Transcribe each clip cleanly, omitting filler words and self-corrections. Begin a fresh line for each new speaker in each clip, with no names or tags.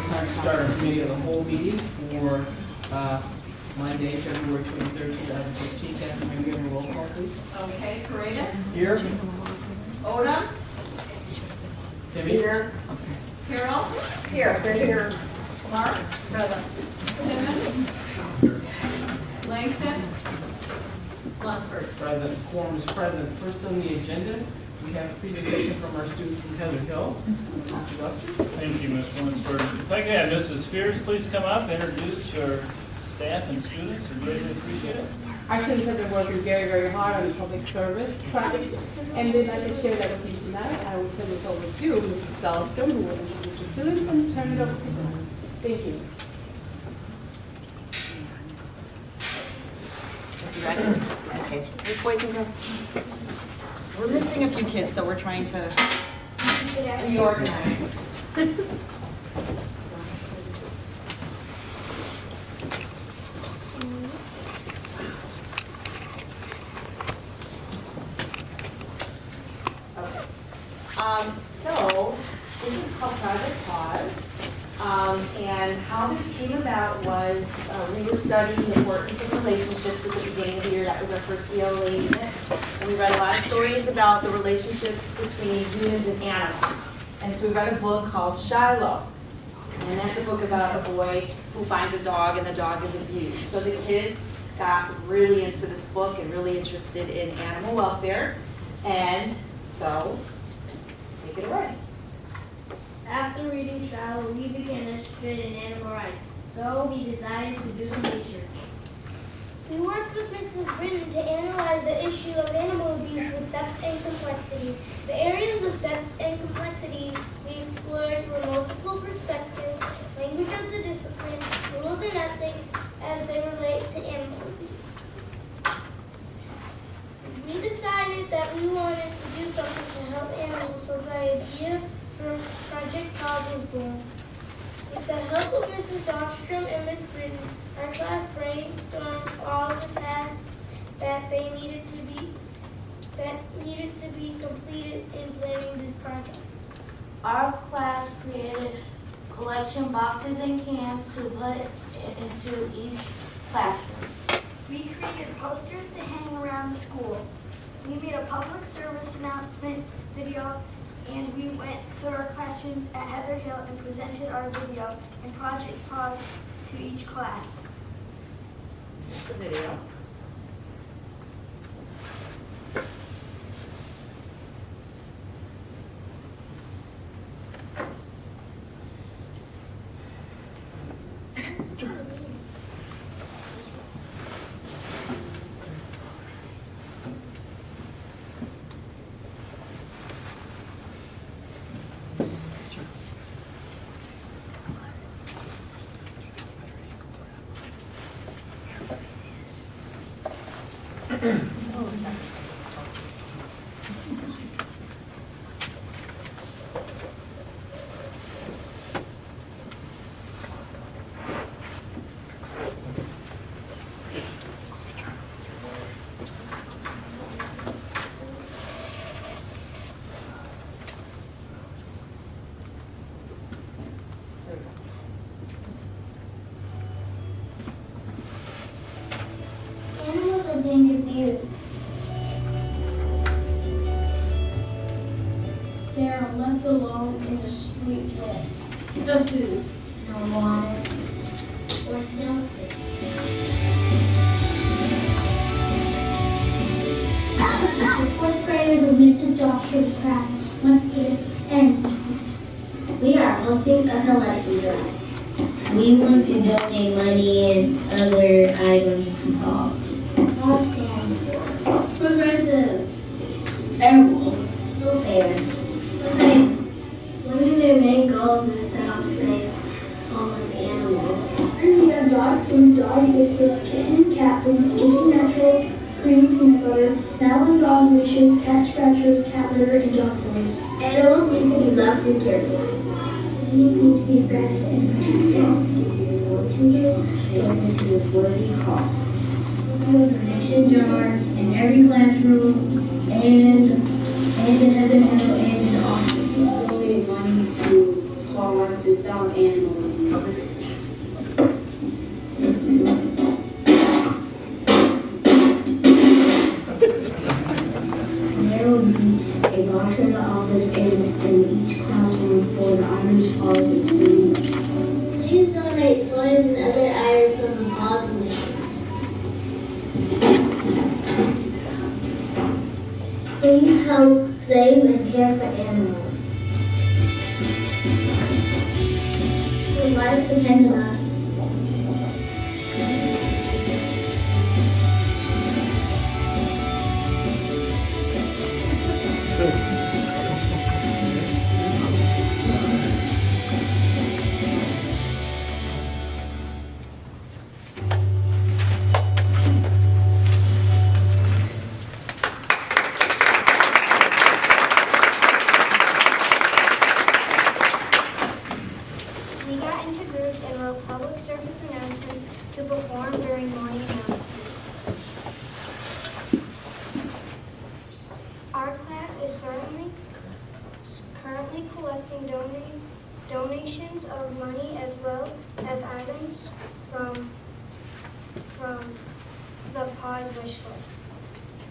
time to start our committee of the whole meeting for Monday, February 23rd, 2015. Catherine, may we have a roll call, please?
Okay, Paredes?
Here.
Odom?
Timmy?
Here. Carol? Here. Marks?
Present.
Simmons? Langston? Lunsford?
Present. Quorum is present. First on the agenda, we have a presentation from our student from Heather Hill, Mr. Lester.
Thank you, Ms. Lunsford. If I could have Mrs. Spears please come up, introduce your staff and students, we greatly appreciate it.
Our students have been working very, very hard on the public service project, and we'd like to share that with you tonight. I will turn this over to Mrs. Dahlstrom, who will introduce the students and turn it over to them. Thank you.
You ready? Okay. Hey, boys and girls. We're missing a few kids, so we're trying to reorganize. So this is called Project Pause. And how this came about was we were studying the importance of relationships at the beginning of the year. That was our first ELA unit. And we read a lot of stories about the relationships between humans and animals. And so we read a book called Shiloh. And that's a book about a boy who finds a dog and the dog is abused. So the kids got really into this book and really interested in animal welfare. And so, take it away.
After reading Shiloh, we became interested in animal rights, so we decided to do some research. We worked with Mrs. Britton to analyze the issue of animal abuse with depth and complexity. The areas of depth and complexity we explored were multiple perspectives, language of the discipline, rules and ethics as they relate to animal abuse. We decided that we wanted to do something to help animals, so the idea for Project Pause was born. With the help of Mrs. Dahlstrom and Ms. Britton, our class brainstormed all of the tasks that needed to be completed in planning this project.
Our class created collection boxes and cans to put into each classroom.
We created posters to hang around the school. We made a public service announcement video, and we went to our classrooms at Heather Hill and presented our video and Project Pause to each class.
The video.
Animals are being abused. They are left alone in the street with no food, no water, or shelter. The fourth graders of Mrs. Dahlstrom's class must put an end to this. We are hosting a collection drive.
We want to donate money and other items to dogs.
Progressive.
Terrible. No fair.
One of their main goals is to help save homeless animals. We have dog food, dog biscuits, kitten, cat food, Skippy natural, cream peanut butter, Nylon dog leashes, cat scratchers, cat litter, and dog toys.
Animals need to be loved and cared for.
These need to be fed and protected.
Donate to this worthy cause.
We have a donation jar in every classroom and in Heather Hill and in the office.
Donate money to Scholastic to stop animal abuse. There will be a box in the office and in each classroom for the items paused and students. Please donate toys and other items from the small commissions. Please help save and care for animals. Your lives depend on us.
We got into groups and wrote public service announcements to perform during morning announcements. Our class is currently collecting donations of money as well as items from the pause wish list.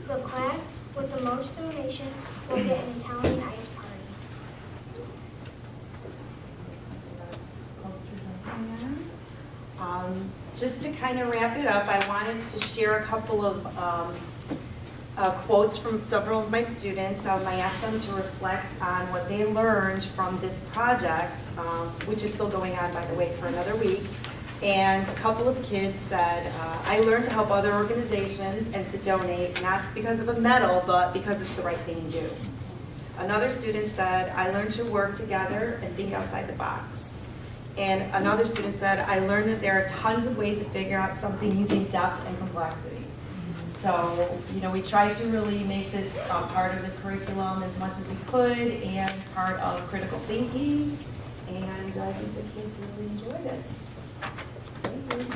The class with the most donations will get an Italian ice party.
Just to kind of wrap it up, I wanted to share a couple of quotes from several of my students. I asked them to reflect on what they learned from this project, which is still going on, by the way, for another week. And a couple of kids said, I learned to help other organizations and to donate, not because of a medal, but because it's the right thing to do. Another student said, I learned to work together and think outside the box. And another student said, I learned that there are tons of ways to figure out something using depth and complexity. So, we tried to really make this part of the curriculum as much as we could and part of critical thinking. And I think the kids really enjoyed it. Thank you.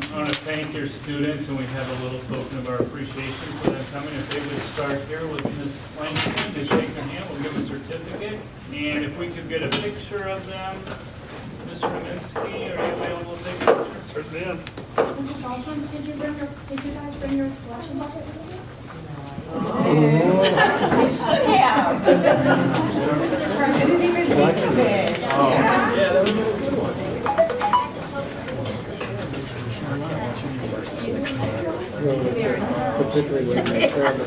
I want to thank your students, and we have a little token of our appreciation for them coming. If they would start here with Ms. Langston to shake their hand, we'll give a certificate. And if we could get a picture of them, Mr. Naminsky, are you available to take a picture? Certainly am.
Mrs. Dahlstrom, did you guys bring your collection bucket with you?
We should have. I didn't even think of it.
Yeah, that was a good one.
Particularly when they turn the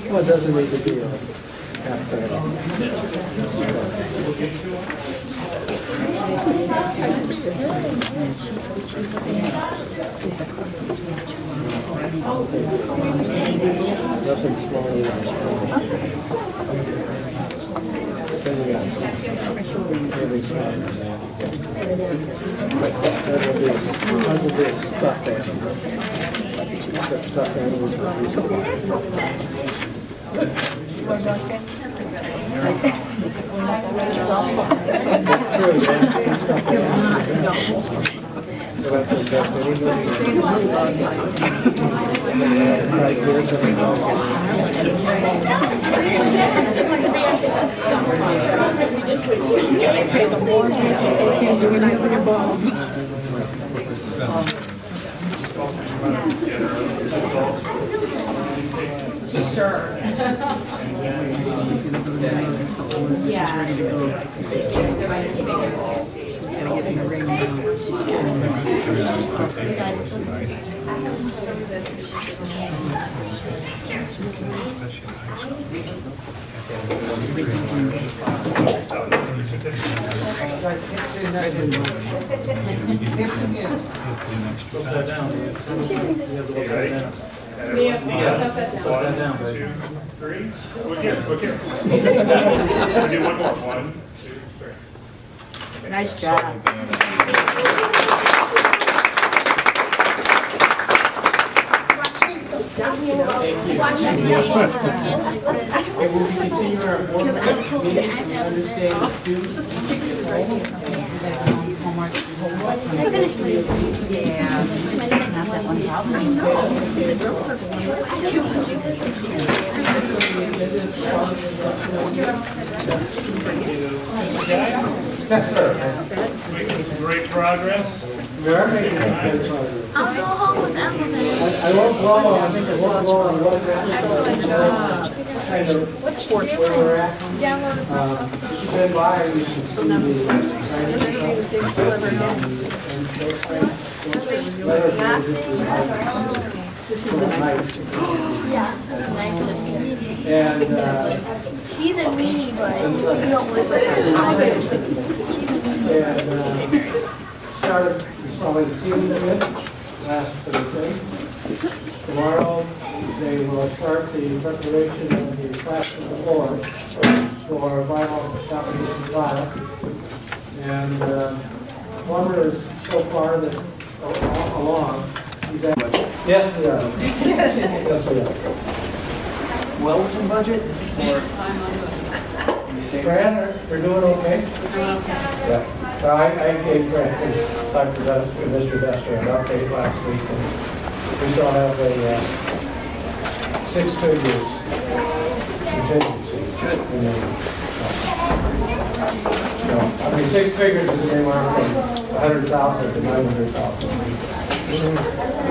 Well, it doesn't make a deal. Nothing smaller than then we got really small than that. That'll be stuffed animal. Stuffed animals.
Sure.
Yes, yes.
One, two, three. Look here, look here. We'll do one more. One, two, three.
Nice job.
Thank you. Okay, we'll be continuing our board meeting. We understand the students.
Yes, sir.
Making great progress.
We are making good progress.
I'll go home with Evelyn.
I won't go on what kind of where we're at. If you've been by, you can see
This is the nice.
and
He's a meanie, but you don't live
started installing the ceiling unit last Thursday. Tomorrow, they will start the preparation of the classroom floor for vinyl application class. And plumber is so far that along. He's at, yes, we are. Yes, we are.
Wellington budget
Fran, we're doing okay? Yeah. So I gave Fran, Dr. Mr. Dester, an update last week, and we still have a 6 figures contingency. I mean, 6 figures is anywhere from 100,000 to 900,000.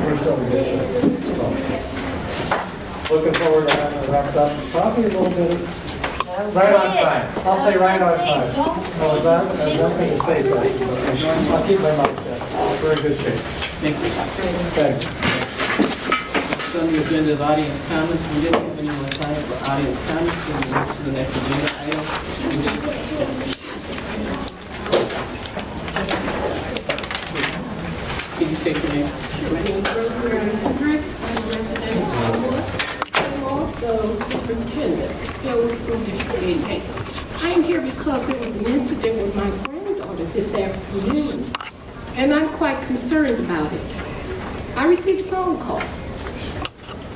We're still in good shape. So, looking forward to having it wrapped up, probably a little bit, right on time. I'll say right on time. No, I'm not going to say something, but I'll keep my mouth shut. We're in good shape.
Thank you.
Thanks.
Next on the agenda is audience comments. We didn't have anyone sign up for audience comments, so we move to the next agenda item. Can you say your name?
My name is Rosemary Hendricks. I'm a resident of Homewood. I'm also superintendent, Hillwood School District 88. I'm here because there was an incident with my granddaughter this afternoon, and I'm quite concerned about it. I received a phone call,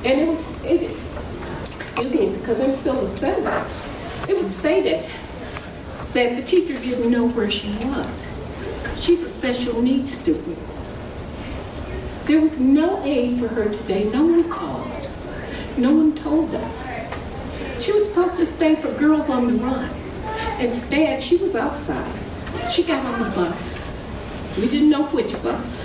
and excuse me, because I'm still a senator, it was stated that the teacher didn't know where she was. She's a special needs student. There was no aid for her today. No one called. No one told us. She was supposed to stay for Girls on the Run. Instead, she was outside. She got on the bus. We didn't know which bus.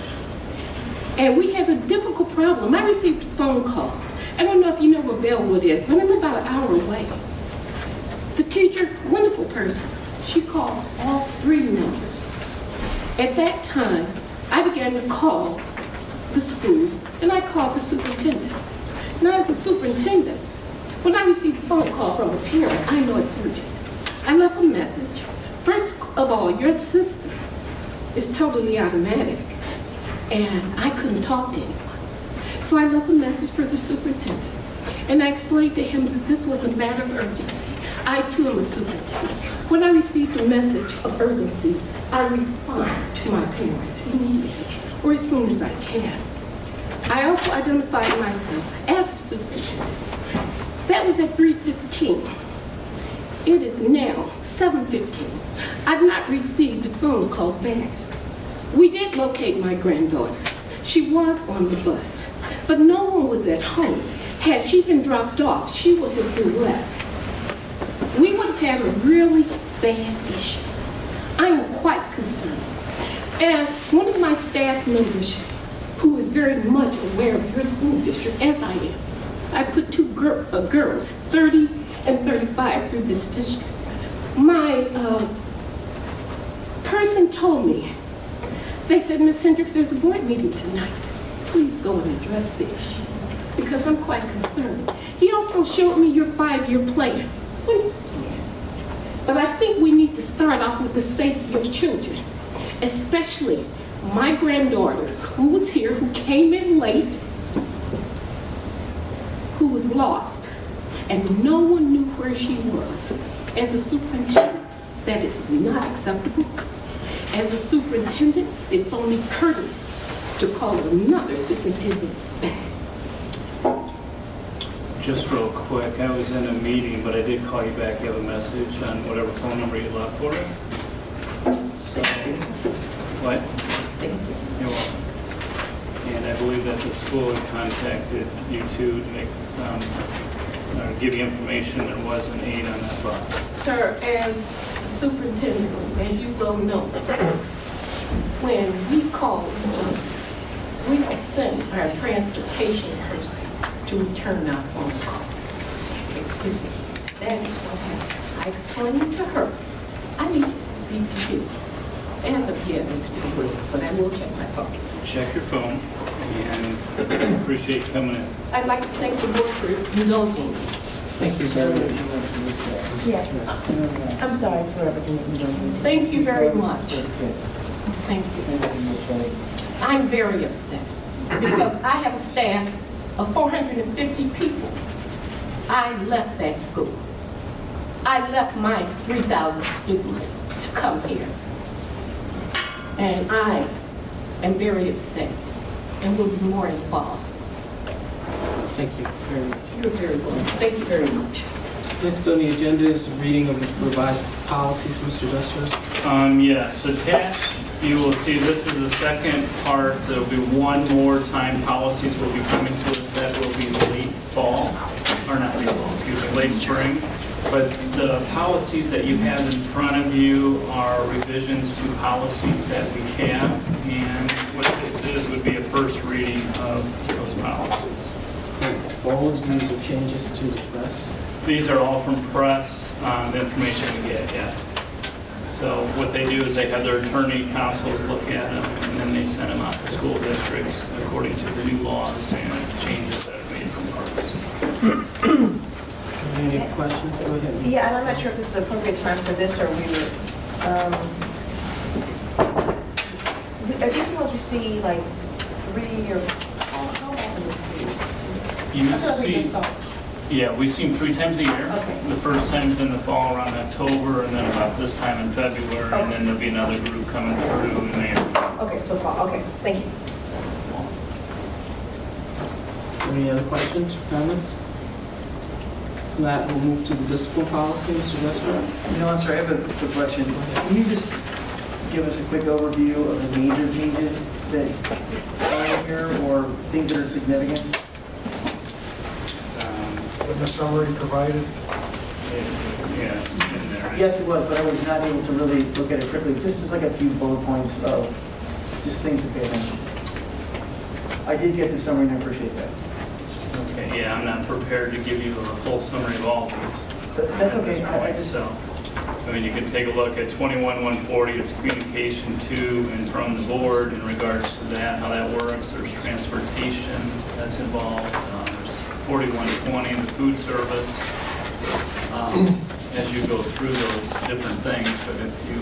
And we have a difficult problem. I received a phone call. I don't know if you know where Bellwood is, but I'm about an hour away. The teacher, wonderful person, she called all 3 numbers. At that time, I began to call the school, and I called the superintendent. Now, as a superintendent, when I receive a phone call from a parent, I know it's urgent. I left a message. First of all, your system is totally automatic, and I couldn't talk to anyone. So I left a message for the superintendent, and I explained to him that this was a matter of urgency. I, too, am a superintendent. When I received a message of urgency, I respond to my parents immediately, or as soon as I can. I also identified myself as a superintendent. That was at 3:15. It is now 7:15. I've not received a phone call back. We did locate my granddaughter. She was on the bus, but no one was at home. Had she been dropped off, she would have been left. We would have had a really bad issue. I am quite concerned. As one of my staff members who is very much aware of your school district, as I am, I put 2 girls, 30 and 35, through this district. My person told me, they said, Ms. Hendricks, there's a board meeting tonight. Please go and address the issue, because I'm quite concerned. He also showed me your 5-year plan. But I think we need to start off with the safety of children, especially my granddaughter, who was here, who came in late. was lost, and no one knew where she was. As a superintendent, that is not acceptable. As a superintendent, it's only courtesy to call another superintendent back.
Just real quick, I was in a meeting, but I did call you back. You have a message on whatever phone number you left for us. So, what?
Thank you.
You're welcome. And I believe that the school had contacted you to make, or give you information. There was an aide on that bus.
Sir, as superintendent, as you well know, when we call each other, we don't send our transportation person to return our phone call. Excuse me. That is what happened. I explained to her, I need to speak to you. As of yet, I'm still waiting, but I will check my phone.
Check your phone, and appreciate you coming in.
I'd like to thank the board for indulging me.
Thank you very much.
Yes. I'm sorry, sir, but you don't.
Thank you very much. Thank you. I'm very upset because I have a staff of 450 people. I left that school. I left my 3,000 students to come here. And I am very upset and will be more involved.
Thank you very much.
You're very welcome. Thank you very much.
Next on the agenda is reading of the revised policies, Mr. Duster.
Yes, attached, you will see this is the second part. There'll be one more time policies will be coming to us. That will be late fall, or not late fall, excuse me, late spring. But the policies that you have in front of you are revisions to policies that we have. And what this is would be a first reading of those policies.
All of these are changes to the press.
These are all from press, the information we get, yes. So what they do is they have their attorney counsels look at them, and then they send them out to school districts according to the new laws and changes that are made from purpose.
Any questions? Go ahead.
Yeah, and I'm not sure if this is an appropriate time for this, or we were, are these the ones we see like 3 or how often do we see?
You
I thought we just
see,
saw.
yeah, we see them 3 times a year.
Okay.
The first time's in the fall around October, and then about this time in February, and then there'll be another group coming through in May.
Okay, so far, okay, thank you.
Any other questions or comments? If not, we'll move to the discipline policy, Mr. Duster.
No, I'm sorry, I have a quick question. Can you just give us a quick overview of the major changes that are in here, or things that are significant?
In the summary provided.
Yes, in there.
Yes, it was, but I was not able to really look at it quickly. Just as like a few bullet points of just things to pay attention to. I did get the summary, and I appreciate that.
Okay, yeah, I'm not prepared to give you a full summary of all these.
But that's
at this
okay. I
point.
just,
So, I mean, you can take a look at 21-140, it's communication to and from the board in regards to that, how that works. There's transportation that's involved. There's 41-20, the food service. As you go through those different things, but if you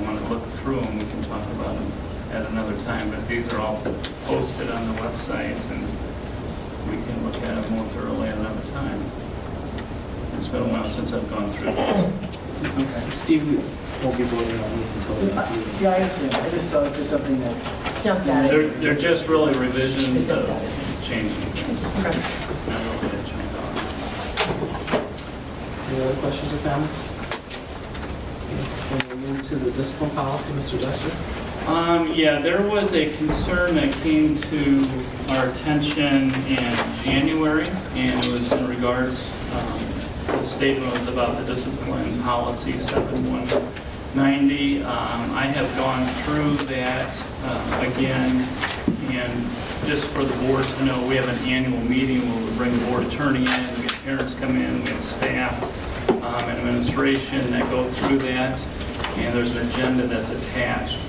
want to look through them, we can talk about them at another time. But these are all posted on the website, and we can look at them more thoroughly at another time. It's been a while since I've gone through this.
Okay. Steve won't be voting on this until the next meeting.
yeah, I understand. I just thought it was something that,
Jumped at it.
They're just really revisions of changing.
Okay.
Not really a change on.
Any other questions or comments? Then we'll move to the discipline policy, Mr. Duster.
Yeah, there was a concern that came to our attention in January, and it was in regards, the statement was about the discipline policy 7190. I have gone through that again, and just for the board to know, we have an annual meeting where we bring the board attorney in, we have parents come in, we have staff and administration that go through that, and there's an agenda that's attached.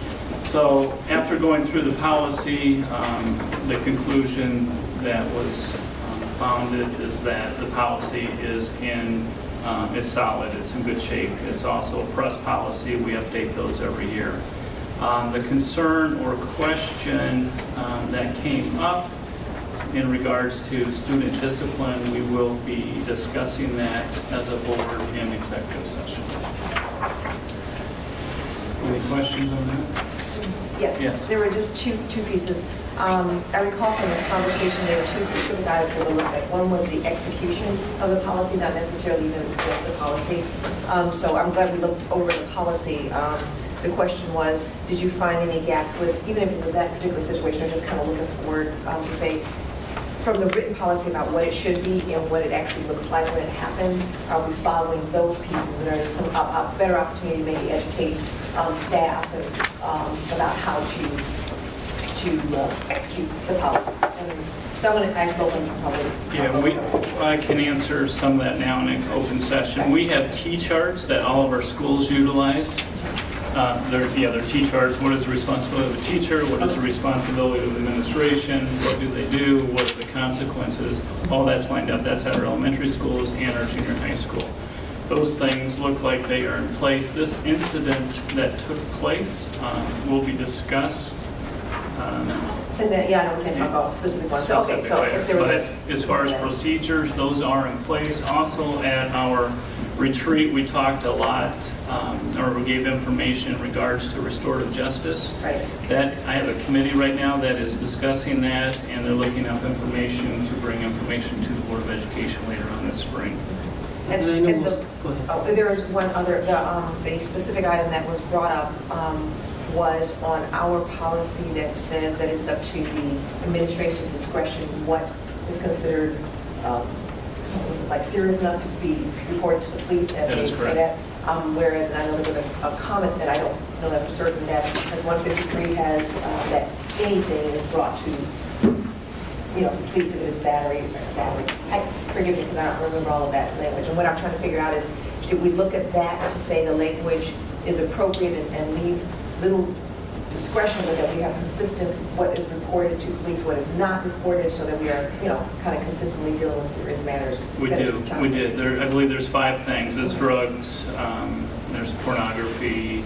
So after going through the policy, the conclusion that was founded is that the policy is it's solid, it's in good shape. It's also a press policy, we update those every year. The concern or question that came up In regards to student discipline, we will be discussing that as a board in executive session. Any questions on that?
Yes,
Yes.
there were just two pieces. I recall from the conversation, there were two specific items that were looked at. One was the execution of the policy, not necessarily even just the policy. So I'm glad we looked over the policy. The question was, did you find any gaps with, even if it was that particular situation, or just kind of looking forward to say, from the written policy about what it should be and what it actually looks like when it happens, are we following those pieces? And there's some better opportunity to maybe educate staff and, about how to execute the policy. And so I'm going to act open probably.
Yeah, I can answer some of that now in an open session. We have T-charts that all of our schools utilize. They're T-charts. What is the responsibility of the teacher? What is the responsibility of the administration? What do they do? What are the consequences? All that's lined up. That's at our elementary schools and our junior high school. Those things look like they are in place. This incident that took place will be discussed.
And then, yeah, I know we can't talk about specific ones. Okay, so if there was
But as far as procedures, those are in place. Also at our retreat, we talked a lot, or we gave information in regards to restorative justice.
Right.
That, I have a committee right now that is discussing that, and they're looking up information to bring information to the Board of Education later on this spring.
And,
And I know
and
most- go ahead.
there was one other, a specific item that was brought up was on our policy that says that it is up to the administration's discretion what is considered, was it like serious enough to be reported to the police as
That is
they
correct.
say that. Whereas, and I know there was a comment that I don't know that for certain that as 153 has, that anything is brought to, the police if it is battery. Forgive me because I don't remember all of that language. And what I'm trying to figure out is, did we look at that to say the language is appropriate and leaves little discretion with that we have consistent what is reported to police, what is not reported, so that we are, kind of consistently dealing with serious matters?
We did. I believe there's 5 things. There's drugs, there's pornography,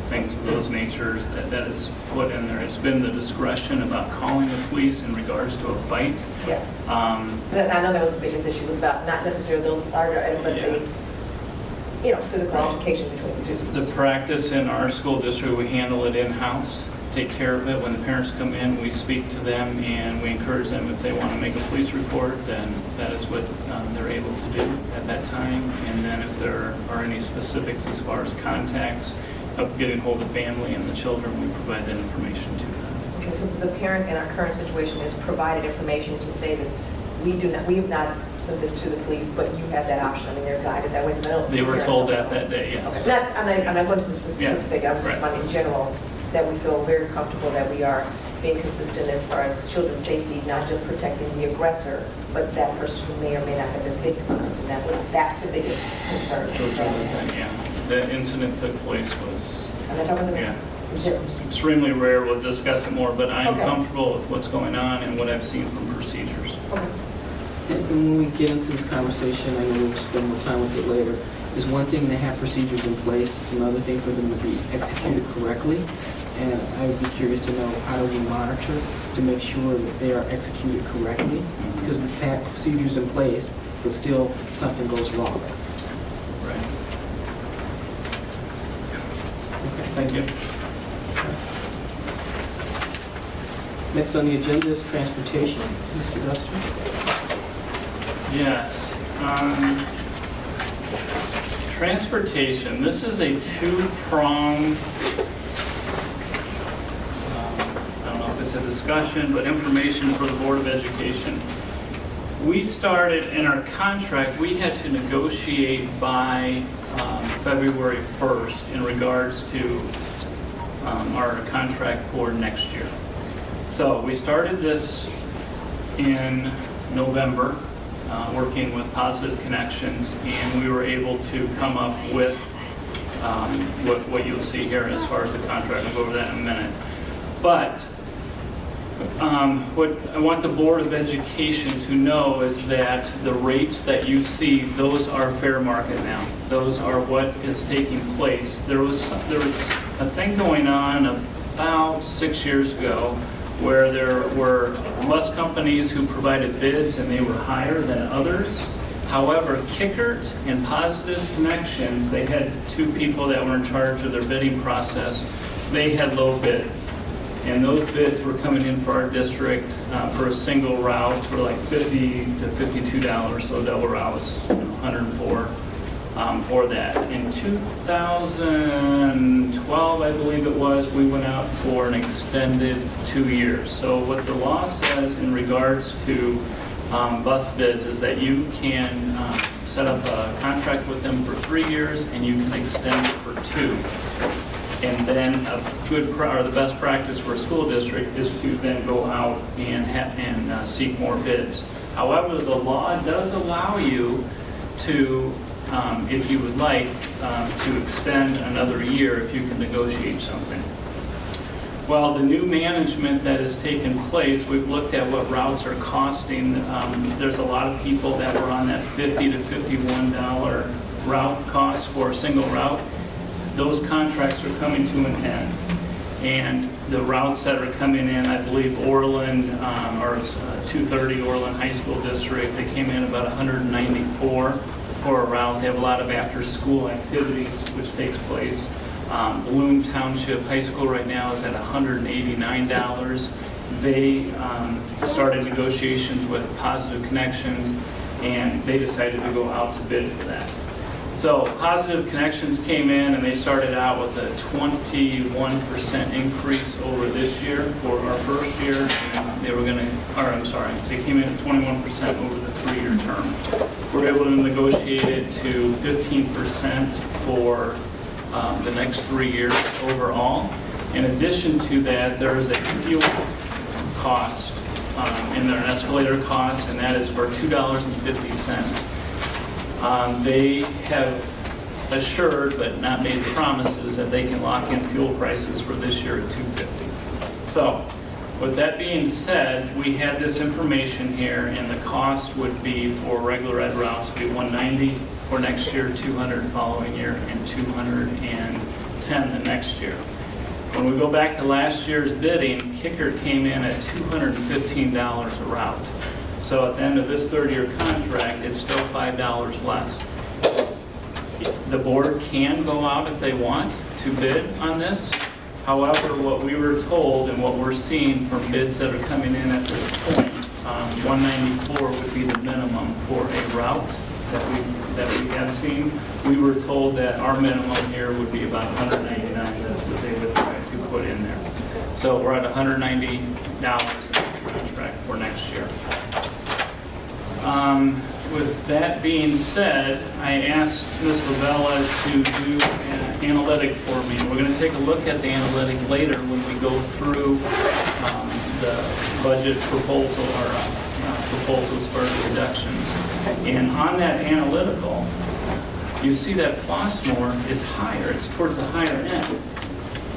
things of those natures that is put in there. It's been the discretion about calling the police in regards to a fight.
Yeah. I know that was the biggest issue, was about not necessarily those larger items, but
Yeah.
physical altercation between students.
The practice in our school district, we handle it in-house, take care of it. When the parents come in, we speak to them and we encourage them if they want to make a police report, then that is what they're able to do at that time. And then if there are any specifics as far as contacts of getting hold of family and the children, we provide that information to them.
Okay, so the parent in our current situation has provided information to say that we have not sent this to the police, but you have that option. I mean, they're guided that way. Because I don't.
They were told that day, yes.
Okay. I'm not going to the specific. I'm just
right.
in general that we feel very comfortable that we are being consistent as far as children's safety, not just protecting the aggressor, but that person who may or may not have been victimized, and that's the biggest concern.
Those are the things, yeah. The incident took place was,
Am I talking about?
yeah, it's extremely rare. We'll discuss it more, but I'm
Okay.
comfortable with what's going on and what I've seen from procedures.
Okay.
And when we get into this conversation, I know we'll spend more time with it later, it's one thing to have procedures in place, it's another thing for them to be executed correctly. And I would be curious to know, how do we monitor to make sure that they are executed correctly? Because we've had procedures in place, but still something goes wrong.
Right. Thank you.
Next on the agenda is transportation. Mr. Duster?
Yes. Transportation, this is a 2-pronged, I don't know if it's a discussion, but information for the Board of Education. We started in our contract, we had to negotiate by February 1st in regards to our contract for next year. So we started this in November, working with Positive Connections, and we were able to come up with what you'll see here as far as the contract. We'll go over that in a minute. But what I want the Board of Education to know is that the rates that you see, those are fair market now. Those are what is taking place. There was a thing going on about 6 years ago where there were less companies who provided bids and they were higher than others. However, Kickert and Positive Connections, they had two people that were in charge of their bidding process. They had low bids. And those bids were coming in for our district for a single route for like $50 to $52, so double route was $104 for that. In 2012, I believe it was, we went out for an extended 2 years. So what the law says in regards to bus bids is that you can set up a contract with them for 3 years and you can extend it for 2. And then the best practice for a school district is to then go out and seek more bids. However, the law does allow you to, if you would like, to extend another year if you can negotiate something. Well, the new management that has taken place, we've looked at what routes are costing. There's a lot of people that were on that $50 to $51 route cost for a single route. Those contracts are coming to an end. And the routes that are coming in, I believe Orland, or 230 Orland High School District, they came in about $194 for a route. They have a lot of after-school activities which takes place. Bloom Township High School right now is at $189. They started negotiations with Positive Connections, and they decided to go out to bid for that. So Positive Connections came in and they started out with a 21% increase over this year for our first year. And they were going to, they came in at 21% over the 3-year term. We're able to negotiate it to 15% for the next 3 years overall. In addition to that, there is a fuel cost and there an escalator cost, and that is for $2.50. They have assured but not made promises that they can lock in fuel prices for this year at $2.50. So, with that being said, we have this information here, and the cost would be for regular ed routes would be $190 for next year, $200 the following year, and $210 the next year. When we go back to last year's bidding, Kicker came in at $215 a route. So at the end of this 3rd-year contract, it's still $5 less. The board can go out if they want to bid on this. However, what we were told and what we're seeing from bids that are coming in at this point, $194 would be the minimum for a route that we have seen. We were told that our minimum here would be about $199. That's what they would try to put in there. So we're at $190 in the contract for next year. With that being said, I asked Ms. Lavella to do an analytic for me. We're going to take a look at the analytic later when we go through the budget proposal or proposals for reductions. And on that analytical, you see that Flossmoor is higher. It's towards the higher end.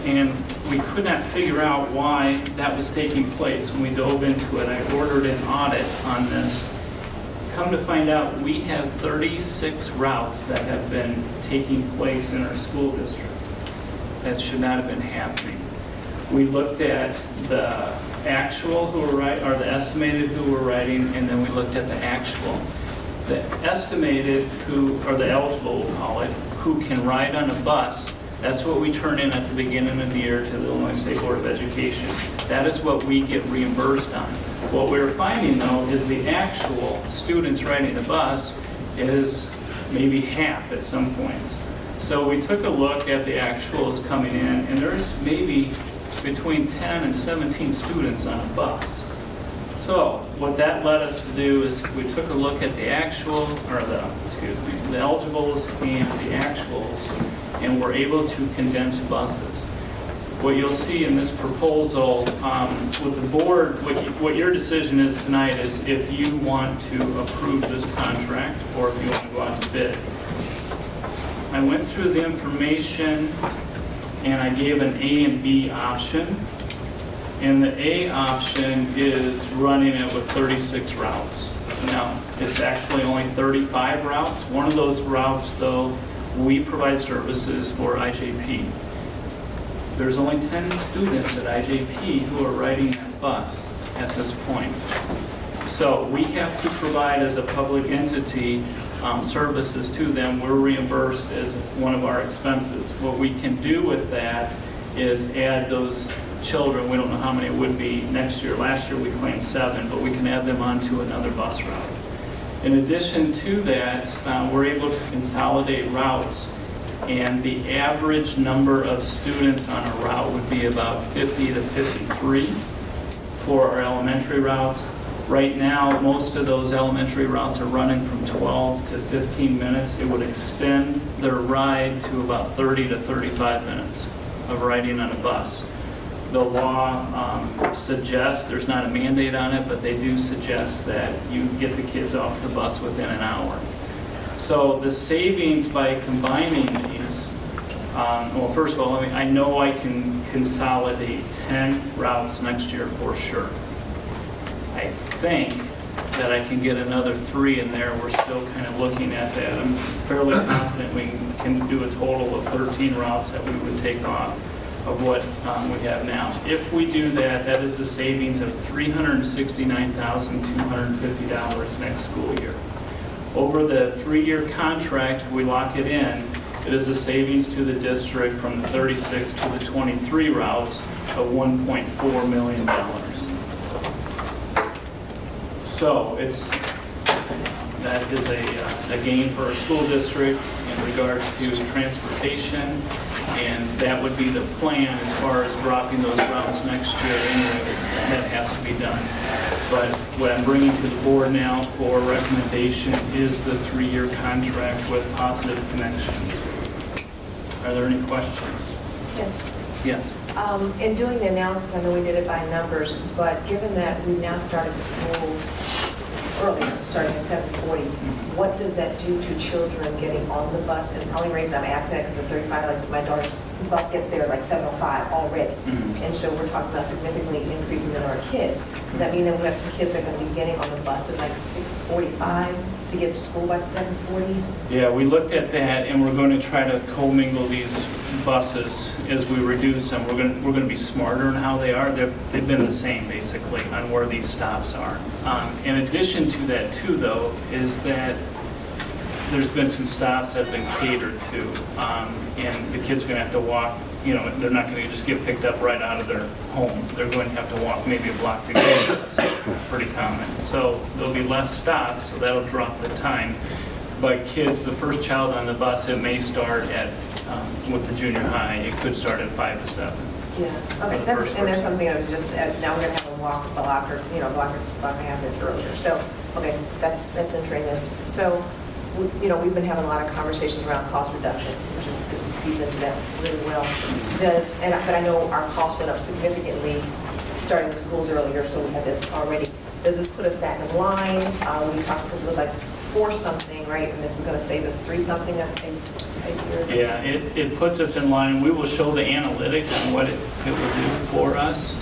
And we could not figure out why that was taking place when we dove into it. I ordered an audit on this. Come to find out, we have 36 routes that have been taking place in our school district that should not have been happening. We looked at the actual who were writing, or the estimated who were writing, and then we looked at the actual. The estimated who, or the eligible we'll call it, who can ride on a bus, that's what we turn in at the beginning of the year to the Illinois State Board of Education. That is what we get reimbursed on. What we're finding, though, is the actual students riding the bus is maybe half at some points. So we took a look at the actuals coming in, and there's maybe between 10 and 17 students on a bus. So what that led us to do is we took a look at the actuals, or the eligibles and the actuals, and we're able to condense buses. What you'll see in this proposal with the board, what your decision is tonight is if you want to approve this contract or if you want to go out to bid. I went through the information and I gave an A and B option. And the A option is running it with 36 routes. Now, it's actually only 35 routes. One of those routes, though, we provide services for IJP. There's only 10 students at IJP who are riding that bus at this point. So we have to provide as a public entity services to them. We're reimbursed as one of our expenses. What we can do with that is add those children. We don't know how many it would be next year. Last year we claimed 7, but we can add them onto another bus route. In addition to that, we're able to consolidate routes, and the average number of students on a route would be about 50 to 53 for our elementary routes. Right now, most of those elementary routes are running from 12 to 15 minutes. It would extend their ride to about 30 to 35 minutes of riding on a bus. The law suggests, there's not a mandate on it, but they do suggest that you get the kids off the bus within an hour. So the savings by combining these, well, first of all, I know I can consolidate 10 routes next year for sure. I think that I can get another 3 in there. We're still kind of looking at that. I'm fairly confident we can do a total of 13 routes that we would take off of what we have now. If we do that, that is a savings of $369,250 next school year. Over the 3-year contract, we lock it in, it is a savings to the district from the 36 to the 23 routes of $1.4 million. So that is a gain for our school district in regards to transportation, and that would be the plan as far as dropping those routes next year. Anyway, that has to be done. But what I'm bringing to the board now for recommendation is the 3-year contract with Positive Connections. Are there any questions? Yes.
In doing the analysis, I know we did it by numbers, but given that we've now started the school earlier, starting at 7:40, what does that do to children getting on the bus? And the only reason I'm asking that because at 35, like my daughter's bus gets there at like 7:05 already. And so we're talking about significantly increasing the number of kids. Does that mean that we have some kids that are going to be getting on the bus at like 6:45 to get to school by 7:40?
Yeah, we looked at that, and we're going to try to commingle these buses as we reduce them. We're going to be smarter in how they are. They've been the same basically on where these stops are. In addition to that too, though, is that there's been some stops that have been catered to, and the kids are going to have to walk. You know, they're not going to just get picked up right out of their home. They're going to have to walk maybe a block to go. That's pretty common. So there'll be less stops, so that'll drop the time. But kids, the first child on the bus, it may start at, with the junior high, it could start at 5 to 7.
Yeah, okay, and there's something I was just, now we're going to have a blocker, blockers have this earlier. So, okay, that's entering this. So, we've been having a lot of conversations around cost reduction, which just feeds into that really well. But I know our costs went up significantly starting the schools earlier, so we had this already. Does this put us back in line? We talked, because it was like 4 something, right? And this is going to save us 3 something a year.
Yeah, it puts us in line. We will show the analytics on what it will do for us.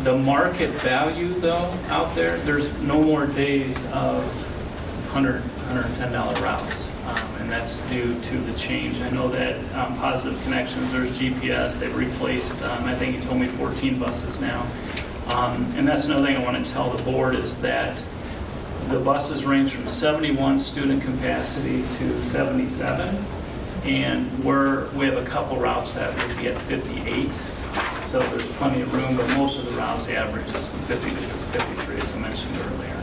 The market value, though, out there, there's no more days of $110 routes, and that's due to the change. I know that Positive Connections, there's GPS, they've replaced, I think he told me 14 buses now. And that's another thing I want to tell the board is that the buses range from 71 student capacity to 77, and we have a couple routes that would be at 58, so there's plenty of room, but most of the routes average is from 50 to 53, as I mentioned earlier.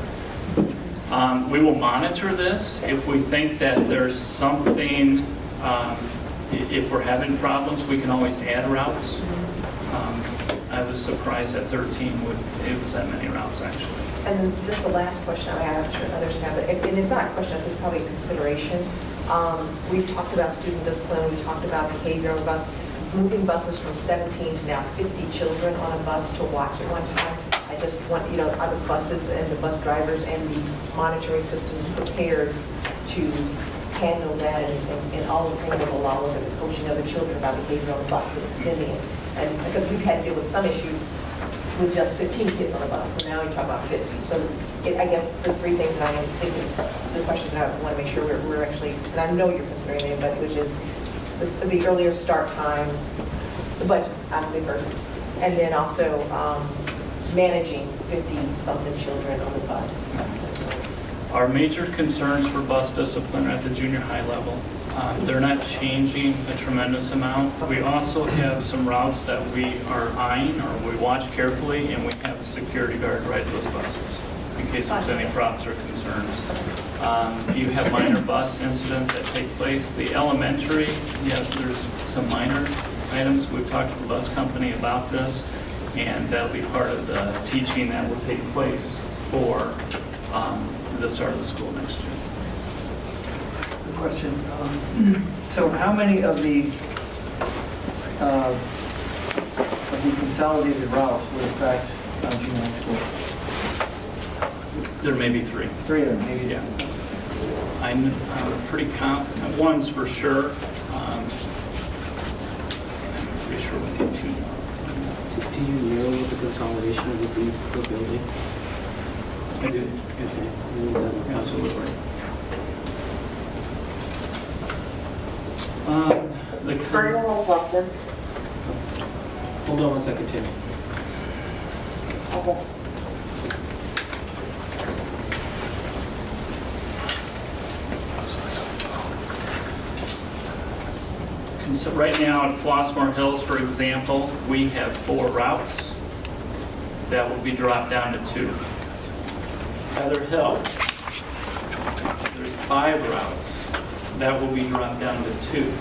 We will monitor this. If we think that there's something, if we're having problems, we can always add routes. I was surprised that 13 it was that many routes actually.
And just the last question I have, I'm sure others have it, and it's not a question, it's probably a consideration. We've talked about student discipline, we've talked about behavior on the bus, moving buses from 17 to now 50 children on a bus to watch at one time. I just want, are the buses and the bus drivers and the monitoring systems prepared to handle that and all the things that go along with it, the coaching of the children about behavior on the bus and extending it. And because we've had to deal with some issues with just 15 kids on a bus, and now we talk about 50. So I guess the 3 things that I am thinking, the questions that I want to make sure we're actually, and I know you're considering it, but which is the earlier start times, the budget, I'd say first, and then also managing 50-something children on the bus?
Our major concerns for bus discipline are at the junior high level. They're not changing a tremendous amount. We also have some routes that we are eyeing or we watch carefully, and we have a security guard ride those buses in case there's any problems or concerns. You have minor bus incidents that take place. The elementary, yes, there's some minor items. We've talked to the bus company about this, and that'll be part of the teaching that will take place for the start of the school next year.
Good question. So how many of the consolidated routes would affect junior high school?
There may be 3.
3 of them, maybe.
Yeah. I'm pretty confident. One's for sure. I'm pretty sure we did 2 more.
Do you know what the consolidation would be per building?
I do.
Okay.
Absolutely.
Hold on one second, Tim.
So right now at Flossmoor Hills, for example, we have 4 routes that will be dropped down to 2. Heather Hill, there's 5 routes that will be dropped down to 2.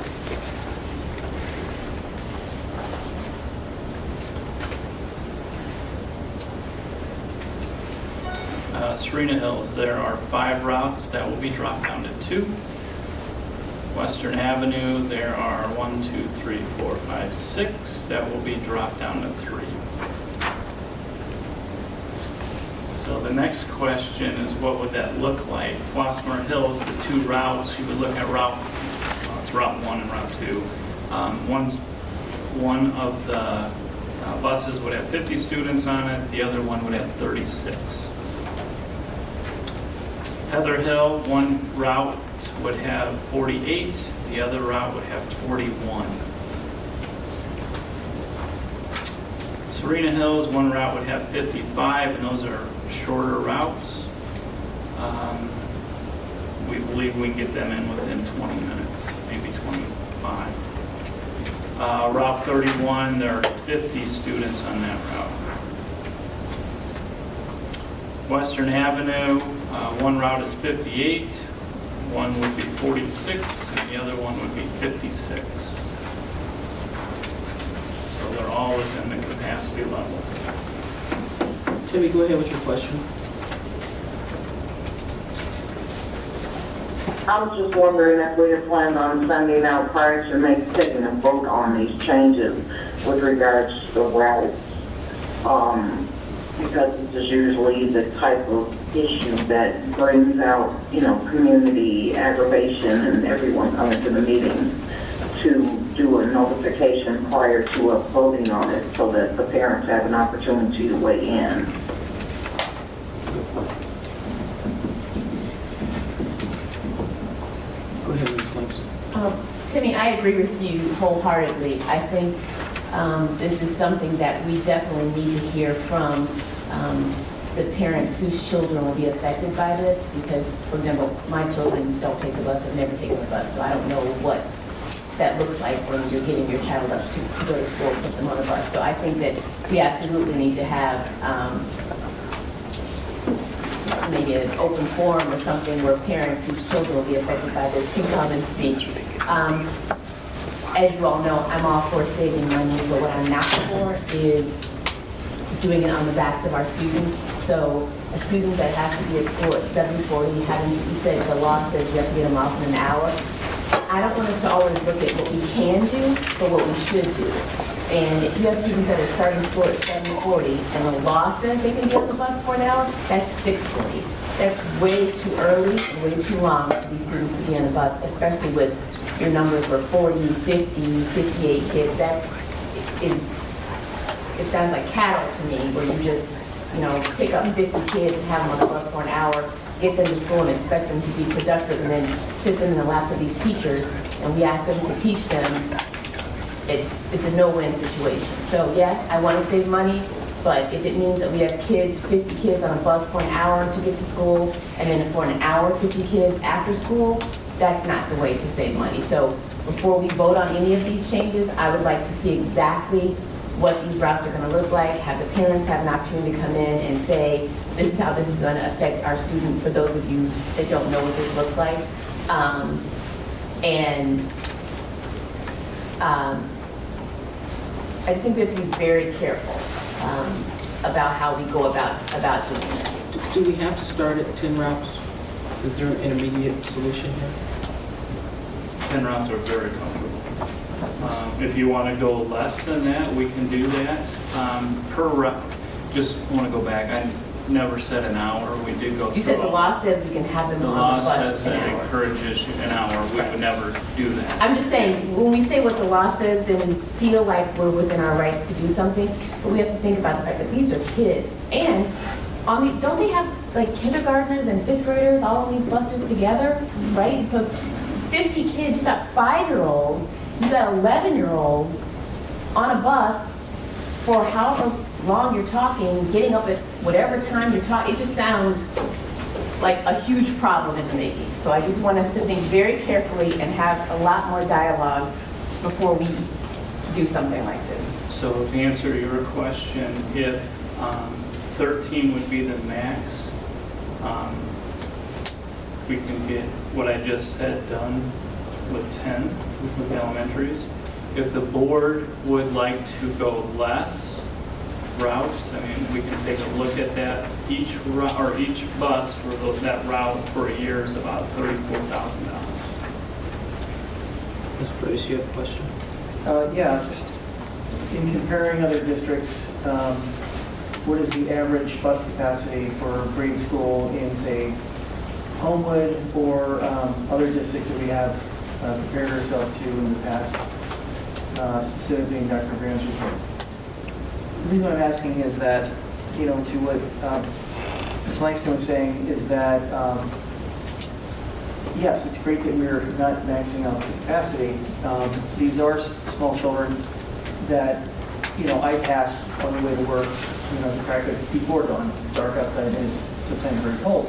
Serena Hills, there are 5 routes that will be dropped down to 2. Western Avenue, there are 1, 2, 3, 4, 5, 6 that will be dropped down to 3. So the next question is, what would that look like? Flossmoor Hills, the 2 routes, you would look at it's Route 1 and Route 2. One of the buses would have 50 students on it, the other one would have 36. Heather Hill, one route would have 48, the other route would have 41. Serena Hills, one route would have 55, and those are shorter routes. We believe we can get them in within 20 minutes, maybe 25. Route 31, there are 50 students on that route. Western Avenue, one route is 58, one would be 46, and the other one would be 56. So they're all within the capacity levels.
Timmy, go ahead with your question.
I was just wondering if we had planned on sending out prior to taking a vote on these changes with regards to the routes. Because this is usually the type of issue that brings out, community aggravation and everyone coming to the meeting to do a notification prior to us voting on it so that the parents have an opportunity to weigh in.
Go ahead, Ms. Langston.
Timmy, I agree with you wholeheartedly. I think this is something that we definitely need to hear from the parents whose children will be affected by this, because, for example, my children don't take the bus, have never taken the bus, so I don't know what that looks like when you're getting your child up to go to school and put them on a bus. So I think that we absolutely need to have maybe an open forum or something where parents whose children will be affected by this can come and speak. As you all know, I'm all for saving money, but what I'm not for is doing it on the backs of our students. So a student that has to be at school at 7:40, you said the law says you have to get them off in an hour. I don't want us to always look at what we can do, but what we should do. And if you have students that are starting school at 7:40 and the law says they can be on the bus for an hour, that's 6:40. That's way too early and way too long for these students to be on the bus, especially with your numbers were 40, 50, 58 kids. That is, it sounds like cattle to me, where you just, pick up 50 kids and have them on the bus for an hour, get them to school and expect them to be productive, and then sit them in the laps of these teachers, and we ask them to teach them. It's a no-win situation. So yeah, I want to save money, But if it means that we have kids, 50 kids on a bus for an hour to get to school, and then for an hour, 50 kids after school, that's not the way to save money. So before we vote on any of these changes, I would like to see exactly what these routes are going to look like, have the parents have an opportunity to come in and say, this is how this is going to affect our student, for those of you that don't know what this looks like. I just think we have to be very careful about how we go about doing this.
Do we have to start at 10 routes? Is there an intermediate solution here?
10 routes are very comfortable. If you want to go less than that, we can do that. Per route, just want to go back, I never said an hour, we did go through.
You said the
all-
law says we can have them
The
on
law
the bus
says
an
that
hour.
encourages you an hour, we would never do that.
I'm just saying, when we say what the law says, then we feel like we're within our rights to do something, but we have to think about the fact that these are kids. And don't they have like kindergartners and fifth graders all on these buses together, right? So it's 50 kids, you got 5-year-olds, you got 11-year-olds on a bus for however long you're talking, getting up at whatever time you're talking. It just sounds like a huge problem in the making. So I just want us to think very carefully and have a lot more dialogue before we do something like this.
So to answer your question, if 13 would be the max, we can get what I just said done with 10 with elementaries. If the board would like to go less routes, I mean, we can take a look at that. Each route or each bus for that route for a year is about $34,000.
Ms. Curtis, you have a question?
Yeah, just in comparing other districts, what is the average bus capacity for grade school in, say, Homewood or other districts that we have compared ourselves to in the past, specifically in Dr. Graham's report? The reason I'm asking is that, to what Ms. Langston was saying, is that, yes, it's great that we're not maxing out the capacity. These are small children that, I pass on the way to work, to crack it before dawn. It's dark outside and it's sometimes very cold.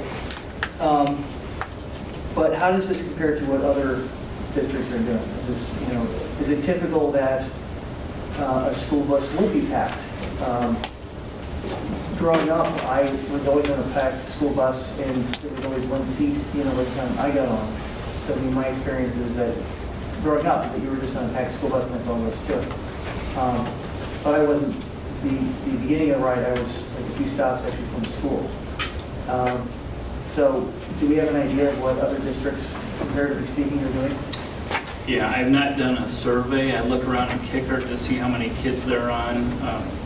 But how does this compare to what other districts are doing? Is it typical that a school bus will be packed? Growing up, I was always on a packed school bus, and there was always one seat, by the time I got on. So my experience is that growing up, is that you were just on a packed school bus, and that's all there was to it. But I wasn't. The beginning of the ride, I was like a few stops actually from school. So, do we have an idea of what other districts, comparatively speaking, are doing?
Yeah, I've not done a survey. I look around in Kicker to see how many kids they're on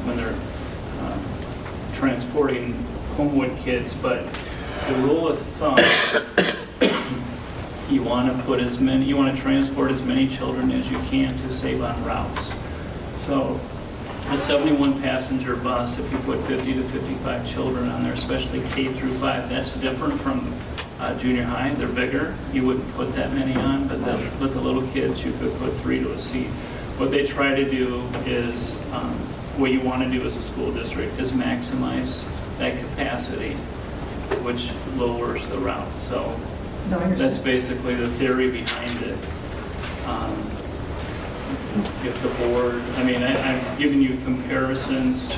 when they're transporting Homewood kids, but the rule of thumb, you want to transport as many children as you can to save on routes. So a 71 passenger bus, if you put 50 to 55 children on there, especially K through 5, that's different from junior high. They're bigger. You wouldn't put that many on, but with the little kids, you could put 3 to a seat. What they try to do is, what you want to do as a school district is maximize that capacity, which lowers the route. So that's basically the theory behind it. If the board, I've given you comparisons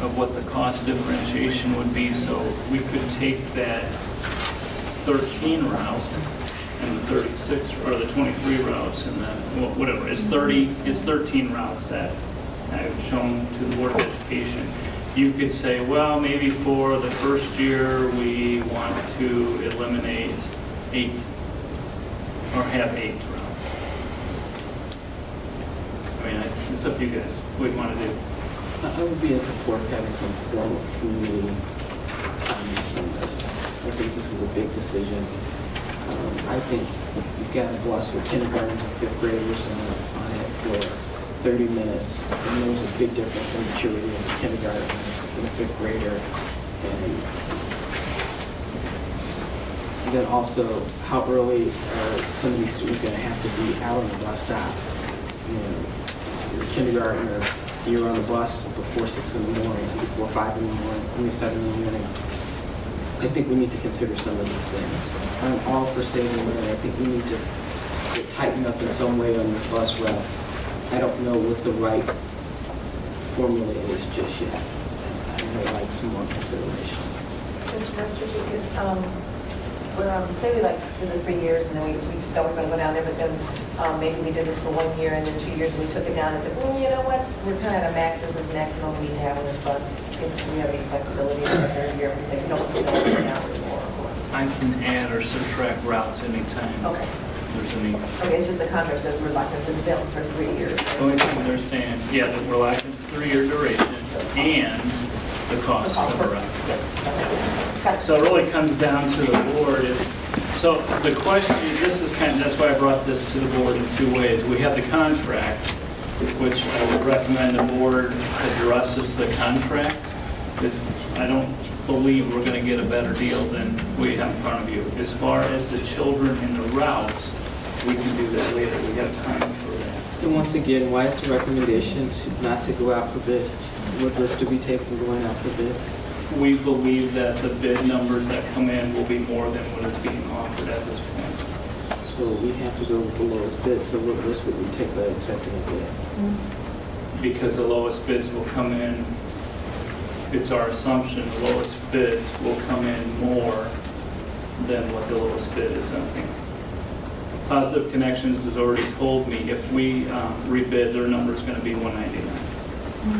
of what the cost differentiation would be, so we could take that 13 route and the 36 or the 23 routes and whatever. It's 13 routes that I've shown to the Board of Education. You could say, well, maybe for the first year we want to eliminate 8 or have 8 routes. It's up to you guys. What do you want to do?
I would be in support of having some form of community comments on this. I think this is a big decision. I think you've got a bus with kindergartens and fifth graders on it for 30 minutes, and there's a big difference in maturity of the kindergarten and the fifth grader. And then also, how early are some of these students going to have to be out on the bus stop? The kindergarten or you're on the bus before 6 in the morning, before 5 in the morning, 7 in the morning. I think we need to consider some of these things. I'm all for saving money. I think we need to tighten up in some way on this bus route. I don't know what the right formula is just yet. I would like some more consideration.
Mr. Masters, say we like did the 3 years and then we thought we were going to go down there, but then maybe we did this for 1 year and then 2 years and we took it down and said, well, you know what, we're kind of at a max, this is maximum we need to have on this bus. Do we have any flexibility in the third year if we say, no, we don't go down anymore?
I can add or subtract routes anytime.
Okay.
There's a need.
Okay, it's just the contract says we're locked into the bill for 3 years.
The only thing they're saying, yeah, that we're locked in 3-year duration and the cost of the route. So it really comes down to the board is, so the question, this is kind of, that's why I brought this to the board in 2 ways. We have the contract, which I would recommend the board addresses the contract, because I don't believe we're going to get a better deal than we have in front of you. As far as the children and the routes, we can do that later. We have time for that.
And once again, why is the recommendation not to go out for bid? What risk do we take from going out for bid?
We believe that the bid numbers that come in will be more than what is being offered at this point.
So we have to go with the lowest bid, so what risk would we take by accepting a bid?
Because the lowest bids will come in, it's our assumption, the lowest bids will come in more than what the lowest bid is. I think Positive Connections has already told me if we rebid, their number is going to be $199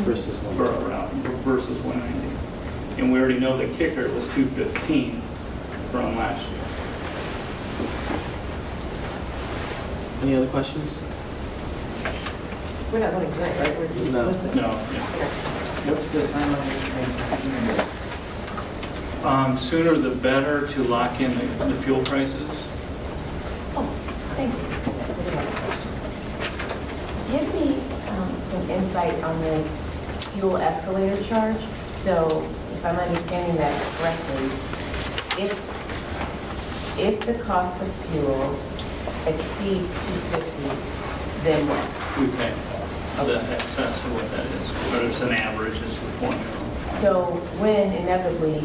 Versus
for a route versus $190. And we already know the kicker was $215 from last year.
Any other questions?
We're not voting tonight, right? We're just
No.
listening.
No.
What's the timeline?
Sooner the better to lock in the fuel prices.
Oh, thank you. Give me some insight on this fuel escalator charge. So if I'm understanding that correctly, if the cost of fuel exceeds $250, then what?
We pay the excess of what that is, but it's an average, it's the formula.
So when inevitably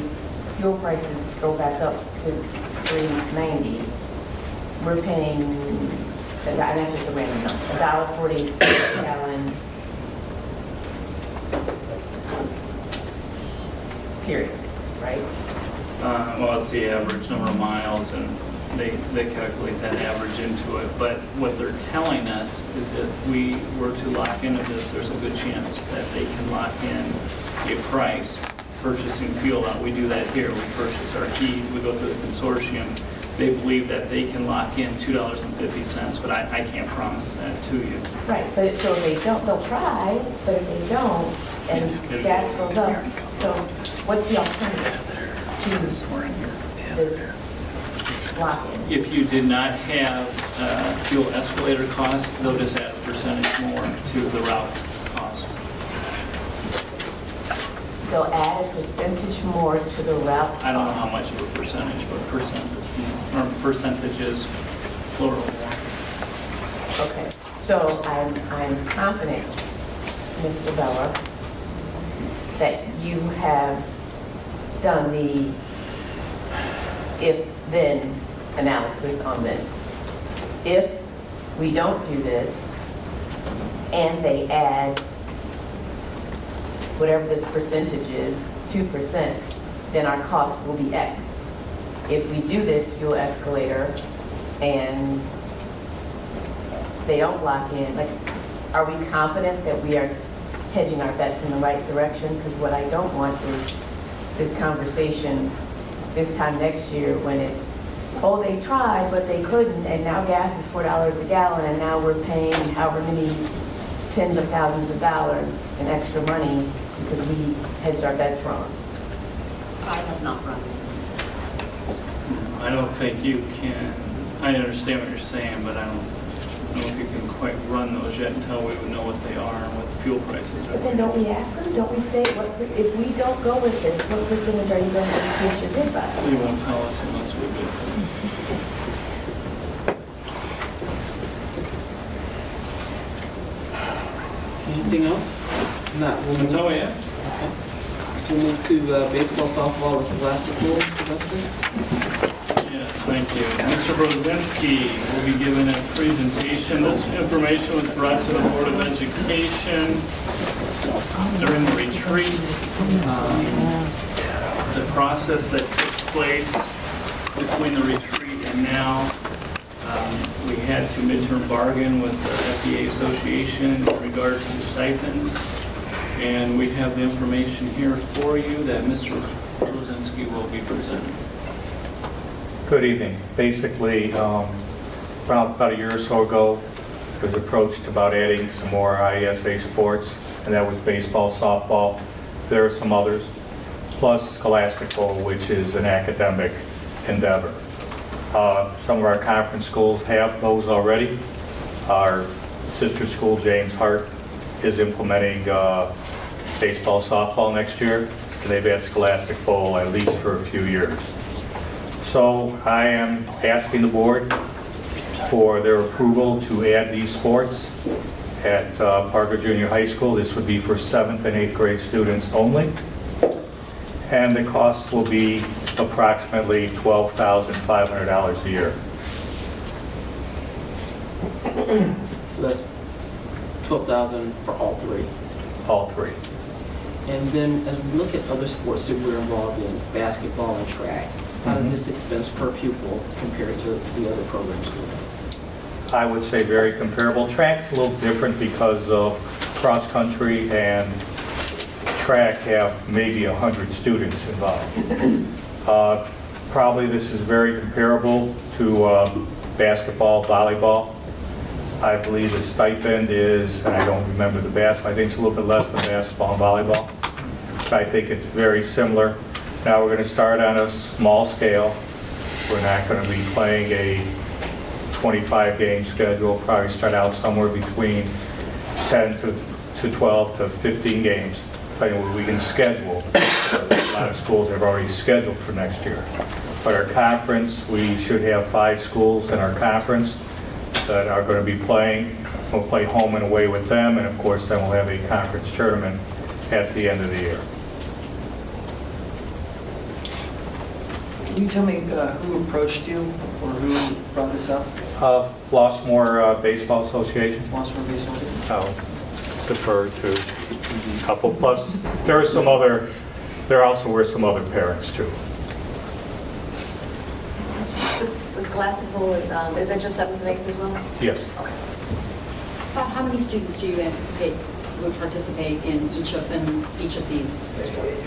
fuel prices go back up to $3.90, we're paying, and that's just a random number, $1.40 a gallon, period, right?
Well, it's the average number of miles, and they calculate that average into it. But what they're telling us is if we were to lock into this, there's a good chance that they can lock in a price purchasing fuel out. We do that here. We purchase our heat. We go through the consortium. They believe that they can lock in $2.50, but I can't promise that to you.
Right, but so if they don't, they'll try, but if they don't, and gas goes up, so what's the alternative to this lock-in?
If you did not have fuel escalator costs, they'll just add a percentage more to the route cost.
They'll add a percentage more to the route?
I don't know how much of a percentage, but or percentages, plural more.
Okay, so I'm confident, Ms. Lavella, that you have done the if-then analysis on this. If we don't do this, and they add whatever this percentage is, 2%, then our cost will be X. If we do this fuel escalator and they don't lock in, like, are we confident that we are hedging our bets in the right direction? Because what I don't want is this conversation this time next year when it's, oh, they tried, but they couldn't, and now gas is $4 a gallon, and now we're paying however many tens of thousands of dollars in extra money because we hedged our bets wrong.
I have not run it.
I don't think you can, I understand what you're saying, but I don't know if you can quite run those yet until we would know what they are and what the fuel prices
But
are.
then don't we ask them, don't we say, if we don't go with this, what percentage are you going to increase your bid by?
They won't tell us unless we do.
Anything else? Not, we'll
That's
move,
all we have.
we'll move to baseball, softball, and Scholastic Bowl, Mr. Buster.
Yes, thank you. Mr. Brzezinski will be giving a presentation. This information was brought to the Board of Education during the retreat. The process that took place between the retreat and now, we had to midterm bargain with the FBA Association in regards to stipends. And we have the information here for you that Mr. Brzezinski will be presenting.
Good evening. Basically, around about a year or so ago, I was approached about adding some more ISA sports, and that was baseball, softball. There are some others, plus Scholastic Bowl, which is an academic endeavor. Some of our conference schools have those already. Our sister school, James Hart, is implementing baseball, softball next year, and they've had Scholastic Bowl at least for a few years. So I am asking the board for their approval to add these sports at Parker Junior High School. This would be for 7th and 8th grade students only. And the cost will be approximately $12,500 a year.
So that's 12,000 for all three.
All three.
And then as we look at other sports that we're involved in, basketball and track, how does this expense per pupil compare to the other programs?
I would say very comparable. Track's a little different because of cross-country and track have maybe 100 students involved. Probably this is very comparable to basketball, volleyball. I believe the stipend is, and I don't remember the basketball, I think it's a little bit less than basketball and volleyball. I think it's very similar. Now we're going to start on a small scale. We're not going to be playing a 25-game schedule. Probably start out somewhere between 10 to 12 to 15 games, depending on what we can schedule. A lot of schools have already scheduled for next year. But our conference, we should have 5 schools in our conference that are going to be playing. We'll play home and away with them, and of course then we'll have a conference tournament at the end of the year.
Can you tell me who approached you or who brought this up?
Flossmoor Baseball Association.
Flossmoor Baseball?
I'll defer to a couple. Plus, there also were some other parents too.
The Scholastic Bowl is that just 7th and 8th as well?
Yes.
About how many students do you anticipate would participate in each of these sports?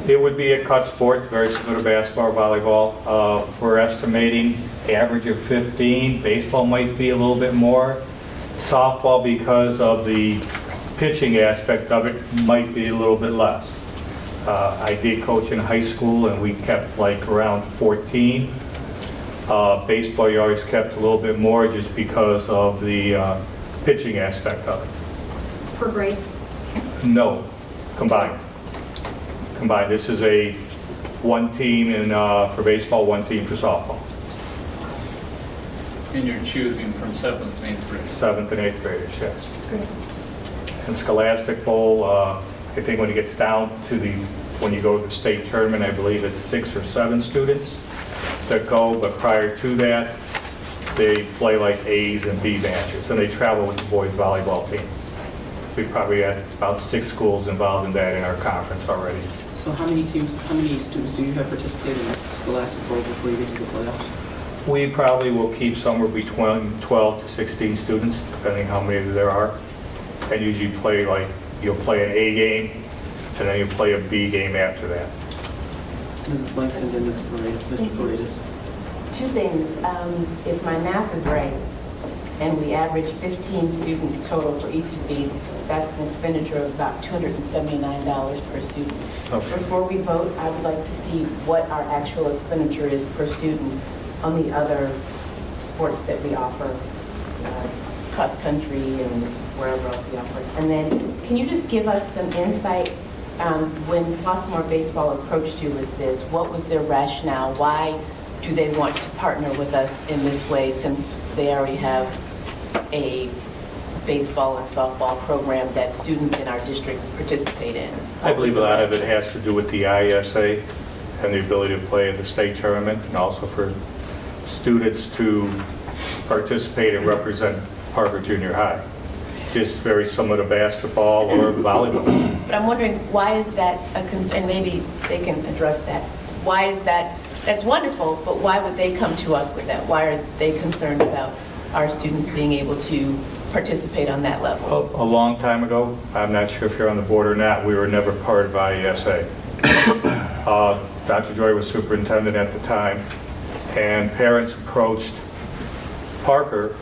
It would be a cut sport, very similar to basketball or volleyball. We're estimating average of 15. Baseball might be a little bit more. Softball, because of the pitching aspect of it, might be a little bit less. I did coach in high school, and we kept like around 14. Baseball, you always kept a little bit more just because of the pitching aspect of it.
Per grade?
No, combined. Combined. This is a one team for baseball, one team for softball.
And you're choosing from 7th and 8th grade?
7th and 8th graders, yes. Great. And Scholastic Bowl, I think when it gets down to when you go to the state tournament, I believe it's 6 or 7 students that go, but prior to that, they play like A's and B matches, and they travel with the boys volleyball team. We probably had about 6 schools involved in that in our conference already.
So how many students do you have participating in the Scholastic Bowl before you get to the playoffs?
We probably will keep somewhere between 12 to 16 students, depending how many there are. And usually you'll play an A game, and then you'll play a B game after that.
Mrs. Langston and Mr. Paredes.
2 things. If my math is right, and we average 15 students total for each of these, that's an expenditure of about $279 per student.
Okay.
Before we vote, I would like to see what our actual expenditure is per student on the other sports that we offer, cross country and wherever else we offer. And then, can you just give us some insight when Flossmoor Baseball approached you with this? What was their rationale? Why do they want to partner with us in this way, since they already have a baseball and softball program that students in our district participate in?
I believe a lot of it has to do with the ISA and the ability to play in the state tournament, and also for students to participate and represent Parker Junior High. Just very similar to basketball or volleyball.
But I'm wondering, why is that a concern? Maybe they can address that. Why is that? That's wonderful, but why would they come to us with that? Why are they concerned about our students being able to participate on that level?
A long time ago, I'm not sure if you're on the board or not, we were never part of IESA. Dr. Joy was superintendent at the time, and parents approached Parker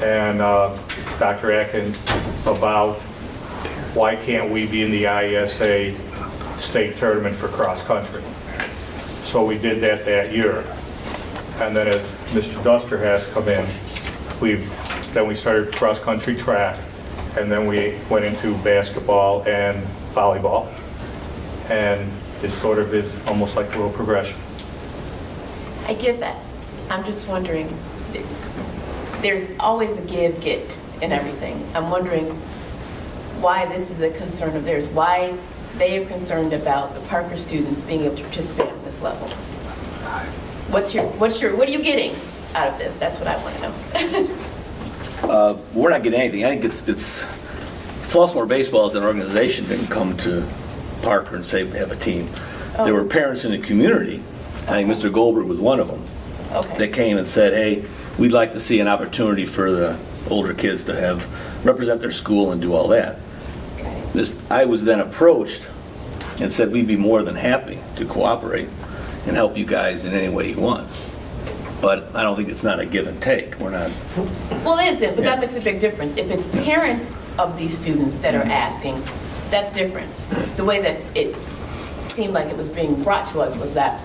and Dr. Atkins about why can't we be in the IESA state tournament for cross country. So we did that year. And then as Mr. Duster has come in, then we started cross country track, and then we went into basketball and volleyball. And it sort of is almost like a little progression.
I get that. I'm just wondering, there's always a give-get in everything. I'm wondering why this is a concern of theirs, why they are concerned about the Parker students being able to participate at this level. What are you getting out of this? That's what I want to know.
We're not getting anything. I think it's Flossmoor Baseball as an organization didn't come to Parker and say we have a team. There were parents in the community. I think Mr. Goldberg was one of them.
Okay.
That came and said, hey, we'd like to see an opportunity for the older kids to represent their school and do all that.
Okay.
I was then approached and said we'd be more than happy to cooperate and help you guys in any way you want. But I don't think it's not a give and take. We're not.
Well, it isn't, but that makes a big difference. If it's parents of these students that are asking, that's different. The way that it seemed like it was being brought to us was that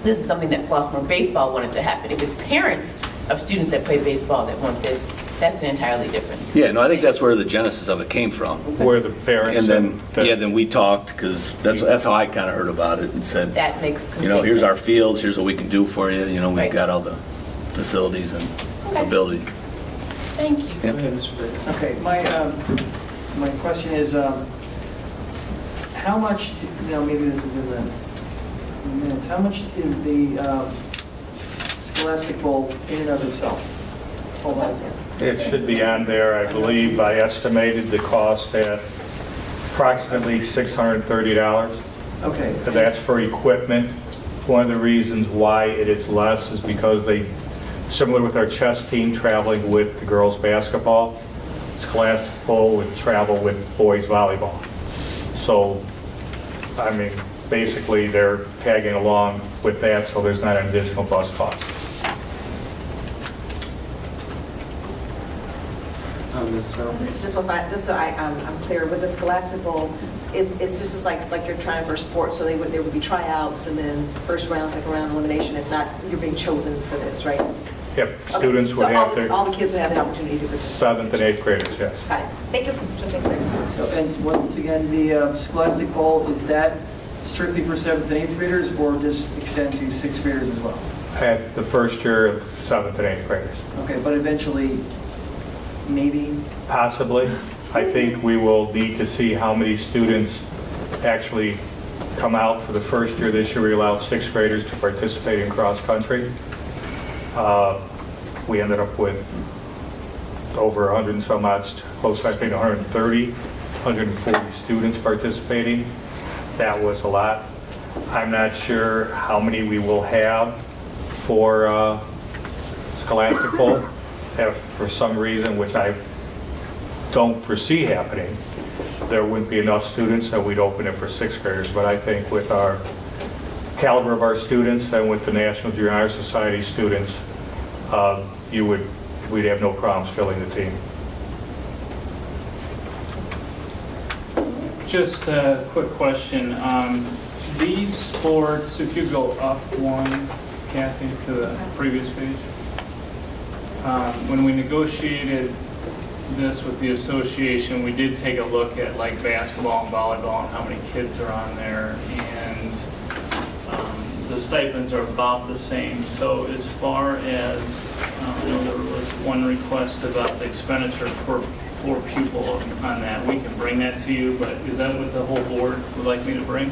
this is something that Flossmoor Baseball wanted to happen. If it's parents of students that play baseball that want this, that's entirely different.
Yeah, no, I think that's where the genesis of it came from.
Where the parents
and then we talked, because that's how I kind of heard about it and said,
that makes complete
here's
sense.
our fields, here's what we can do for you. We've got all the facilities and ability.
Thank you.
Go ahead, Mr. Davis.
Okay, my question is, how much, maybe this is in the minutes, how much is the Scholastic Bowl in and of itself? Hold on a second.
It should be on there. I believe I estimated the cost at approximately $630.
Okay.
And that's for equipment. One of the reasons why it is less is because similar with our chess team traveling with the girls basketball, Scholastic Bowl would travel with boys volleyball. So, basically they're tagging along with that, so there's not an additional bus cost.
This is just just so I'm clear, with the Scholastic Bowl, it's just as like you're trying for a sport, so there would be tryouts and then first round, second round, elimination. It's not, you're being chosen for this, right?
Yep, students would have to.
All the kids would have an opportunity to participate.
7th and 8th graders, yes.
Got it. Thank you. Just being clear.
So, and once again, the Scholastic Bowl, is that strictly for 7th and 8th graders, or just extend to 6th graders as well?
At the first year of 7th and 8th graders.
Okay, but eventually, maybe?
Possibly. I think we will need to see how many students actually come out for the first year. This year we allowed 6th graders to participate in cross country. We ended up with over 100 and some odd, close to I think 130, 140 students participating. That was a lot. I'm not sure how many we will have for Scholastic Bowl. If for some reason, which I don't foresee happening, there wouldn't be enough students that we'd open it for 6th graders. But I think with our caliber of our students and with the National Junior Honor Society students, we'd have no problems filling the team.
Just a quick question. These sports, if you go up one, Kathy, to the previous page. When we negotiated this with the association, we did take a look at like basketball and volleyball and how many kids are on there, and the stipends are about the same. So as far as, there was one request about the expenditure per 4 pupil on that. We can bring that to you, but is that what the whole board would like me to bring?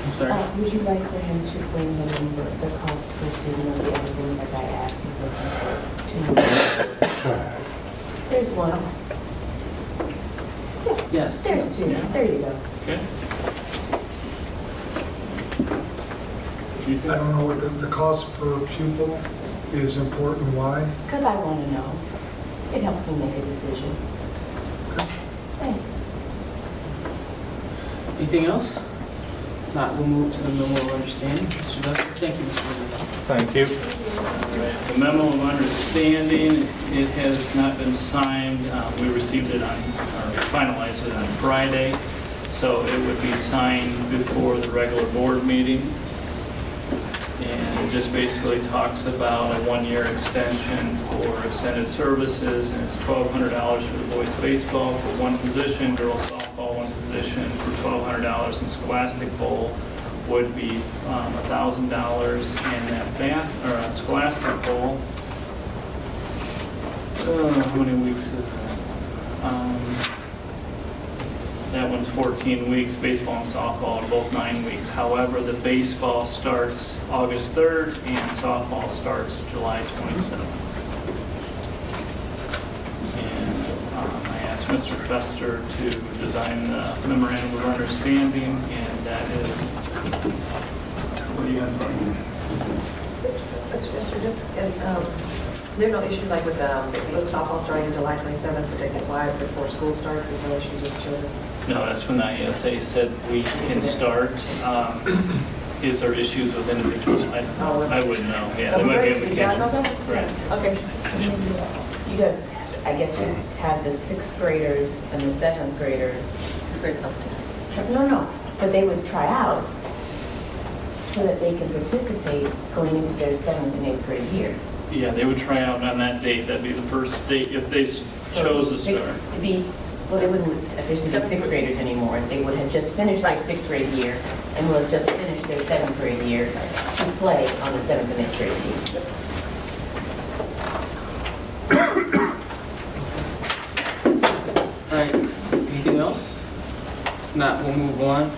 I'm sorry.
Would you like for him to bring the number, the cost per student of everything that I asked? He's looking for 2. There's one.
Yes.
There's 2. There you go.
Okay.
I don't know what the cost per pupil is important. Why?
Because I want to know. It helps me make a decision. Thanks.
Anything else? Not, we'll move to the memo of understanding. Mr. Duster, thank you, Mr. President.
Thank you.
All right. The memo of understanding, it has not been signed. We received it on, or finalized it on Friday, so it would be signed before the regular board meeting. And it just basically talks about a 1-year extension for extended services, and it's $1,200 for the boys baseball for 1 position, girls softball 1 position for $1,200, and Scholastic Bowl would be $1,000, and that Scholastic Bowl, how many weeks is that? That one's 14 weeks, baseball and softball are both 9 weeks. However, the baseball starts August 3rd and softball starts July 27th. And I asked Mr. Fester to design the memorandum of understanding, and that is, what do you got in front of you?
Mr. Fisher, just, there are no issues like with softball starting July 27th, particularly why before school starts, there's no issues with children?
No, that's when the ISA said we can start. Is there issues with individuals? I wouldn't know. Yeah,
So
there might be
great, you got those
implications.
up?
Right.
Okay.
You guys, I guess you have the 6th graders and the 7th graders. No, but they would try out so that they can participate going into their 7th and 8th grade year.
Yeah, they would try out on that date. That'd be the first date if they chose to start.
Well, they wouldn't officially be 6th graders anymore. They would have just finished their 6th grade year and will have just finished their 7th grade year to play on the 7th and 8th grade team.
All right, anything else? Not, we'll move on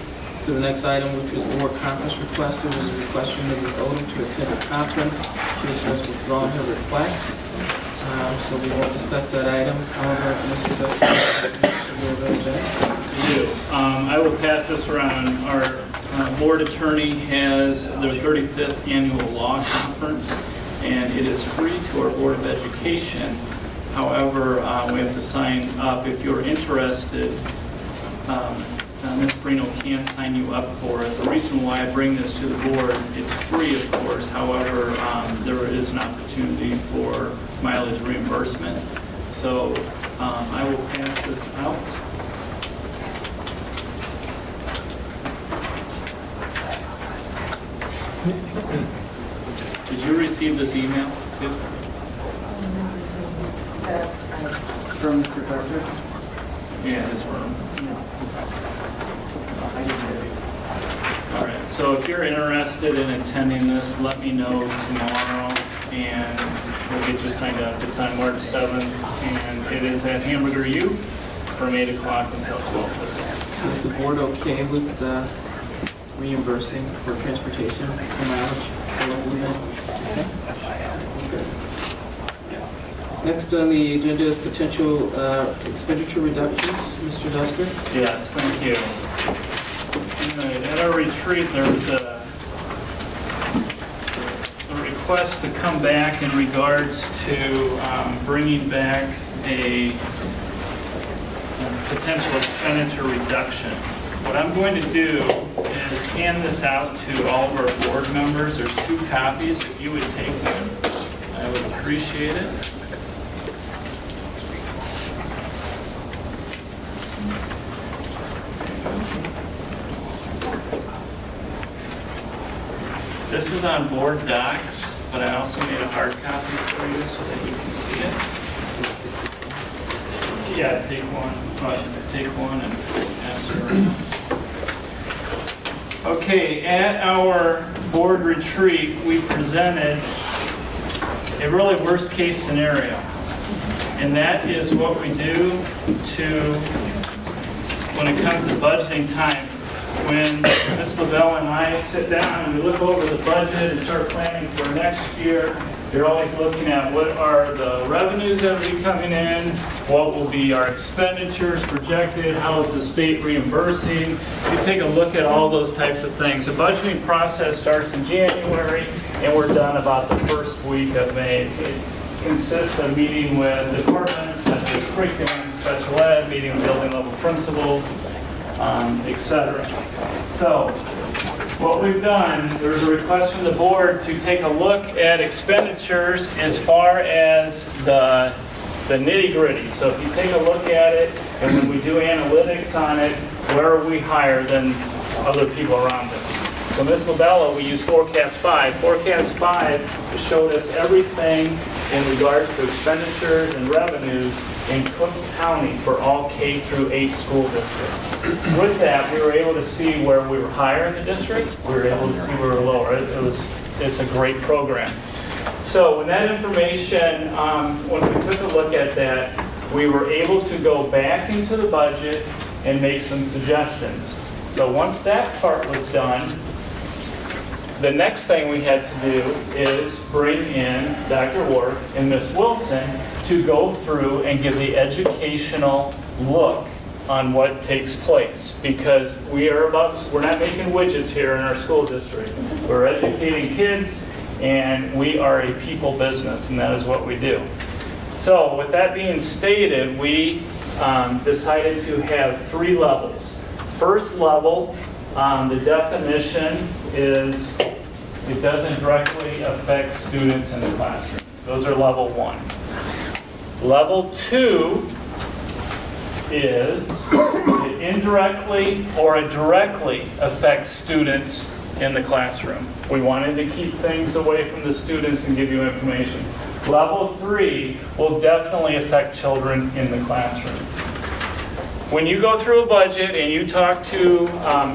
to the next item, which was board conference request. There was a request from Mrs. Odom to attend a conference. She has since withdrawn her request, so we won't discuss that item. However, Mr. Duster,
I will pass this around. Our board attorney has their 35th annual law conference, and it is free to our Board of Education. However, we have to sign up. If you're interested, Ms. Brino can sign you up for it. The reason why I bring this to the board, it's free, of course. However, there is an opportunity for mileage reimbursement. So I will pass this out. Did you receive this email?
From Mr. Fester?
Yeah, it's from. All right, so if you're interested in attending this, let me know tomorrow, and we'll get you signed up. It's on March 7th, and it is at Hamburger U from 8 o'clock until 12:15.
Is the board okay with reimbursing for transportation for mileage? Okay. Next on the agenda is potential expenditure reductions. Mr. Duster?
Yes, thank you. All right, at our retreat, there was a request to come back in regards to bringing back a potential expenditure reduction. What I'm going to do is hand this out to all of our board members. There's 2 copies. If you would take them, I would appreciate it. This is on board docs, but I also made a hard copy for you so that you can see it. Yeah, take one. Take one and pass it around. Okay, at our board retreat, we presented a really worst-case scenario. And that is what we do when it comes to budgeting time. When Ms. LaBelle and I sit down and we look over the budget and start planning for next year, you're always looking at what are the revenues that will be coming in, what will be our expenditures projected, how is the state reimbursing. You take a look at all those types of things. The budgeting process starts in January and we're done about the first week of May. It consists of meeting with departments, such as curriculum, special ed, meeting with building level principals, etc. So what we've done, there's a request from the board to take a look at expenditures as far as the nitty-gritty. So if you take a look at it, and when we do analytics on it, where are we higher than other people around us? So Ms. LaBella, we use Forecast 5. Forecast 5 showed us everything in regards to expenditures and revenues in Cook County for all K through 8 school districts. With that, we were able to see where we were higher in the district, we were able to see where we were lower. It's a great program. So when that information, when we took a look at that, we were able to go back into the budget and make some suggestions. So once that part was done, the next thing we had to do is bring in Dr. Ward and Ms. Wilson to go through and give the educational look on what takes place. Because we're not making widgets here in our school district. We're educating kids and we are a people business, and that is what we do. So with that being stated, we decided to have 3 levels. First level, the definition is it doesn't directly affect students in the classroom. Those are level 1. Level 2 is it indirectly or it directly affects students in the classroom. We wanted to keep things away from the students and give you information. Level 3 will definitely affect children in the classroom. When you go through a budget and you talk to,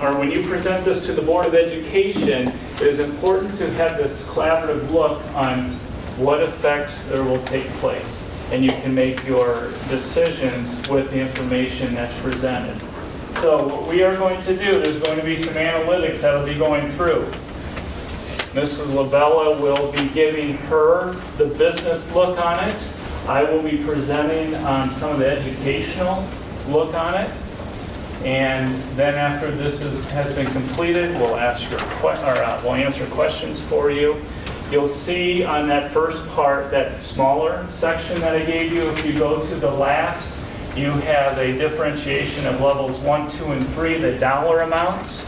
or when you present this to the Board of Education, it is important to have this collaborative look on what effects there will take place. And you can make your decisions with the information that's presented. So what we are going to do, there's going to be some analytics that will be going through. Mrs. LaBella will be giving her the business look on it. I will be presenting some of the educational look on it. And then after this has been completed, we'll answer questions for you. You'll see on that first part, that smaller section that I gave you, if you go to the last, you have a differentiation of levels 1, 2, and 3, the dollar amounts.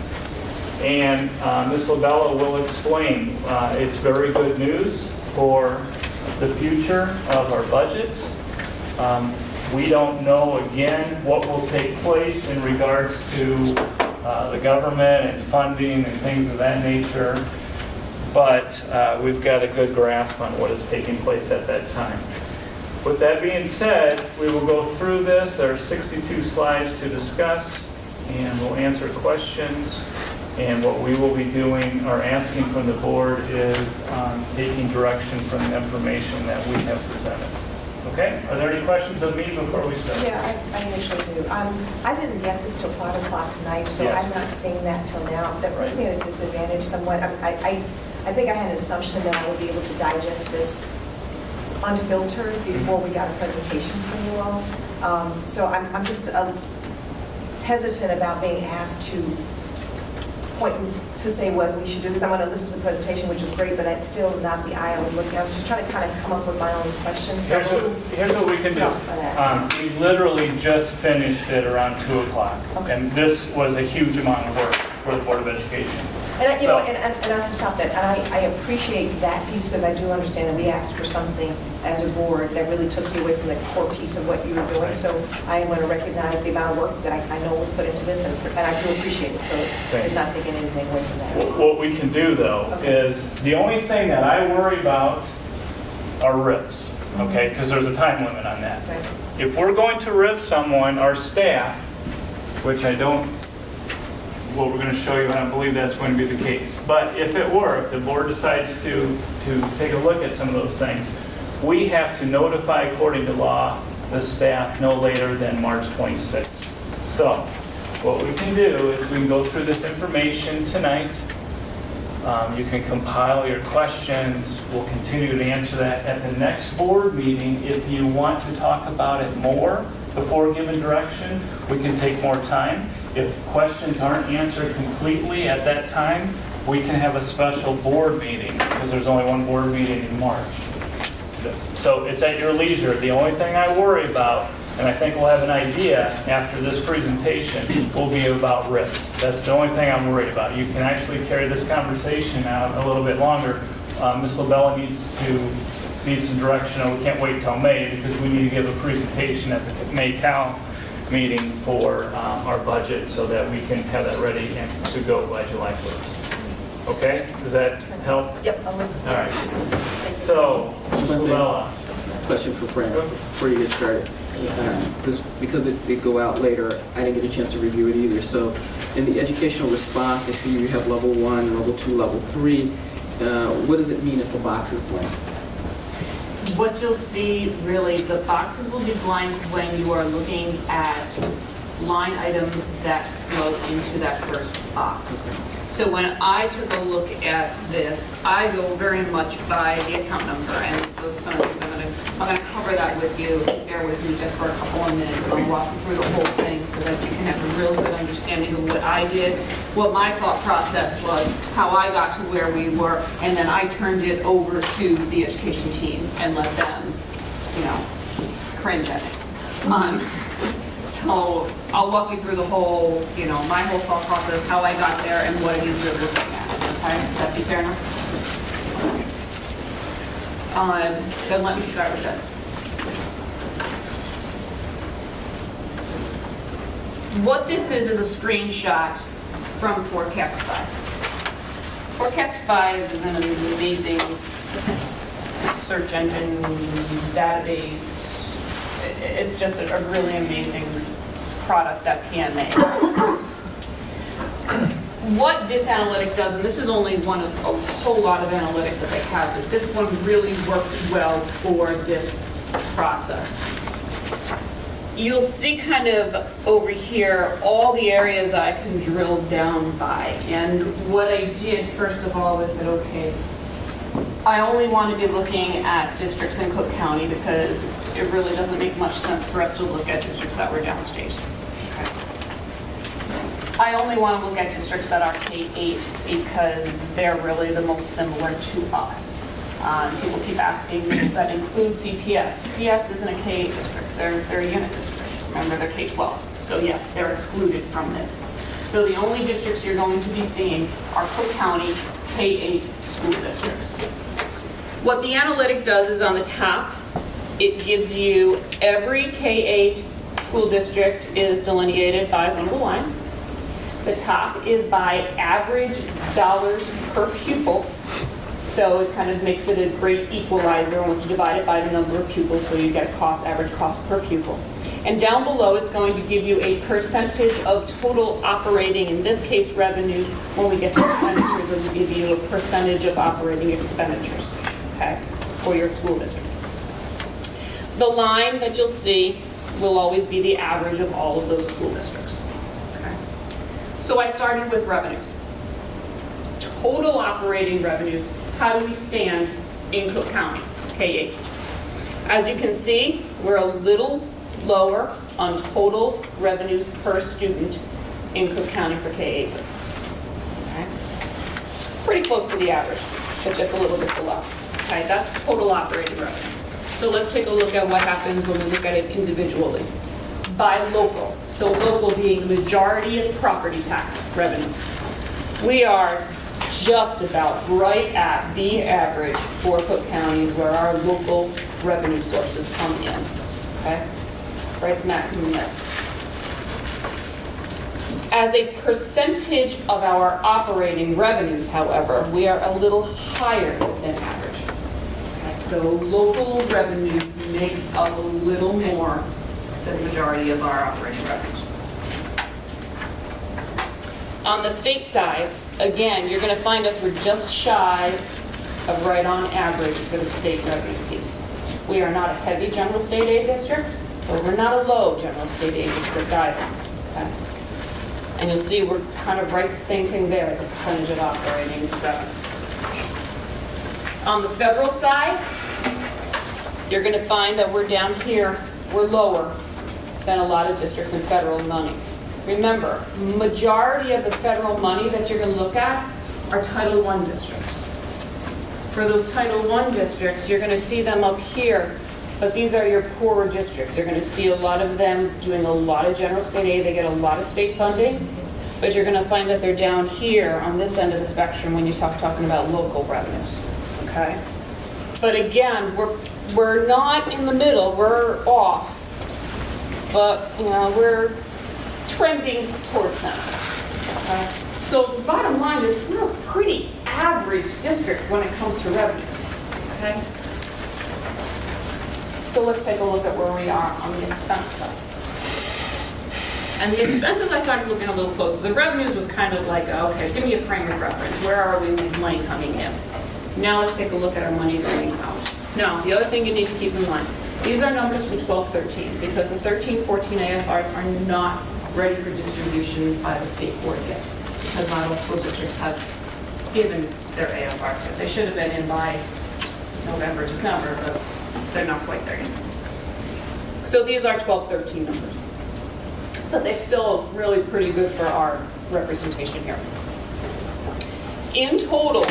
And Ms. LaBella will explain. It's very good news for the future of our budgets. We don't know, again, what will take place in regards to the government and funding and things of that nature, but we've got a good grasp on what is taking place at that time. With that being said, we will go through this. There are 62 slides to discuss, and we'll answer questions. And what we will be doing or asking from the board is taking direction from the information that we have presented. Okay? Are there any questions of me before we start?
Yeah, I initially do. I didn't get this till 5 o'clock tonight, so
Yes.
I'm not seeing that till now. That puts me at a disadvantage somewhat. I think I had an assumption that I would be able to digest this unfiltered before we got a presentation from you all. So I'm just hesitant about being asked to point to say what we should do, because I'm going to listen to the presentation, which is great, but that's still not the eye I was looking at. I was just trying to kind of come up with my own questions. So
Here's what we can do. We literally just finished it around 2 o'clock. Okay. And this was a huge amount of work for the Board of Education.
And I should stop that. And I appreciate that piece, because I do understand that we asked for something as a board that really took you away from the core piece of what you were doing. So I want to recognize the amount of work that I know was put into this, and I do appreciate it. So it's not taking anything away from that.
What we can do, though, is the only thing that I worry about are RIFs, okay? Because there's a time limit on that.
Okay.
If we're going to RIF someone, our staff, which I don't, what we're going to show you, I don't believe that's going to be the case. But if it were, if the board decides to take a look at some of those things, We have to notify, according to law, the staff no later than March 26th. So what we can do is we can go through this information tonight. You can compile your questions. We'll continue to answer that at the next board meeting. If you want to talk about it more before giving direction, we can take more time. If questions aren't answered completely at that time, we can have a special board meeting, because there's only one board meeting in March. So it's at your leisure. The only thing I worry about, and I think we'll have an idea after this presentation, will be about risks. That's the only thing I'm worried about. You can actually carry this conversation out a little bit longer. Ms. LaBella needs some direction, and we can't wait till May, because we need to give a presentation at the May Cal meeting for our budget, so that we can have that ready and to go by July 1st. Okay? Does that help?
Yep, I'm listening.
All right. So, Ms. LaBella.
Question for Fran, before you get started. Because it go out later, I didn't get a chance to review it either. So in the educational response, I see you have level 1, level 2, level 3. What does it mean if the box is blank?
What you'll see, really, the boxes will be blank when you are looking at line items that go into that first box. So when I took a look at this, I go very much by the account number, and those some of the things I'm going to cover that with you. Bear with me just for a couple of minutes. I'll walk you through the whole thing so that you can have a real good understanding of what I did, what my thought process was, how I got to where we were, and then I turned it over to the education team and let them, cringe at it. So I'll walk you through the whole, my whole thought process, how I got there, and what it is we're looking at. Okay, does that be fair enough? Then let me start with this. What this is a screenshot from Forecastify. Forecastify is an amazing search engine database. It's just a really amazing product that PM made. What this analytic does, and this is only one of a whole lot of analytics that they have, but this one really worked well for this process. You'll see kind of over here all the areas I can drill down by. And what I did, first of all, was said, okay, I only want to be looking at districts in Cook County because it really doesn't make much sense for us to look at districts that were downstate. Okay. I only want to look at districts that are K-8 because they're really the most similar to us. People keep asking me, does that include CPS? CPS isn't a K-8 district, they're a unit district. Remember, they're K-12. So yes, they're excluded from this. So the only districts you're going to be seeing are Cook County K-8 school districts. What the analytic does is on the top, it gives you every K-8 school district is delineated by one of the lines. The top is by average dollars per pupil. So it kind of makes it a great equalizer once you divide it by the number of pupils, so you get a average cost per pupil. And down below, it's going to give you a percentage of total operating, in this case revenues. When we get to expenditures, it will give you a percentage of operating expenditures, okay, for your school district. The line that you'll see will always be the average of all of those school districts. Okay. So I started with revenues. Total operating revenues. How do we stand in Cook County, K-8? As you can see, we're a little lower on total revenues per student in Cook County for K-8. Okay. Pretty close to the average, but just a little bit below. Okay, that's total operating revenue. So let's take a look at what happens when we look at it individually. By local, so local being the majority is property tax revenue. We are just about right at the average for Cook Counties where our local revenue sources come in. Okay? Right smack in the middle. As a percentage of our operating revenues, however, we are a little higher than average. Okay? So local revenues makes up a little more than the majority of our operating revenues. On the state side, again, you're going to find us, we're just shy of right on average for the state revenue piece. We are not a heavy general state aid district, but we're not a low general state aid district either. Okay? And you'll see we're kind of right the same thing there as a percentage of operating revenue. On the federal side, you're going to find that we're down here, we're lower than a lot of districts in federal money. Remember, majority of the federal money that you're going to look at are Title I districts. For those Title I districts, you're going to see them up here, but these are your poorer districts. You're going to see a lot of them doing a lot of general state aid. They get a lot of state funding, but you're going to find that they're down here on this end of the spectrum when you talking about local revenues. Okay? But again, we're not in the middle. We're off, but you know we're trending towards center. Okay? So the bottom line is we're a pretty average district when it comes to revenues. Okay? So let's take a look at where we are on the expense side. And the expenses, I started looking a little closer. The revenues was kind of like, okay, give me a frame of reference. Where are we with money coming in? Now let's take a look at our money going out. Now, the other thing you need to keep in mind, these are numbers from 12-13 because the 13-14 AFRs are not ready for distribution by the state board yet. Because not all school districts have given their AFRs yet. They should have been in by November, December, but they're not quite there yet. So these are 12-13 numbers. But they're still really pretty good for our representation here. In total,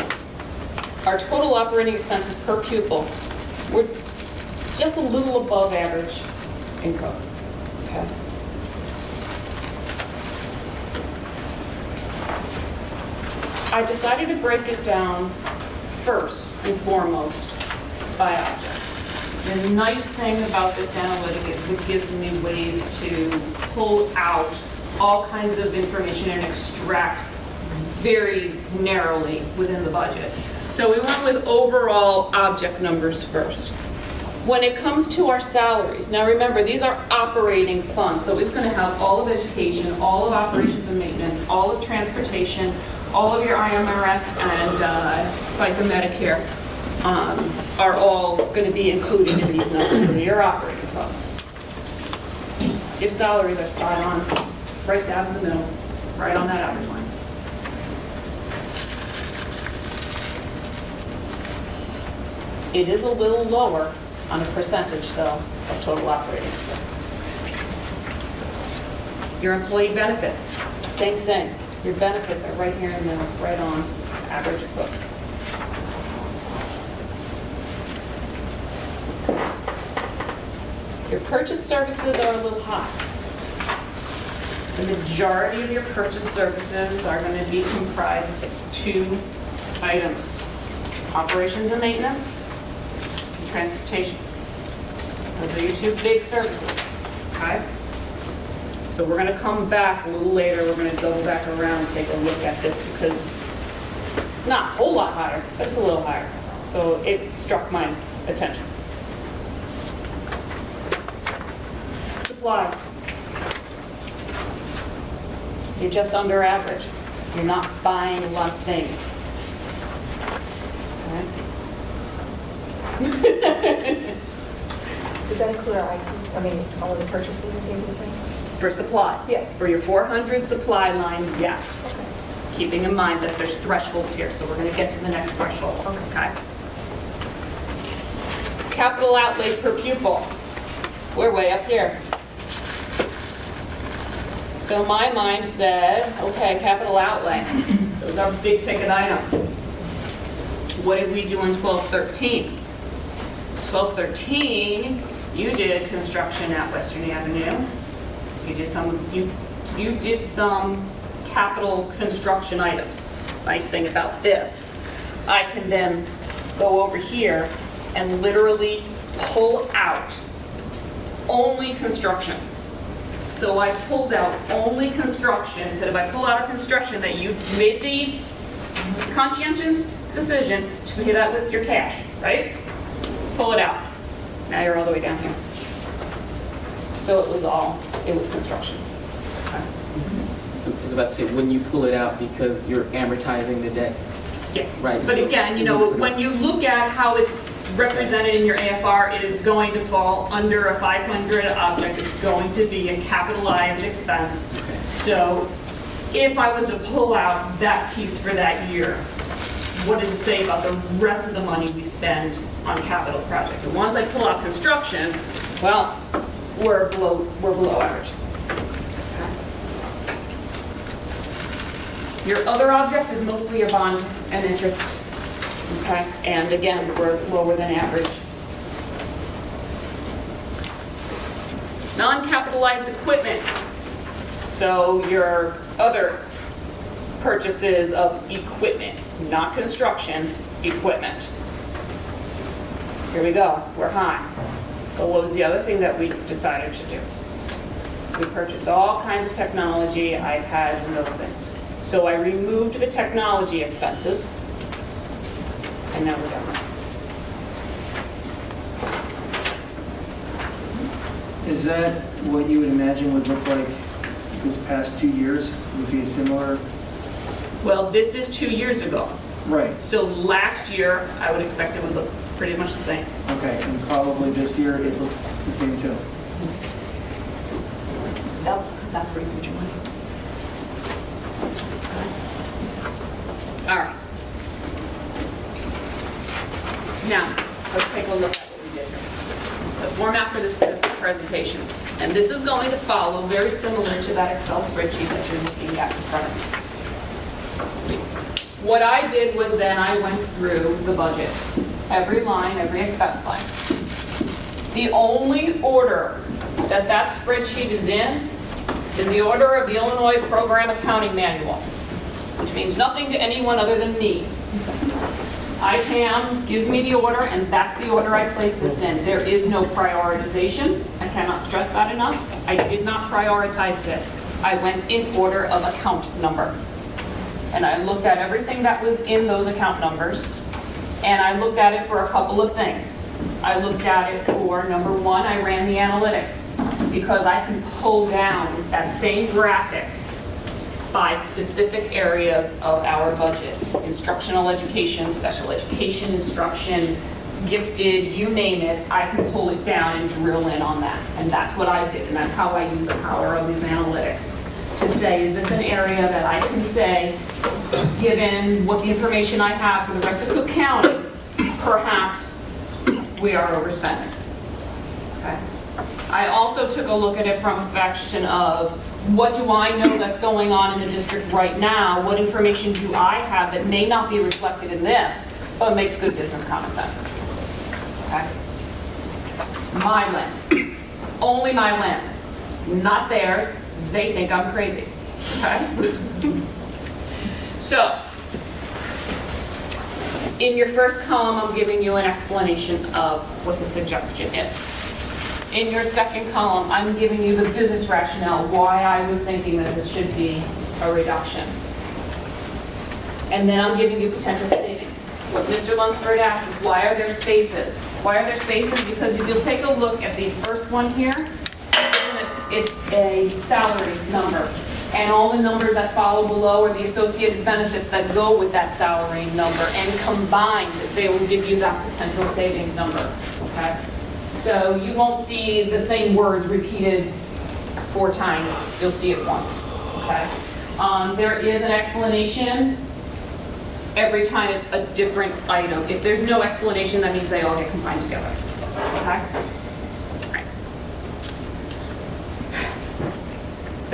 our total operating expenses per pupil, we're just a little above average income. Okay. I decided to break it down first and foremost by object. The nice thing about this analytic is it gives me ways to pull out all kinds of information and extract very narrowly within the budget. So we went with overall object numbers first. When it comes to our salaries, now remember, these are operating funds, so it's going to have all of education, all of operations and maintenance, all of transportation, all of your IMRF and FICA Medicare are all going to be included in these numbers, so your operating funds. Your salaries are spot on, right down in the middle, right on that average line. It is a little lower on a percentage, though, of total operating expense. Your employee benefits, same thing. Your benefits are right here in the middle, right on average book. Your purchase services are a little high. The majority of your purchase services are going to be comprised of two items: operations and maintenance, and transportation. Those are your two big services, okay? So we're going to come back a little later. We're going to double back around and take a look at this because it's not a whole lot higher, but it's a little higher. So it struck my attention. Supplies. You're just under average. You're not buying a lot of things. Okay.
Does that include our IT? I mean, all of the purchases and things like that?
For supplies? Yeah. For your 400 supply line, yes. Okay. Keeping in mind that there's thresholds here, so we're going to get to the next threshold. Okay. Capital outlay per pupil. We're way up here. So my mind said, okay, capital outlay. Those are big ticket items. What did we do in 12-13? 12-13, you did construction at Western Avenue. You did some capital construction items. Nice thing about this, I can then go over here and literally pull out only construction. So I pulled out only construction. Said if I pull out a construction that you made the conscientious decision to pay that with your cash, right? Pull it out. Now you're all the way down here. So it was construction. Okay.
I was about to say, when you pull it out because you're amortizing the debt.
Yeah.
Right.
But again, you know, when you look at how it's represented in your AFR, it is going to fall under a 500 object. It's going to be a capitalized expense. So if I was to pull out that piece for that year, what does it say about the rest of the money we spend on capital projects? And once I pull out construction, well, we're below average. Your other object is mostly your bond and interest. Okay, and again, we're lower than average. Non-capitalized equipment. So your other purchases of equipment, not construction, equipment. Here we go, we're high. But what was the other thing that we decided to do? We purchased all kinds of technology, iPads and those things. So I removed the technology expenses, and now we're done.
Is that what you would imagine would look like this past 2 years? Would be a similar?
Well, this is 2 years ago.
Right.
So last year, I would expect it would look pretty much the same.
Okay, and probably this year it looks the same too.
Yep, because that's where you put your money. All right. Now, let's take a look at what we did here. The format for this presentation. And this is going to follow very similar to that Excel spreadsheet that you're looking at in front of you. What I did was then I went through the budget. Every line, every expense line. The only order that that spreadsheet is in is the order of the Illinois Program Accounting Manual, which means nothing to anyone other than me. ITAM gives me the order, and that's the order I place this in. There is no prioritization. I cannot stress that enough. I did not prioritize this. I went in order of account number. And I looked at everything that was in those account numbers, and I looked at it for a couple of things. I looked at it for, number one, I ran the analytics, because I can pull down that same graphic by specific areas of our budget. Instructional education, special education instruction, gifted, you name it, I can pull it down and drill in on that. And that's what I did, and that's how I use the power of these analytics to say, is this an area that I can say, given what the information I have for the rest of Cook County, perhaps we are overspending. Okay. I also took a look at it from a faction of, what do I know that's going on in the district right now? What information do I have that may not be reflected in this, but makes good business common sense? Okay? My lens. Only my lens. Not theirs. They think I'm crazy. Okay? So, in your first column, I'm giving you an explanation of what the suggestion is. In your second column, I'm giving you the business rationale, why I was thinking that this should be a reduction. And then I'm giving you potential savings. What Mr. Lunsford asked is, why are there spaces? Why are there spaces? Because if you'll take a look at the first one here, it's a salary number. And all the numbers that follow below are the associated benefits that go with that salary number. And combined, they will give you that potential savings number. Okay? So you won't see the same words repeated 4 times. You'll see it once. Okay? There is an explanation every time it's a different item. If there's no explanation, that means they all get combined together. Okay?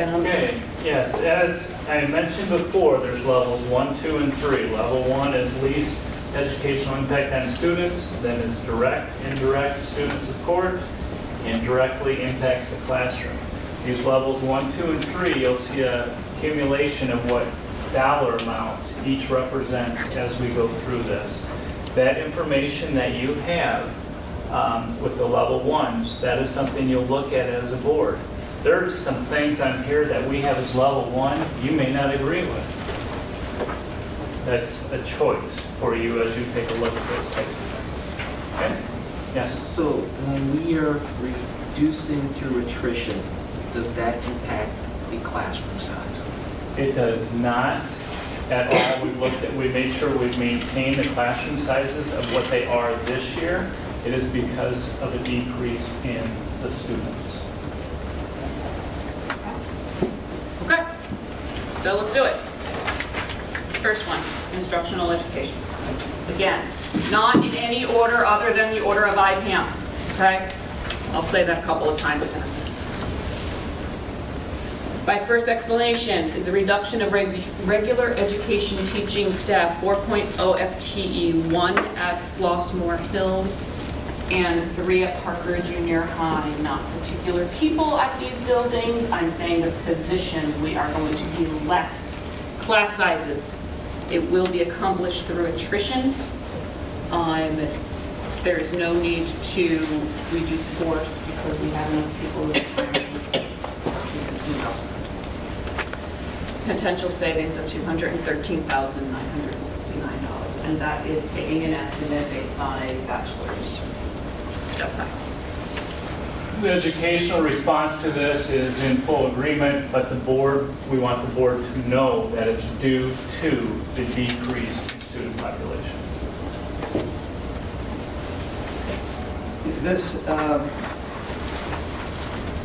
Okay, yes, as I mentioned before, there's levels 1, 2, and 3. Level 1 is least educational impact on students, then it's direct, indirect student support, and directly impacts the classroom. These levels 1, 2, and 3, you'll see a accumulation of what dollar amount each represents as we go through this. That information that you have with the level 1s, that is something you'll look at as a board. There's some things on here that we have as level 1 you may not agree with. That's a choice for you as you take a look at those types of things. Okay? Yes?
So when we are reducing through attrition, does that impact the classroom size?
It does not at all. We made sure we've maintained the classroom sizes of what they are this year. It is because of a decrease in the students.
Okay, so let's do it. First one, instructional education. Again, not in any order other than the order of IPM, okay? I'll say that a couple of times again. My first explanation is a reduction of regular education teaching staff, 4.0 FTE, 1 at Flossmoor Hills and 3 at Parker Junior High. Not particular people at these buildings. I'm saying the positions, we are going to be less. Class sizes, it will be accomplished through attrition. There is no need to reduce force because we have enough people retiring. Potential savings of $213,959, and that is taking an estimate based on a bachelor's step back.
The educational response to this is in full agreement, but we want the board to know that it's due to the decrease in student population.
Is this,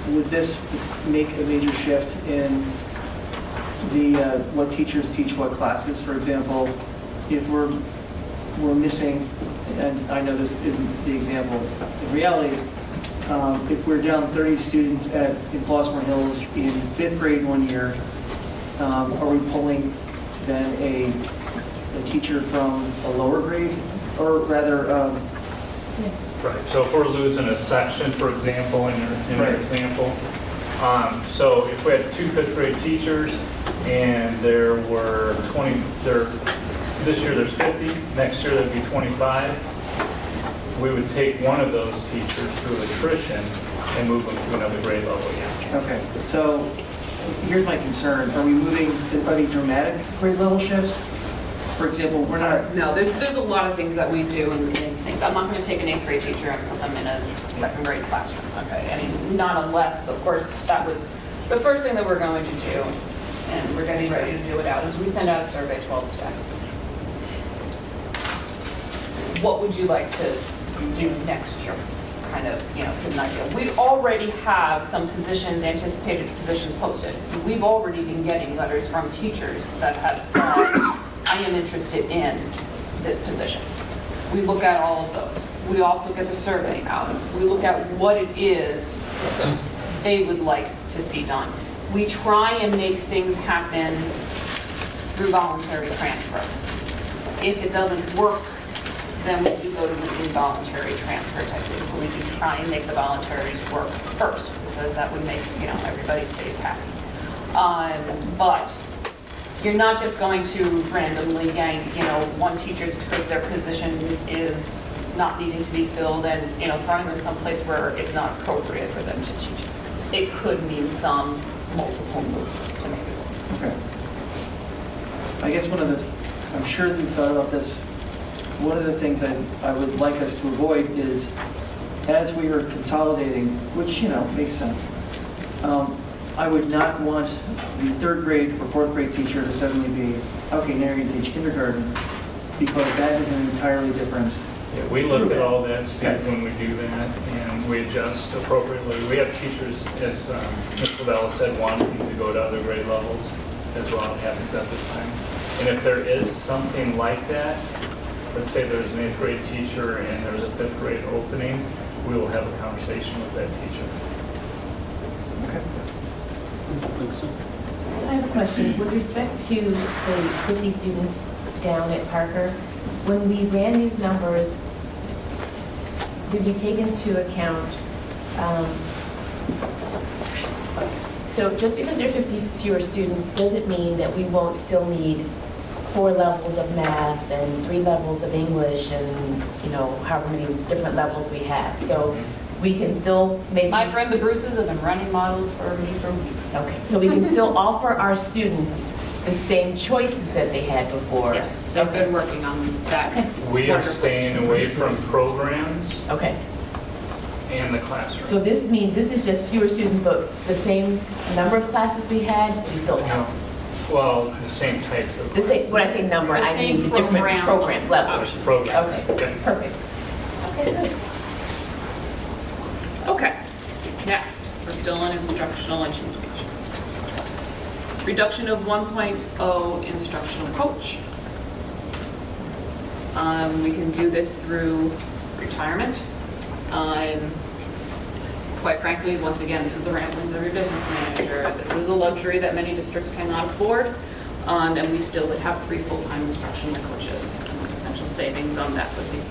would this make a major shift in the what teachers teach what classes? For example, if we're missing, and I know this isn't the example, in reality, if we're down 30 students in Flossmoor Hills in 5th grade one year, are we pulling then a teacher from a lower grade, or rather?
Right. So if we're losing a section, for example, in your example, so if we had 2 5th grade teachers and there were 20, this year there's 50, next year there'd be 25. We would take one of those teachers through attrition and move them to another grade level again.
Okay, so here's my concern. Are they dramatic grade level shifts? For example, we're not...
No, there's a lot of things that we do in things. I'm not going to take an 8th grade teacher and put them in a 2nd grade classroom, okay? I mean, not unless, of course, that was the first thing that we're going to do, and we're getting ready to do it out, is we send out a survey to all the staff. What would you like to do next year? Kind of, get an idea. We already have some positions, anticipated positions posted. We've already been getting letters from teachers that have said, I am interested in this position. We look at all of those. We also get the survey out. We look at what it is they would like to see done. We try and make things happen through voluntary transfer. If it doesn't work, then we do go to an involuntary transfer technique. We do try and make the voluntaries work first, because that would make, everybody stays happy. But you're not just going to randomly yank, one teacher's because their position is not needing to be filled and, throwing them someplace where it's not appropriate for them to teach. It could mean some multiple moves to make it work.
Okay. I guess I'm sure you've thought about this. One of the things I would like us to avoid is, as we are consolidating, which, makes sense, I would not want the 3rd grade or 4th grade teacher to suddenly be, okay, now you're going to teach kindergarten, because that is an entirely different...
Yeah, we look at all that stuff when we do that, and we adjust appropriately. We have teachers, as Mr. Bell said, wanting to go to other grade levels as well. It happens at this time. And if there is something like that, let's say there's an 8th grade teacher and there's a 5th grade opening, we will have a conversation with that teacher.
So I have a question. With respect to the 50 students down at Parker, when we ran these numbers, did we take into account, so just because there are 50 fewer students, does it mean that we won't still need 4 levels of math and 3 levels of English and, however many different levels we have? So we can still make...
My friend the Bruces have been running models for me for weeks.
Okay, so we can still offer our students the same choices that they had before?
Yes, they've been working on that.
We are staying away from programs.
Okay.
And the classroom.
So this means this is just fewer students, but the same number of classes we had, we still have?
Well, the same types of.
When I say number,
The
I
same
mean different
program
program levels.
Programs.
Okay, perfect. Okay, good.
Okay, next, we're still in instructional education. Reduction of 1.0 instructional coach. We can do this through retirement. Quite frankly, once again, this is the ramblings of your business manager. This is a luxury that many districts cannot afford, and we still would have 3 full-time instructional coaches. And the potential savings on that would be $3,000.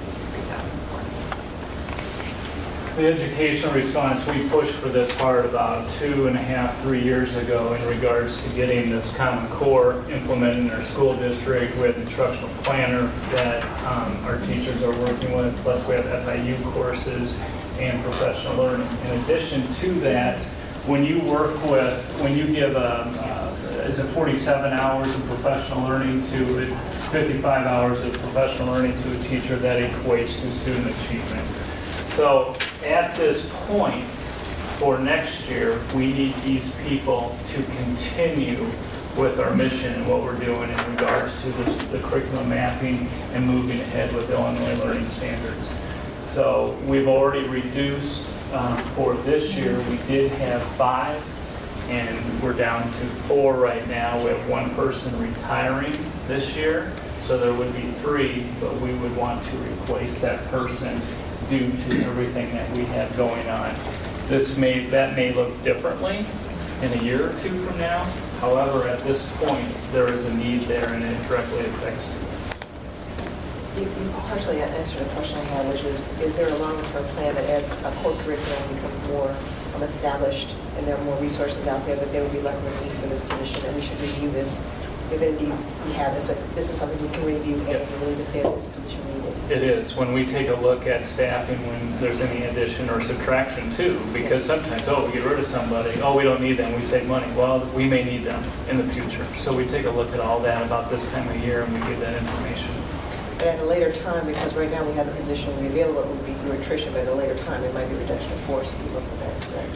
The educational response, we pushed for this hard about 2.5, 3 years ago in regards to getting this Common Core implemented in our school district. We have an instructional planner that our teachers are working with, plus we have FIU courses and professional learning. In addition to that, when you give is it 47 hours of professional learning to 55 hours of professional learning to a teacher, that equates to student achievement. So at this point, for next year, we need these people to continue with our mission and what we're doing in regards to the curriculum mapping and moving ahead with Illinois Learning Standards. So we've already reduced, for this year, we did have 5, and we're down to 4 right now. We have 1 person retiring this year, so there would be 3, but we would want to replace that person due to everything that we have going on. That may look differently in a year or 2 from now. However, at this point, there is a need there and it directly affects students.
You partially answered a question I had, which is there a longer-term plan that as a core curriculum becomes more established and there are more resources out there, that there would be less of a need for this position, and we should review this? If indeed we have this, this is something we can review annually to say is this position needed?
It is. When we take a look at staffing, when there's any addition or subtraction too, because sometimes, we get rid of somebody, we don't need them, we save money. Well, we may need them in the future. So we take a look at all that about this time of year and we give that information.
But at a later time, because right now we have the position available, it would be through attrition, but at a later time, it might be reduction of force if you look at that, correct?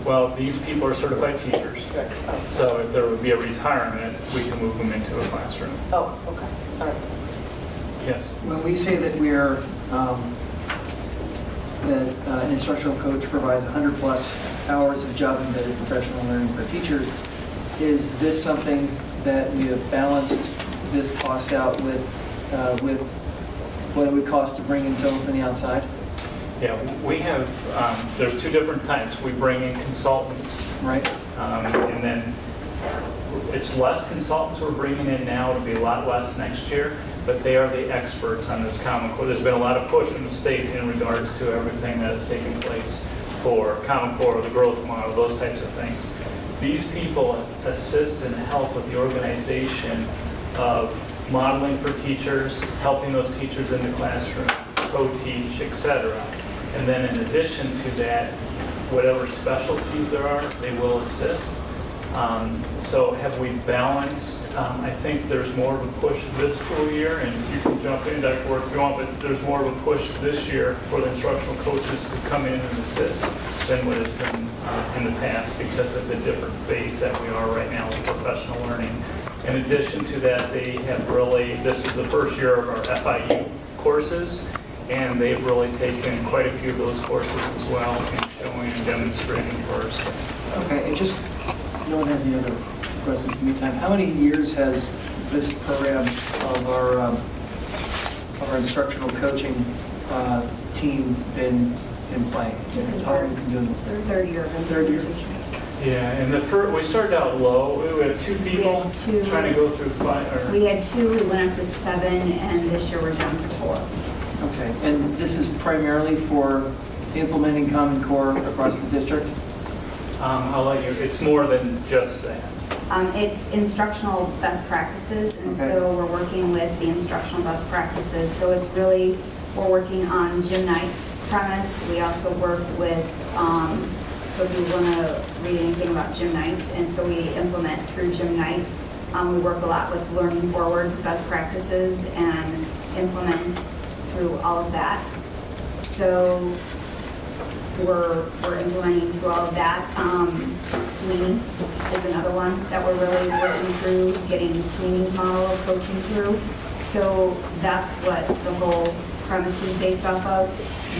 Well, these people are certified teachers.
Correct. Oh.
So if there would be a retirement, we can move them into a classroom.
Oh, okay. All right.
Yes.
When we say that we are, that an instructional coach provides 100+ hours of job-embedded professional learning for teachers, is this something that we have balanced this cost out with what it would cost to bring in someone from the outside?
Yeah, we have, there's 2 different types. We bring in consultants.
Right.
And then it's less consultants we're bringing in now. It'll be a lot less next year, but they are the experts on this Common Core. There's been a lot of push from the state in regards to everything that has taken place for Common Core, the growth model, those types of things. These people assist and help with the organization of modeling for teachers, helping those teachers in the classroom, co-teach, etc. And then in addition to that, whatever specialties there are, they will assist. So have we balanced? I think there's more of a push this school year, and you can jump in, Dr. Work, if you want, but there's more of a push this year for the instructional coaches to come in and assist than what has been in the past because of the different phase that we are right now with professional learning. In addition to that, they have really, this is the first year of our FIU courses, and they've really taken quite a few of those courses as well and showing and demonstrating for us.
Okay, and just, no one has any other questions in the meantime. How many years has this program of our instructional coaching team been in play?
This is
How long have we been doing this?
Third year of implementation.
Yeah, and we started out low. We have 2 people trying to go through 5.
We had 2, we went up to 7, and this year we're down to 4.
Okay, and this is primarily for implementing Common Core across the district?
I'll let you, it's more than just that.
It's instructional best practices, and so we're working with the instructional best practices. So it's really, we're working on gym nights premise. We also work with, so if you want to read anything about gym night, and so we implement through gym night. We work a lot with learning forwards, best practices, and implement through all of that. So we're implementing through all of that. Sweeney is another one that we're really working through, getting Sweeney's model of coaching through. So that's what the whole premise is based off of.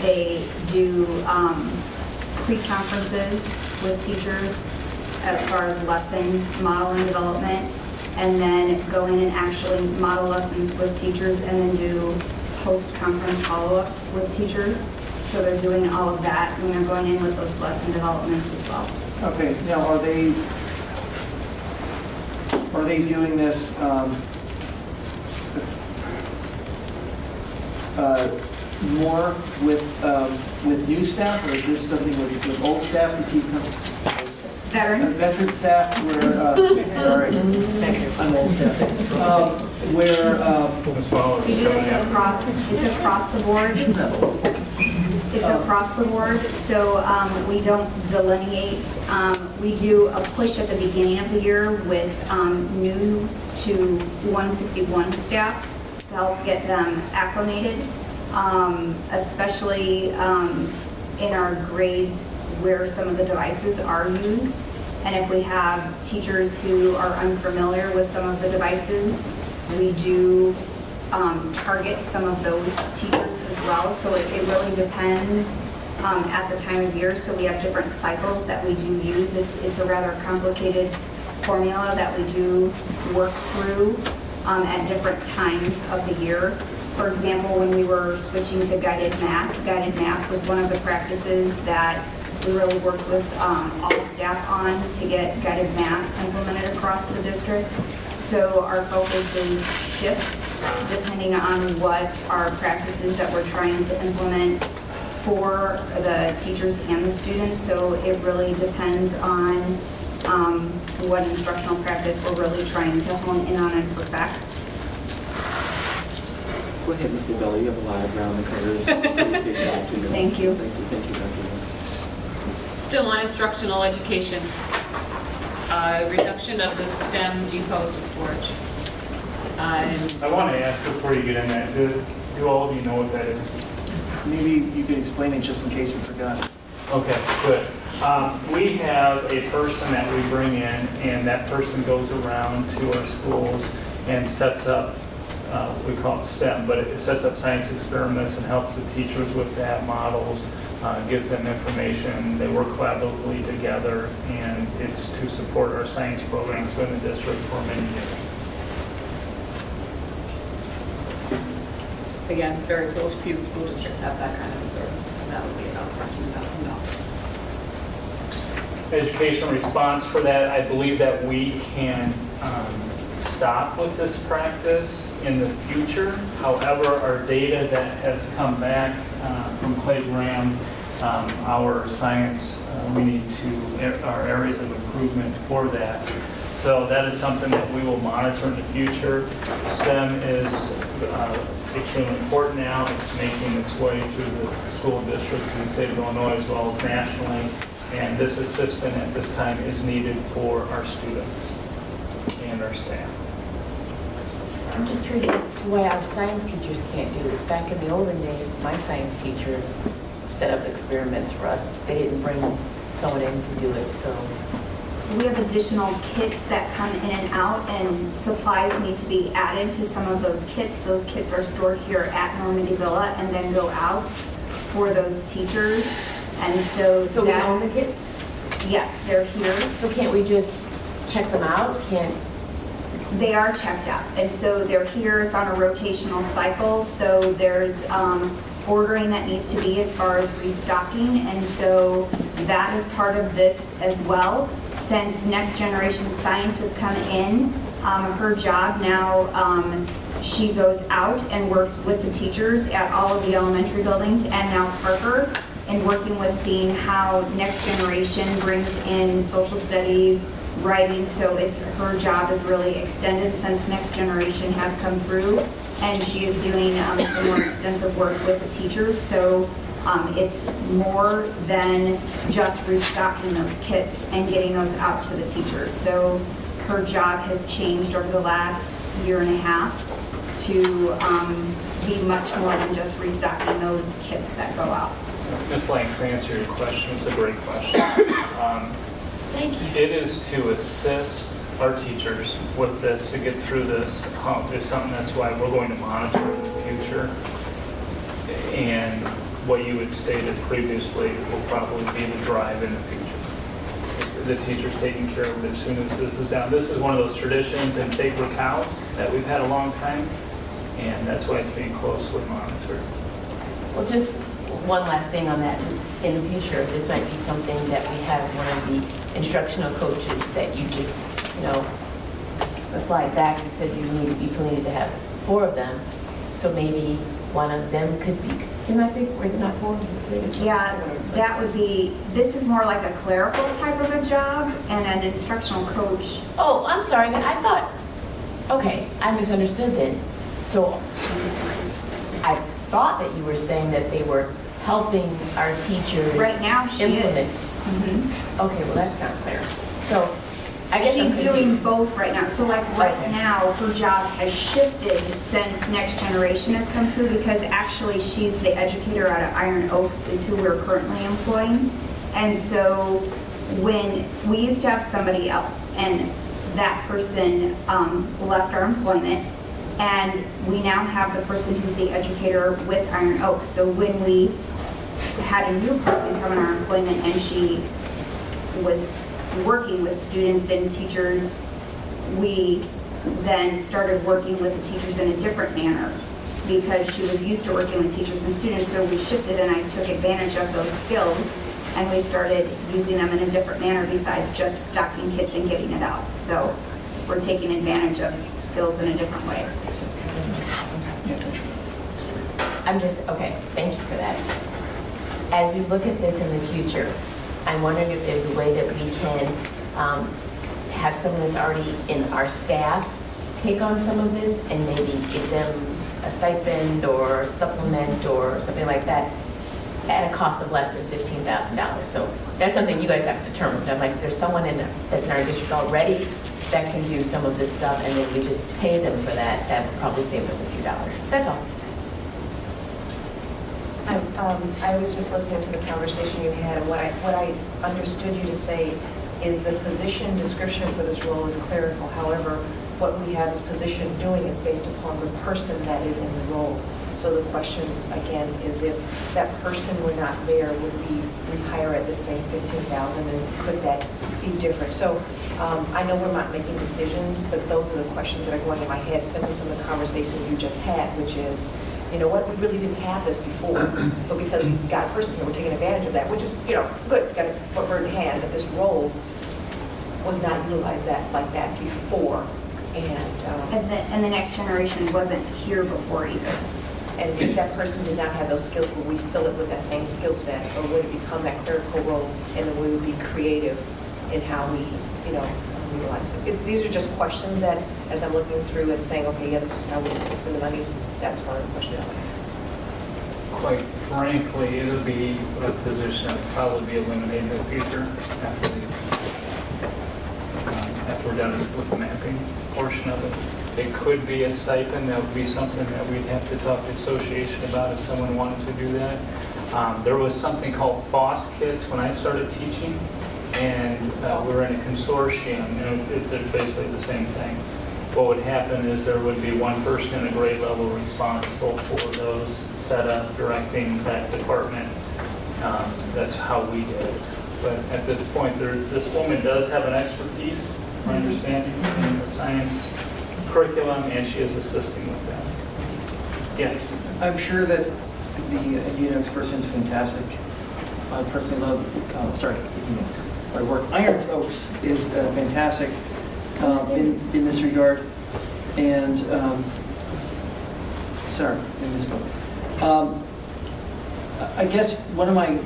They do pre-conferences with teachers as far as lesson modeling development, and then go in and actually model lessons with teachers, and then do post-conference follow-ups with teachers. So they're doing all of that, and they're going in with those lesson developments as well.
Okay, now are they doing this more with new staff, or is this something with old staff to keep them? Veteran staff, where, sorry, I'm old staff. It's across the board.
It's across the board, so we don't delineate. We do a push at the beginning of the year with new to 161 staff to help get them acclimated, especially in our grades where some of the devices are used. And if we have teachers who are unfamiliar with some of the devices, we do target some of those teachers as well. So it really depends at the time of year. So we have different cycles that we do use. It's a rather complicated formula that we do work through at different times of the year. For example, when we were switching to guided math was one of the practices that we really worked with all staff on to get guided math implemented across the district. So our focus is shift depending on what our practices that we're trying to implement for the teachers and the students. So it really depends on what instructional practice we're really trying to hone in on and perfect.
Go ahead, Ms. Novella, you have a lot of ground to cover. This is a pretty big document.
Thank you.
Thank you, Dr.
Still on instructional education, reduction of the STEM depot support.
I want to ask before you get in that, do all of you know what that is?
Maybe you could explain it just in case we forgot.
Okay, good. We have a person that we bring in, and that person goes around to our schools and sets up, we call it STEM, but it sets up science experiments and helps the teachers with that, models, gives them information. They work collaboratively together, and it's to support our science programs within the district for many years.
Again, very few school districts have that kind of a service, and that would be about $14,000.
Educational response for that, I believe that we can stop with this practice in the future. However, our data that has come back from Clay Graham, our science, we need to, our areas of improvement for that. So that is something that we will monitor in the future. STEM is extremely important now. It's making its way through the school districts in the state of Illinois as well as nationally. And this assistance at this time is needed for our students and our staff.
I'm just curious as to why our science teachers can't do this. Back in the olden days, my science teacher set up experiments for us. They didn't bring someone in to do it, so.
We have additional kits that come in and out, and supplies need to be added to some of those kits. Those kits are stored here at Normandy Villa and then go out for those teachers. And so
we own the kits?
Yes, they're here.
So can't we just check them out?
They are checked out, and so they're here. It's on a rotational cycle, so there's ordering that needs to be as far as restocking, and so that is part of this as well. Since Next Generation Science has come in, her job now, she goes out and works with the teachers at all of the elementary buildings and now Parker, and working with seeing how Next Generation brings in social studies, writing. So it's her job is really extended since Next Generation has come through, and she is doing some more extensive work with the teachers. So it's more than just restocking those kits and getting those out to the teachers. So her job has changed over the last year and a half to be much more than just restocking those kits that go out.
Ms. Lang, to answer your question, it's a great question.
Thank you.
It is to assist our teachers with this, to get through this hump. It's something that's why we're going to monitor in the future. And what you had stated previously will probably be the drive in the future. The teacher's taking care of it as soon as this is down. This is one of those traditions and sacred cows that we've had a long time, and that's why it's being closely monitored.
Well, just one last thing on that. In the future, this might be something that we have one of the instructional coaches that you just, a slide back, you said you still needed to have 4 of them. So maybe one of them could be, didn't I say 4? Is it not 4?
Yeah, that would be, this is more like a clerical type of a job, and an instructional coach.
Oh, I'm sorry, then I thought, okay, I misunderstood then. So I thought that you were saying that they were helping our teachers
Right now, she
implement.
is. Mhm.
Okay, well, that's not clear. So I guess
She's
I'm
doing
confused.
both right now. So like right
Okay.
now, her job has shifted since Next Generation has come through, because actually she's the educator out of Iron Oaks is who we're currently employing. And so when we used to have somebody else and that person left our employment, and we now have the person who's the educator with Iron Oaks. So when we had a new person come in our employment and she was working with students and teachers, we then started working with the teachers in a different manner because she was used to working with teachers and students. So we shifted and I took advantage of those skills and we started using them in a different manner besides just stocking kits and getting it out. So we're taking advantage of skills in a different way.
I'm just, okay, thank you for that. As we look at this in the future, I'm wondering if there's a way that we can have someone that's already in our staff take on some of this and maybe give them a stipend or supplement or something like that at a cost of less than $15,000. So that's something you guys have to determine. I'm like, there's someone that's in our district already that can do some of this stuff, and then we just pay them for that. That would probably save us a few dollars. That's all.
I was just listening to the conversation you had, and what I understood you to say is the position description for this role is clerical. However, what we have this position doing is based upon the person that is in the role. So the question, again, is if that person were not there, would we rehire at the same $15,000, and could that be different? So I know we're not making decisions, but those are the questions that are going in my head simply from the conversation you just had, which is, you know what, we really didn't have this before, but because we got a person here, we're taking advantage of that, which is, you know, good, got to put bird in hand, but this role was not utilized like that before.
And the Next Generation wasn't here before either.
And if that person did not have those skills, would we fill it with that same skill set, or would it become that clerical role, and then we would be creative in how we, you know, utilize it? These are just questions that, as I'm looking through and saying, okay, yeah, this is how we spend the money, that's one of the questions I have.
Quite frankly, it would be a position that would probably be eliminated in the future after we're done with the mapping portion of it. It could be a stipend. That would be something that we'd have to talk to the association about if someone wanted to do that. There was something called FOSS kits when I started teaching, and we were in a consortium, and it's basically the same thing. What would happen is there would be one person in a grade level responsible for those setup, directing that department. That's how we did it. But at this point, this woman does have an expertise, my understanding, in the science curriculum, and she is assisting with that. Yes?
I'm sure that the Indian Oaks person is fantastic. I personally love, my work. Iron Oaks is fantastic in this regard. And, in this book. I guess one of my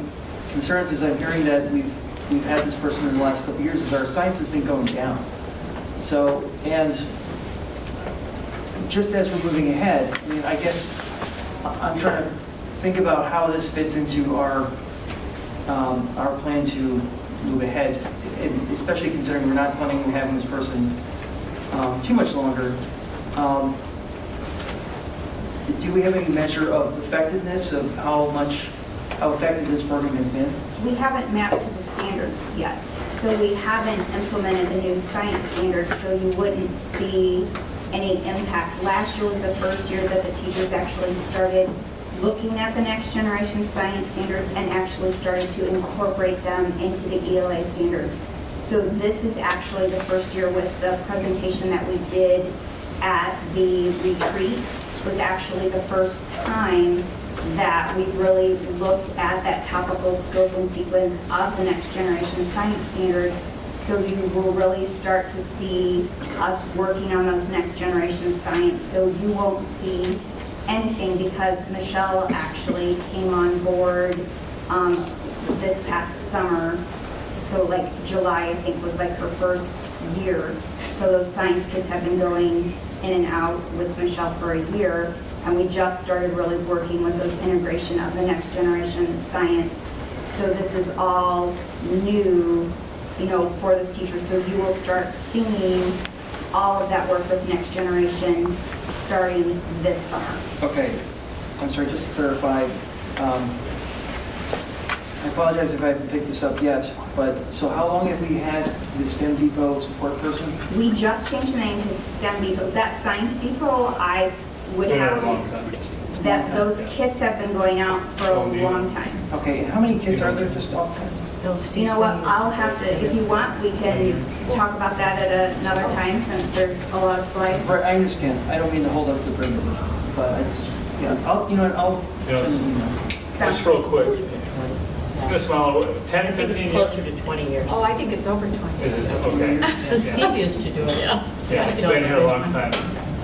concerns is I'm hearing that we've had this person in the last couple of years is our science has been going down. So, and just as we're moving ahead, I mean, I guess I'm trying to think about how this fits into our plan to move ahead, and especially considering we're not planning on having this person too much longer. Do we have any measure of effectiveness of how much how effective this program has been?
We haven't mapped to the standards yet. So we haven't implemented the new science standards, so you wouldn't see any impact. Last year was the first year that the teachers actually started looking at the next generation science standards and actually started to incorporate them into the ELA standards. So this is actually the first year with the presentation that we did at the retreat. Was actually the first time that we really looked at that topical scope and sequence of the next generation science standards. So you will really start to see us working on those next generation science. So you won't see anything because Michelle actually came on board this past summer. So like July, I think, was like her first year. So those science kids have been going in and out with Michelle for a year. And we just started really working with those integration of the next generation science. So this is all new, you know, for those teachers. So you will start seeing all of that work with next generation starting this summer.
Okay, I'm sorry, just to clarify, I apologize if I haven't picked this up yet, but so how long have we had the STEM Depot support person?
We just changed the name to STEM Depot. That Science Depot, I would have to, that those kits have been going out for a long time.
Okay, and how many kids are there just offhand?
You know what, I'll have to, if you want, we can talk about that at another time since there's a lot of slides.
Right, I understand. I don't mean to hold up the presentation, but I just, yeah, I'll, you know what, I'll.
Just real quick. Ms. Mallow, 10, 15 years?
Closer to 20 years. Oh, I think it's over 20.
Is it? Okay.
Because Steve used to do it.
Yeah, it's been here a long time.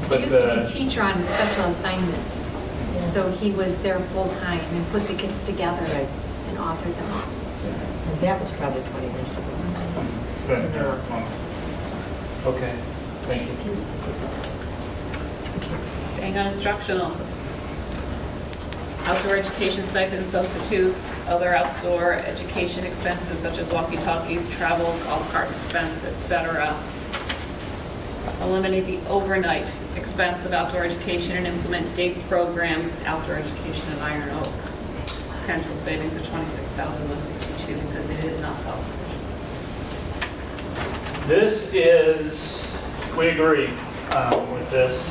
He used to be a teacher on special assignment. So he was there full-time and put the kids together and authored them all.
And that was probably 20 years ago.
Been here a long. Okay, thank you.
Staying on instructional. Outdoor education stipends, substitutes, other outdoor education expenses such as walkie-talkies, travel, golf cart expense, etc. Eliminate the overnight expense of outdoor education and implement day programs in outdoor education at Iron Oaks. Potential savings of $26,162 because it is not self-sufficient.
This is, we agree with this.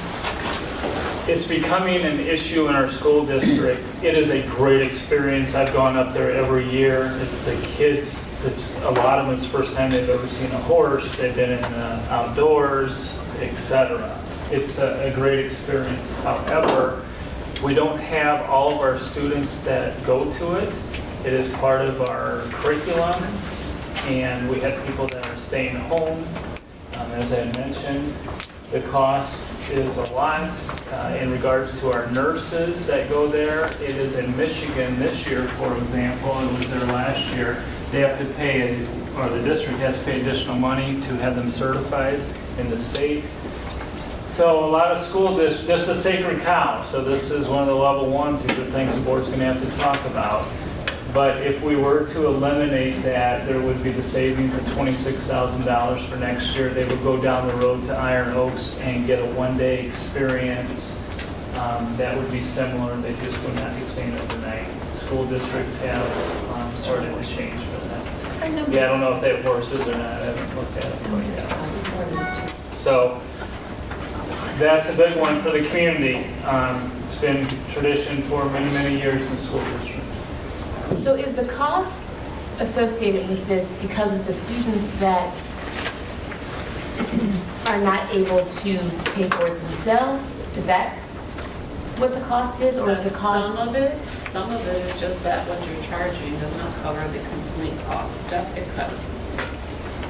It's becoming an issue in our school district. It is a great experience. I've gone up there every year. The kids, a lot of them, it's the first time they've ever seen a horse. They've been in the outdoors, etc. It's a great experience. However, we don't have all of our students that go to it. It is part of our curriculum, and we have people that are staying home. As I mentioned, the cost is a lot. In regards to our nurses that go there, it is in Michigan this year, for example, and was there last year. They have to pay, or the district has to pay additional money to have them certified in the state. So a lot of school districts, this is a sacred cow, so this is one of the level ones. These are things the board's going to have to talk about. But if we were to eliminate that, there would be the savings of $26,000 for next year. They would go down the road to Iron Oaks and get a one-day experience. That would be similar. They just would not be staying overnight. School districts have started to change for that. Yeah, I don't know if they have horses or not. I haven't looked at it quite yet. So that's a big one for the community. It's been tradition for many, many years in the school district.
So is the cost associated with this because of the students that are not able to pay for it themselves? Is that what the cost is, or is the cost?
Some of it is just that what you're charging does not cover the complete cost.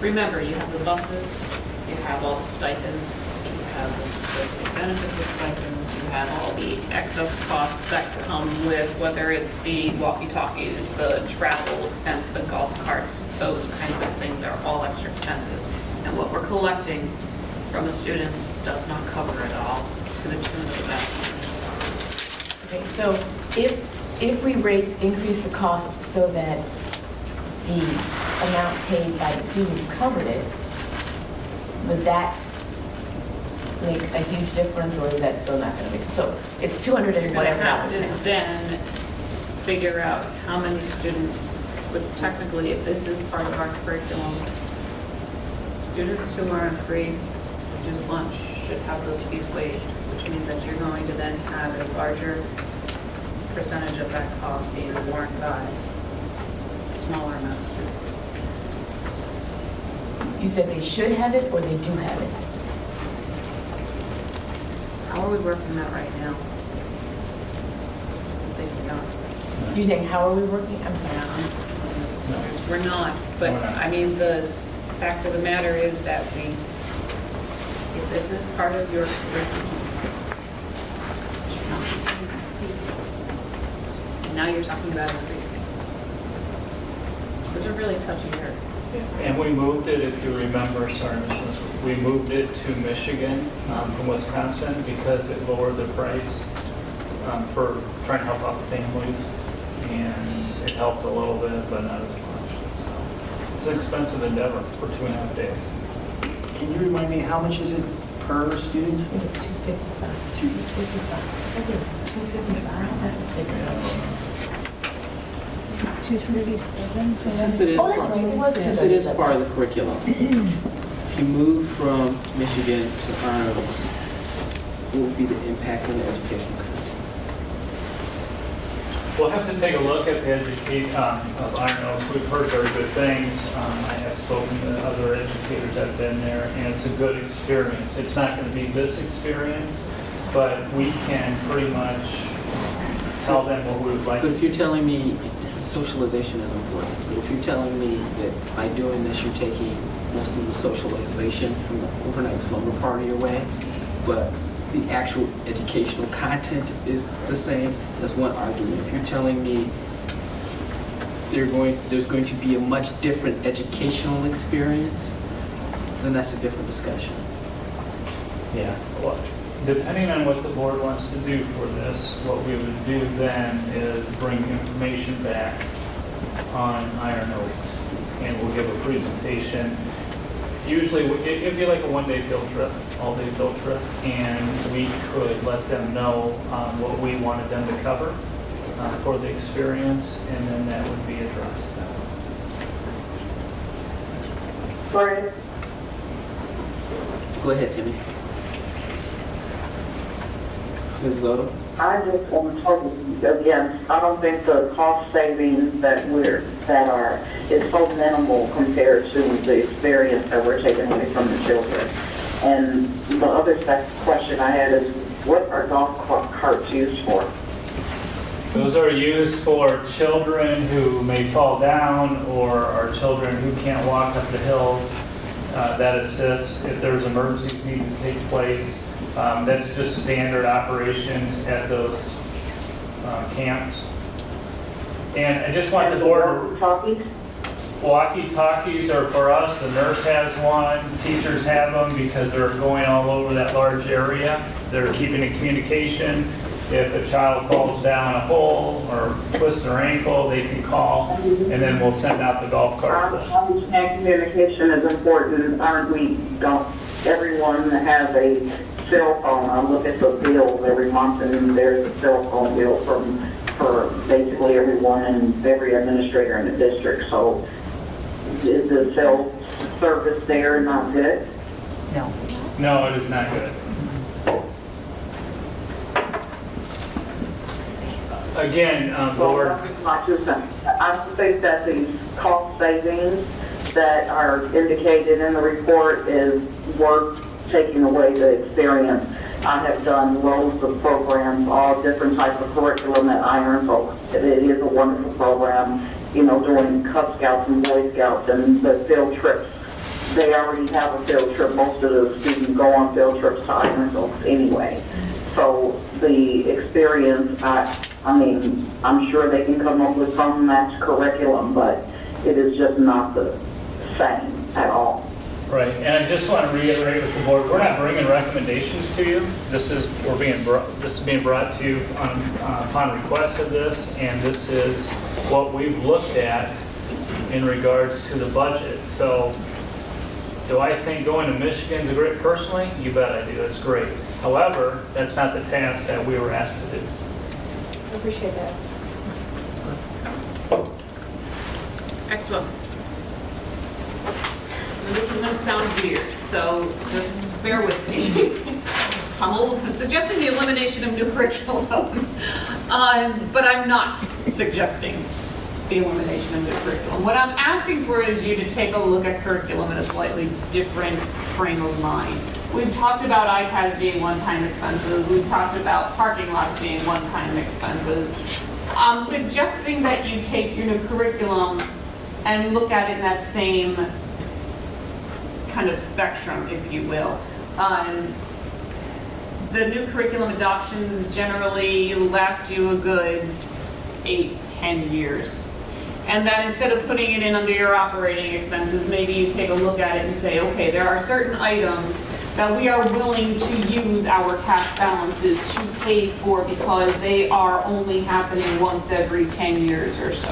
Remember, you have the buses, you have all the stipends, you have the associated benefits with stipends, you have all the excess costs that come with, whether it's the walkie-talkies, the travel expense, the golf carts, those kinds of things are all extra expensive. And what we're collecting from the students does not cover it all to the tune of about $26,000.
Okay, so if we increase the cost so that the amount paid by the students covered it, would that make a huge difference, or is that still not going to make? So it's 200 and whatever dollars now.
Then figure out how many students, but technically, if this is part of our curriculum, students who are on free reduced lunch should have those fees waived, which means that you're going to then have a larger percentage of that cost being borne by a smaller amount of students.
You said they should have it or they do have it?
How are we working that right now? I think we're not.
You're saying, how are we working? I'm sorry.
We're not, but I mean, the fact of the matter is that if this is part of your curriculum, it should not be paying that fee. And now you're talking about increasing. So it's a really touchy area.
And we moved it, if you remember, we moved it to Michigan from Wisconsin because it lowered the price for trying to help out the families. And it helped a little bit, but not as much. So it's an expensive endeavor for 2.5 days.
Can you remind me, how much is it per student?
I think it's $255. $255. I think it's $275. I have to figure it out. 237.
Since it is part of the curriculum, if you move from Michigan to Arnold's, what would be the impact on the educational content?
We'll have to take a look at the education of Iron Oaks. We've heard very good things. I have spoken to other educators that have been there, and it's a good experience. It's not going to be this experience, but we can pretty much tell them what we would like.
But if you're telling me socialization is important, but if you're telling me that by doing this you're taking most of the socialization from the overnight slumber party away, but the actual educational content is the same, that's one argument. If you're telling me there's going to be a much different educational experience, then that's a different discussion.
Yeah. Well, depending on what the board wants to do for this, what we would do then is bring information back on Iron Oaks, and we'll give a presentation. Usually, it'd be like a one-day field trip, all-day field trip, and we could let them know what we wanted them to cover for the experience, and then that would be addressed.
Right.
Go ahead, Timmy. Mrs. Odo?
I just want to talk again. I don't think the cost savings is so minimal compared to the experience that we're taking away from the children. And the other question I had is, what are golf carts used for?
Those are used for children who may fall down or are children who can't walk up the hills. That assists if there's emergencies need to take place. That's just standard operations at those camps. And I just want the board to... Walkie-talkies are for us. The nurse has one. Teachers have them because they're going all over that large area. They're keeping in communication. If a child falls down a hole or twists their ankle, they can call, and then we'll send out the golf cart.
And communication is important. Everyone has a cell phone. I look at the bills every month, and there's a cell phone bill for basically everyone and every administrator in the district. So is the cell service there not good?
No.
No, it is not good. Again, board.
I think that the cost savings that are indicated in the report is worth taking away the experience. I have done loads of programs, all different types of curriculum at Iron Oaks. It is a wonderful program, doing Cub Scouts and Boy Scouts and the field trips. They already have a field trip. Most of the students go on field trips to Iron Oaks anyway. So the experience, I'm sure they can come up with some matched curriculum, but it is just not the same at all.
Right, and I just want to reiterate with the board, we're not bringing recommendations to you. This is being brought to you upon request of this, and this is what we've looked at in regards to the budget. So, do I think going to Michigan is great? Personally, you bet I do. It's great. However, that's not the task that we were asked to do.
I appreciate that.
and this is going to sound weird, so just bear with me. I'm suggesting the elimination of new curriculum, but I'm not suggesting the elimination of new curriculum. What I'm asking for is you to take a look at curriculum in a slightly different frame of mind. We've talked about iPads being one-time expenses. We've talked about parking lots being one-time expenses. I'm suggesting that you take your new curriculum and look at it in that same kind of spectrum, if you will. The new curriculum adoptions generally last you a good 8-10 years. And that instead of putting it in under your operating expenses, maybe you take a look at it and say, okay, there are certain items that we are willing to use our cash balances to pay for because they are only happening once every 10 years or so.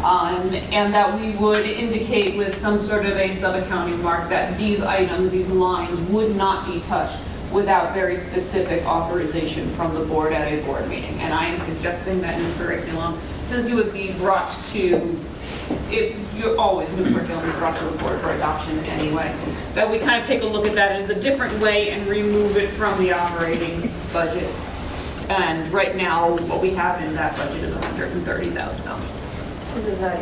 And that we would indicate with some sort of a sub-accounting mark that these items, these lines, would not be touched without very specific authorization from the board at a board meeting. And I am suggesting that new curriculum, since you would be brought to, you're always new curriculum be brought to the board for adoption anyway, that we kind of take a look at that as a different way and remove it from the operating budget. And right now, what we have in that budget is $130,000.
This is not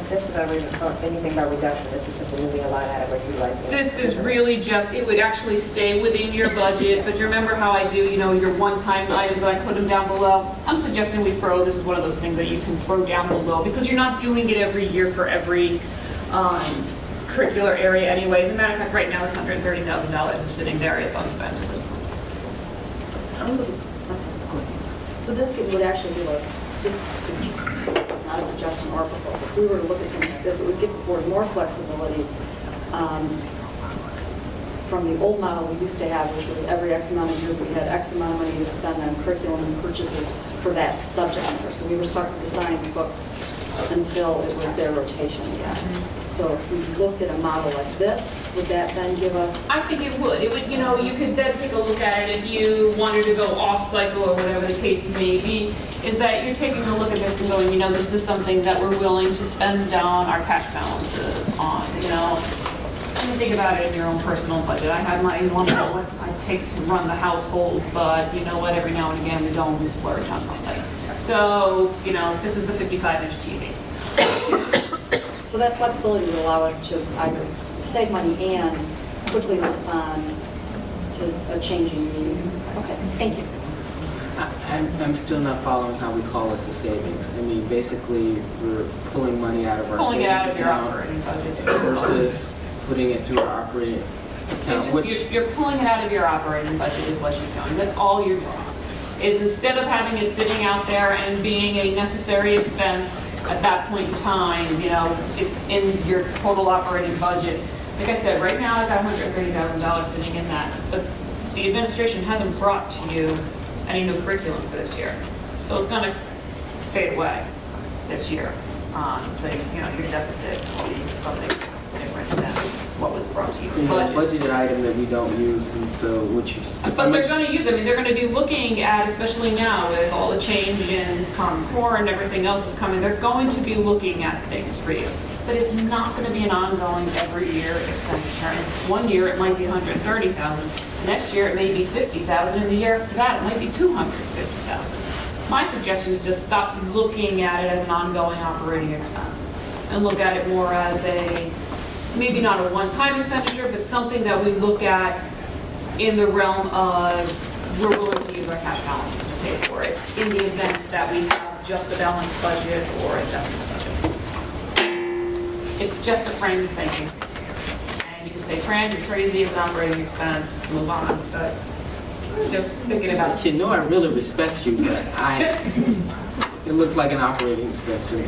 anything about reduction, this is simply moving a line out of it, utilizing it.
This is really just, it would actually stay within your budget, but you remember how I do, your one-time items, I put them down below? I'm suggesting we throw, this is one of those things that you can throw down below, because you're not doing it every year for every curricular area anyways. As a matter of fact, right now, this $130,000 is sitting there, it's unspent at this point.
So this would actually give us, not a suggestion or proposal. If we were to look at something like this, it would give the board more flexibility from the old model we used to have, which was every X amount of years we had X amount of money to spend on curriculum and purchases for that subject matter. So we were stuck with the science books until it was their rotation again. So if we looked at a model like this, would that then give us?
I think it would. It would, you could then take a look at it if you wanted to go off cycle or whatever the case may be, is that you're taking a look at this and going, this is something that we're willing to spend down our cash balances on, You think about it in your own personal budget. I have my one of what it takes to run the household, but you know what, every now and again we go and we splurge on something. So, this is the 55-inch TV.
So that flexibility would allow us to either save money and quickly respond to a changing need. Okay, thank you.
I'm still not following how we call this a savings. I mean, basically, we're pulling money out of our
Pulling it
savings
out of your
account
operating budget.
versus putting it through our operating account,
You're pulling it out of your operating budget is what you're doing. That's all you're doing. Is instead of having it sitting out there and being a necessary expense at that point in time, it's in your total operating budget. Like I said, right now I've got $130,000 sitting in that, but the administration hasn't brought to you any new curriculum for this year. So it's going to fade away this year. So, your deficit will be something different than what was brought to you.
budgeted item that we don't use, and so
But they're going to use it. I mean, they're going to be looking at, especially now with all the change in Common Core and everything else that's coming, they're going to be looking at things for you. But it's not going to be an ongoing every year expenditure. It's one year it might be $130,000. Next year it may be $50,000. And the year after that it might be $250,000. My suggestion is just stop looking at it as an ongoing operating expense and look at it more as maybe not a one-time expenditure, but something that we look at in the realm of we're willing to use our cash balances to pay for it in the event that we have just a balanced budget or a deficit budget. It's just a frame of thinking. And you can say, Fran, you're crazy, it's an operating expense, move on. But just thinking about it.
I really respect you, but it looks like an operating expense to me.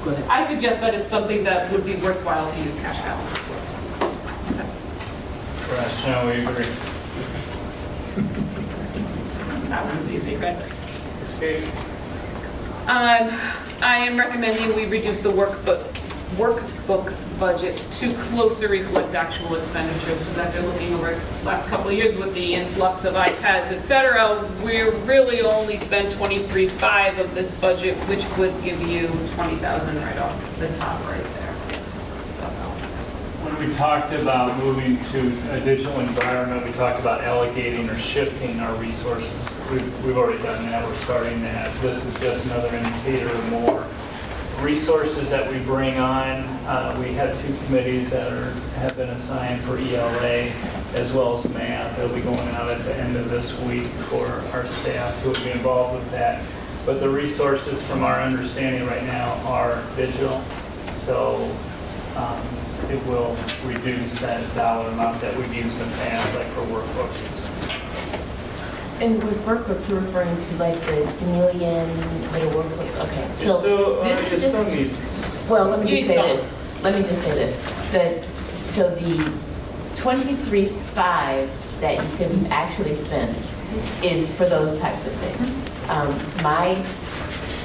Go ahead.
I suggest that it's something that would be worthwhile to use cash balances for.
Rationale, we agree.
That one's easy, right?
Okay.
I am recommending we reduce the workbook budget to closer reflect actual expenditures, because after looking over the last couple of years with the influx of iPads, et cetera, we're really only spent $23,500 of this budget, which would give you $20,000 right off the top right there. So
We talked about moving to a digital environment. We talked about allocating or shifting our resources. We've already done that. We're starting that. This is just another indicator of more resources that we bring on. We have 2 committees that have been assigned for ELA as well as math. They'll be going out at the end of this week for our staff who will be involved with that. But the resources from our understanding right now are digital. So it will reduce that dollar amount that we've used in the past, like for workbooks.
And with workbooks, you're referring to like the chameleon little workbook? Okay.
It still needs.
Well, let me just say this. So the 23.5 that you said we've actually spent is for those types of things. My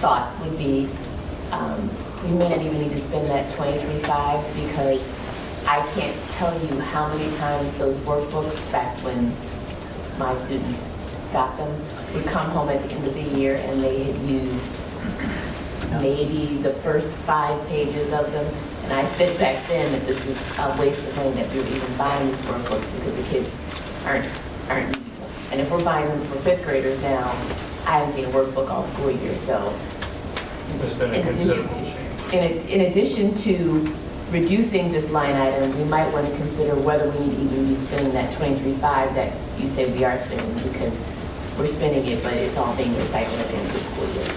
thought would be we may not even need to spend that 23.5 because I can't tell you how many times those workbooks back when my students got them would come home at the end of the year and they had used maybe the first 5 pages of them. And I said back then that this was a waste of money that we were even buying these workbooks because the kids aren't using them. And if we're buying them for 5th graders now, I haven't seen a workbook all school year. So
It's been a considerable change.
in addition to reducing this line item, we might want to consider whether we need to even be spending that 23.5 that you say we are spending, because we're spending it, but it's all being recycled at the end of the school year.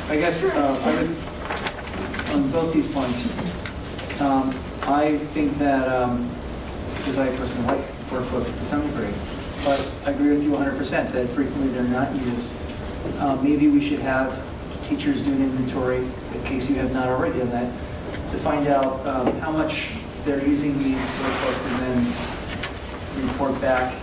I guess I would, on both these points, I think that, because I personally like workbooks to some degree, but I agree with you 100% that frequently they're not used. Maybe we should have teachers do an inventory, in case you have not already done that, to find out how much they're using these workbooks and then report back.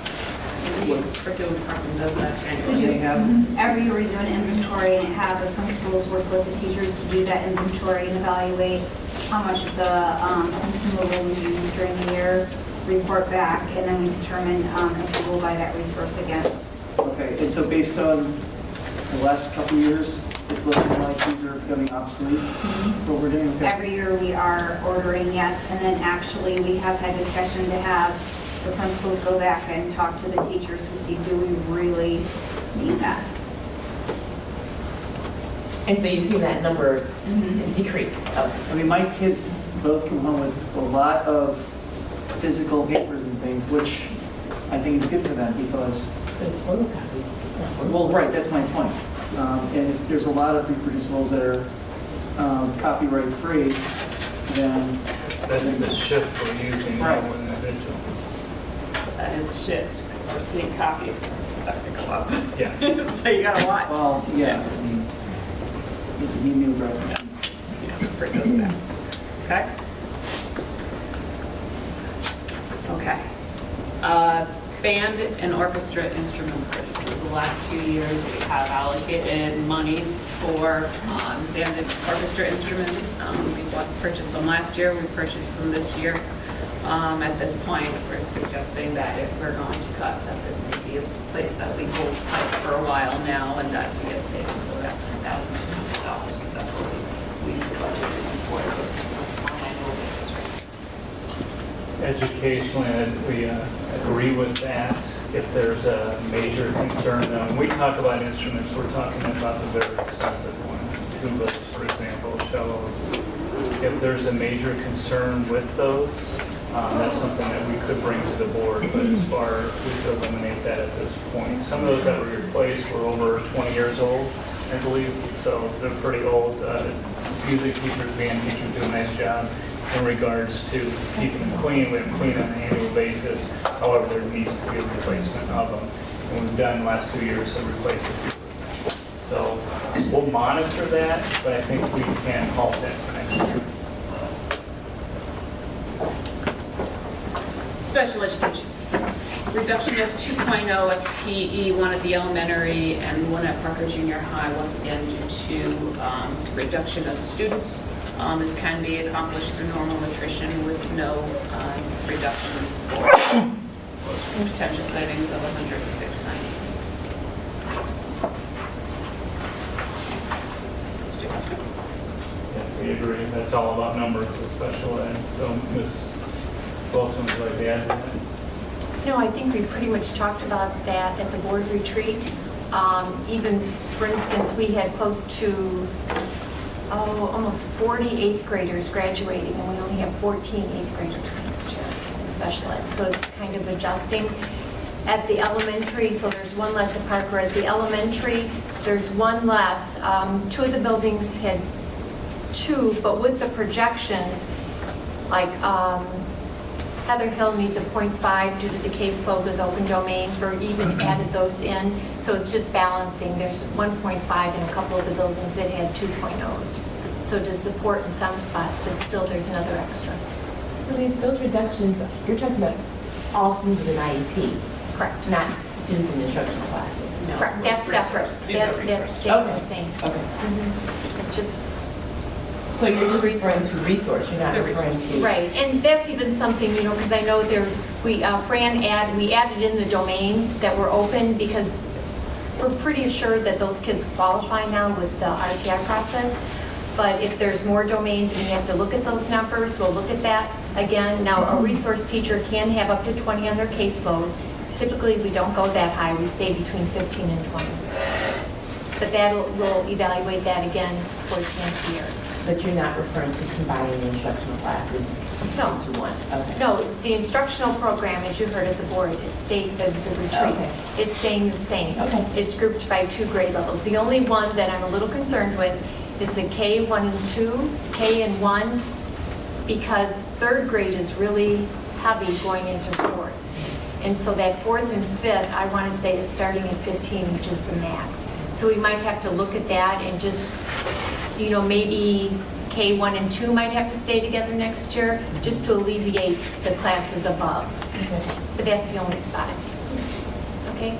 The curriculum department does that annually.
They have
Every year we do an inventory and have the principals work with the teachers to do that inventory and evaluate how much of the consumable we use during the year, report back, and then we determine if we will buy that resource again.
Okay, and so based on the last couple of years, it's looking like these are becoming obsolete, what we're doing? Okay.
Every year we are ordering, yes, and then actually we have had discussion to have the principals go back and talk to the teachers to see, do we really need that?
And so you see that number decrease.
I mean, my kids both come home with a lot of physical papers and things, which I think is good for them because...
But it's photocopies. It's not photocopies.
Well, right, that's my point. And if there's a lot of reproducibles that are copyright free, then...
That's the shift we're using now in the digital.
That is a shift, because we're seeing copy expenses start to go up.
Yeah.
So you gotta watch.
Well, yeah. I mean, it's a new right.
Bring those back. Okay? Okay. Band and orchestra instrument purchases. The last 2 years, we have allocated monies for band and orchestra instruments. We purchased some last year, we purchased some this year. At this point, we're suggesting that if we're going to cut, that this may be a place that we hold tight for a while now, and that be a savings of X $1,200, because that's what we budgeted for on an annual basis, right?
Educationally, we agree with that. If there's a major concern, when we talk about instruments, we're talking about the very expensive ones, tubas, for example, cellos. If there's a major concern with those, that's something that we could bring to the board, but as far as we could eliminate that at this point. Some of those that were replaced were over 20 years old, I believe, so they're pretty old. Music teachers, band teachers do a nice job in regards to keeping them clean. We have them clean on an annual basis. However, there needs to be a replacement of them. And we've done the last 2 years to replace them. So we'll monitor that, but I think we can halt that for next year.
Special education. Reduction of 2.0 FTE, one at the elementary and one at Parker Junior High, once again due to reduction of students. This can be accomplished through normal attrition with no reduction for potential savings of $106.90.
We we agree. That's all about numbers with special ed. So Ms. Wilson would like to add to that?
No, I think we pretty much talked about that at the board retreat. Even, for instance, we had close to, almost 40 eighth graders graduating, and we only have 14 eighth graders next year in special ed. So it's kind of adjusting. At the elementary, so there's one less at Parker. At the elementary, there's one less. Two of the buildings had two, but with the projections, like Heather Hill needs a 0.5 due to the caseload with open domain. We're even added those in, so it's just balancing. There's 1.5 in a couple of the buildings that had 2.0s. So to support in some spots, but still there's another extra.
So those reductions, you're talking about all students with an IEP?
Correct.
Not students in instructional classes?
No. Correct, that's separate. That's staying the same.
Okay.
It's just.
So you're just referring to resource, you're not referring to...
Right, and that's even something, because I know we added in the domains that were open because we're pretty sure that those kids qualify now with the RTI process. But if there's more domains and you have to look at those numbers, we'll look at that again. Now, a resource teacher can have up to 20 on their caseload. Typically, we don't go that high. We stay between 15 and 20. But we'll evaluate that again towards the end of the year.
But you're not referring to combining the instructional classes into one? Okay.
No, the instructional program, as you heard at the board, it stayed, the retreat, it's staying the same.
Okay.
It's grouped by 2 grade levels. The only one that I'm a little concerned with is the K1 and 2, K and 1, because 3rd grade is really heavy going into 4th. And so that 4th and 5th, I want to say, is starting at 15, which is the max. So we might have to look at that and just, maybe K1 and 2 might have to stay together next year, just to alleviate the classes above.
Okay.
But that's the only spot. Okay?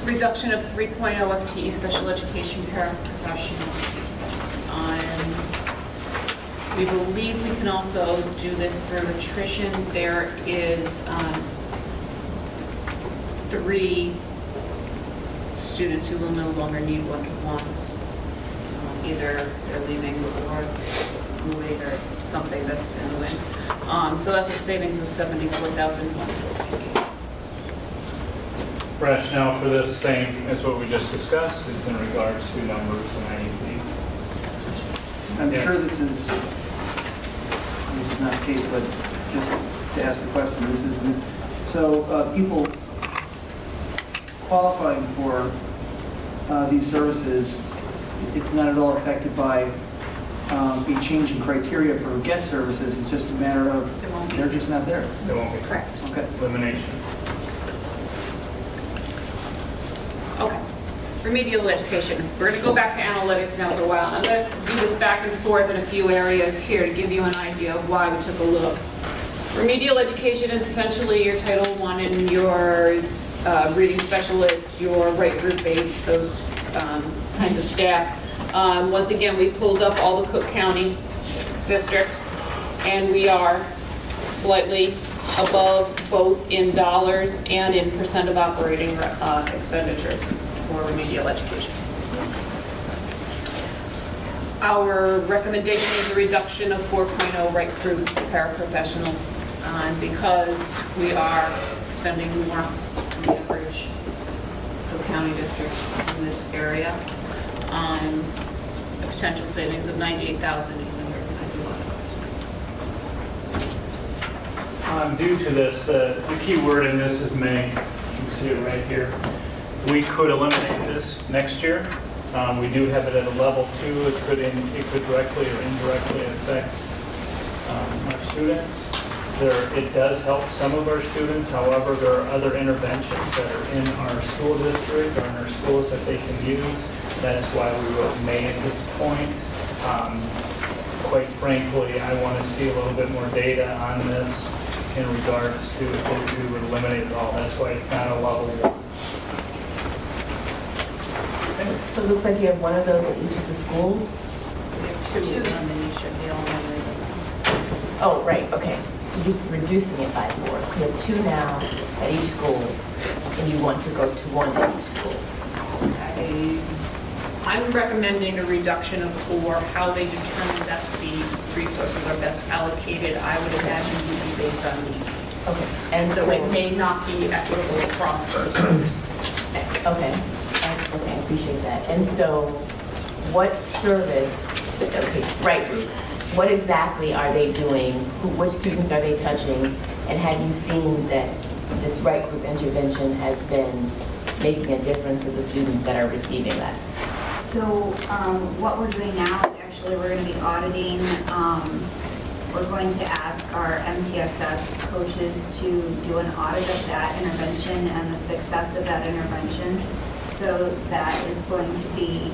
Reduction of 3.0 FTE special education paraprofessionals. We believe we can also do this through attrition. There is 3 students who will no longer need one-to-ones. Either they're leaving or moving or something that's in the wind. So that's a savings of $74,168.
Rationale for this, same as what we just discussed, is in regards to numbers and IEPs.
I'm sure this is not the case, but just to ask the question, so people qualifying for these services, it's not at all affected by a change in criteria for get services. It's just a matter of they're just not there.
They won't be.
Correct.
Okay.
Elimination.
Okay. Remedial education. We're going to go back to analytics now for a while. I'm going to do this back and forth in a few areas here to give you an idea of why we took a look. Remedial education is essentially your Title I and your reading specialist, your right group aides, those kinds of staff. Once again, we pulled up all the Cook County districts, and we are slightly above both in dollars and in percent of operating expenditures for remedial education. Our recommendation is a reduction of 4.0 right group paraprofessionals because we are spending more than the average Cook County districts in this area on a potential savings of $98,891.
Due to this, the key word in this is may. You can see it right here. We could eliminate this next year. We do have it at a level 2. It could directly or indirectly affect our students. It does help some of our students. However, there are other interventions that are in our school district or in our schools that they can use. That's why we wrote may at this point. Quite frankly, I want to see a little bit more data on this in regards to if we would eliminate it all. That's why it's not a level 1.
So it looks like you have one of those at each of the schools?
We have 2 of them, and you should be all eliminated.
Oh, right, okay. So you're reducing it by 4. So you have 2 now at each school, and you want to go to 1 at each school.
I'm recommending a reduction of 4. How they determine that the resources are best allocated, I would imagine would be based on need.
Okay.
And so it may not be equitable across those schools.
Okay, okay, I appreciate that. And so what service, okay, right group, what exactly are they doing? Which students are they touching? And have you seen that this right group intervention has been making a difference with the students that are receiving that?
So what we're doing now is actually we're going to be auditing, we're going to ask our MTSS coaches to do an audit of that intervention and the success of that intervention. So that is going to be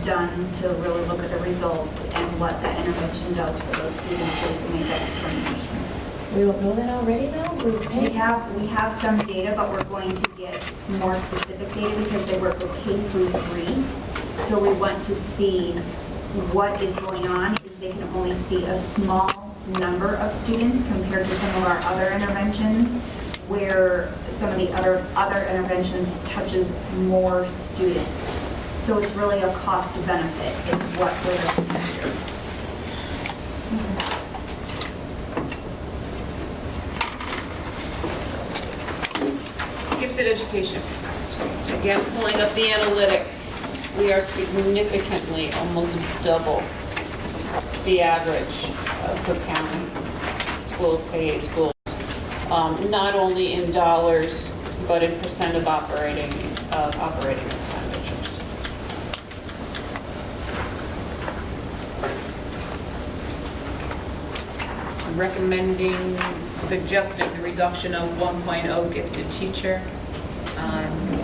done to really look at the results and what that intervention does for those students so we can make that determination.
We don't know that already though?
We have some data, but we're going to get more specific data because they work with K through 3. So we want to see what is going on, is they can only see a small number of students compared to some of our other interventions, where some of the other interventions touches more students. So it's really a cost benefit is what we're looking at here.
Gifted education. Again, pulling up the analytic, we are significantly, almost double the average of Cook County schools, K-8 schools. Not only in dollars, but in percent of operating expenditures. Recommending, suggesting the reduction of 1.0 gifted teacher.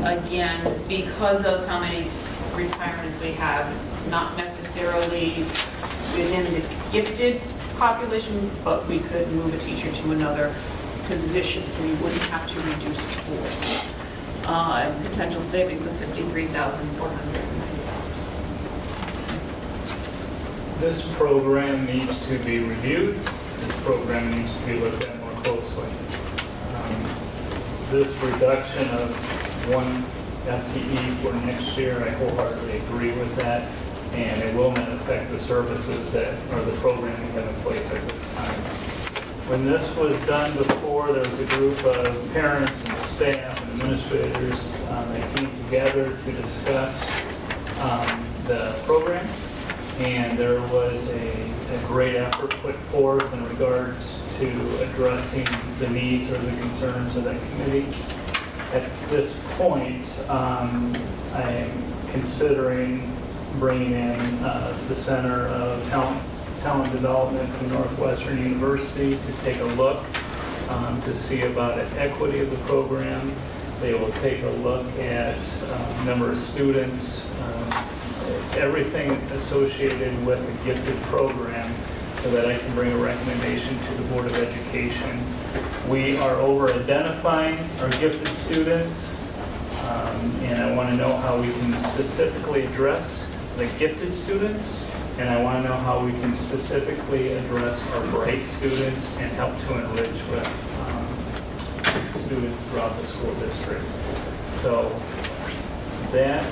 Again, because of how many retirements we have, not necessarily within the gifted population, but we could move a teacher to another position, so we wouldn't have to reduce force. Potential savings of $53,490.
This program needs to be reviewed. This program needs to be looked at more closely. This reduction of 1 FTE for next year, I wholeheartedly agree with that, and it will not affect the services that, or the program we have in place at this time. When this was done before, there was a group of parents and staff and administrators that came together to discuss the program, and there was a great effort put forth in regards to addressing the needs or the concerns of that committee. At this point, I am considering bringing in the Center of Talent Development from Northwestern University to take a look to see about an equity of the program. They will take a look at number of students, everything associated with the gifted program, so that I can bring a recommendation to the Board of Education. We are over-identifying our gifted students, and I want to know how we can specifically address the gifted students, and I want to know how we can specifically address our bright students and help to enrich with students throughout the school district. So that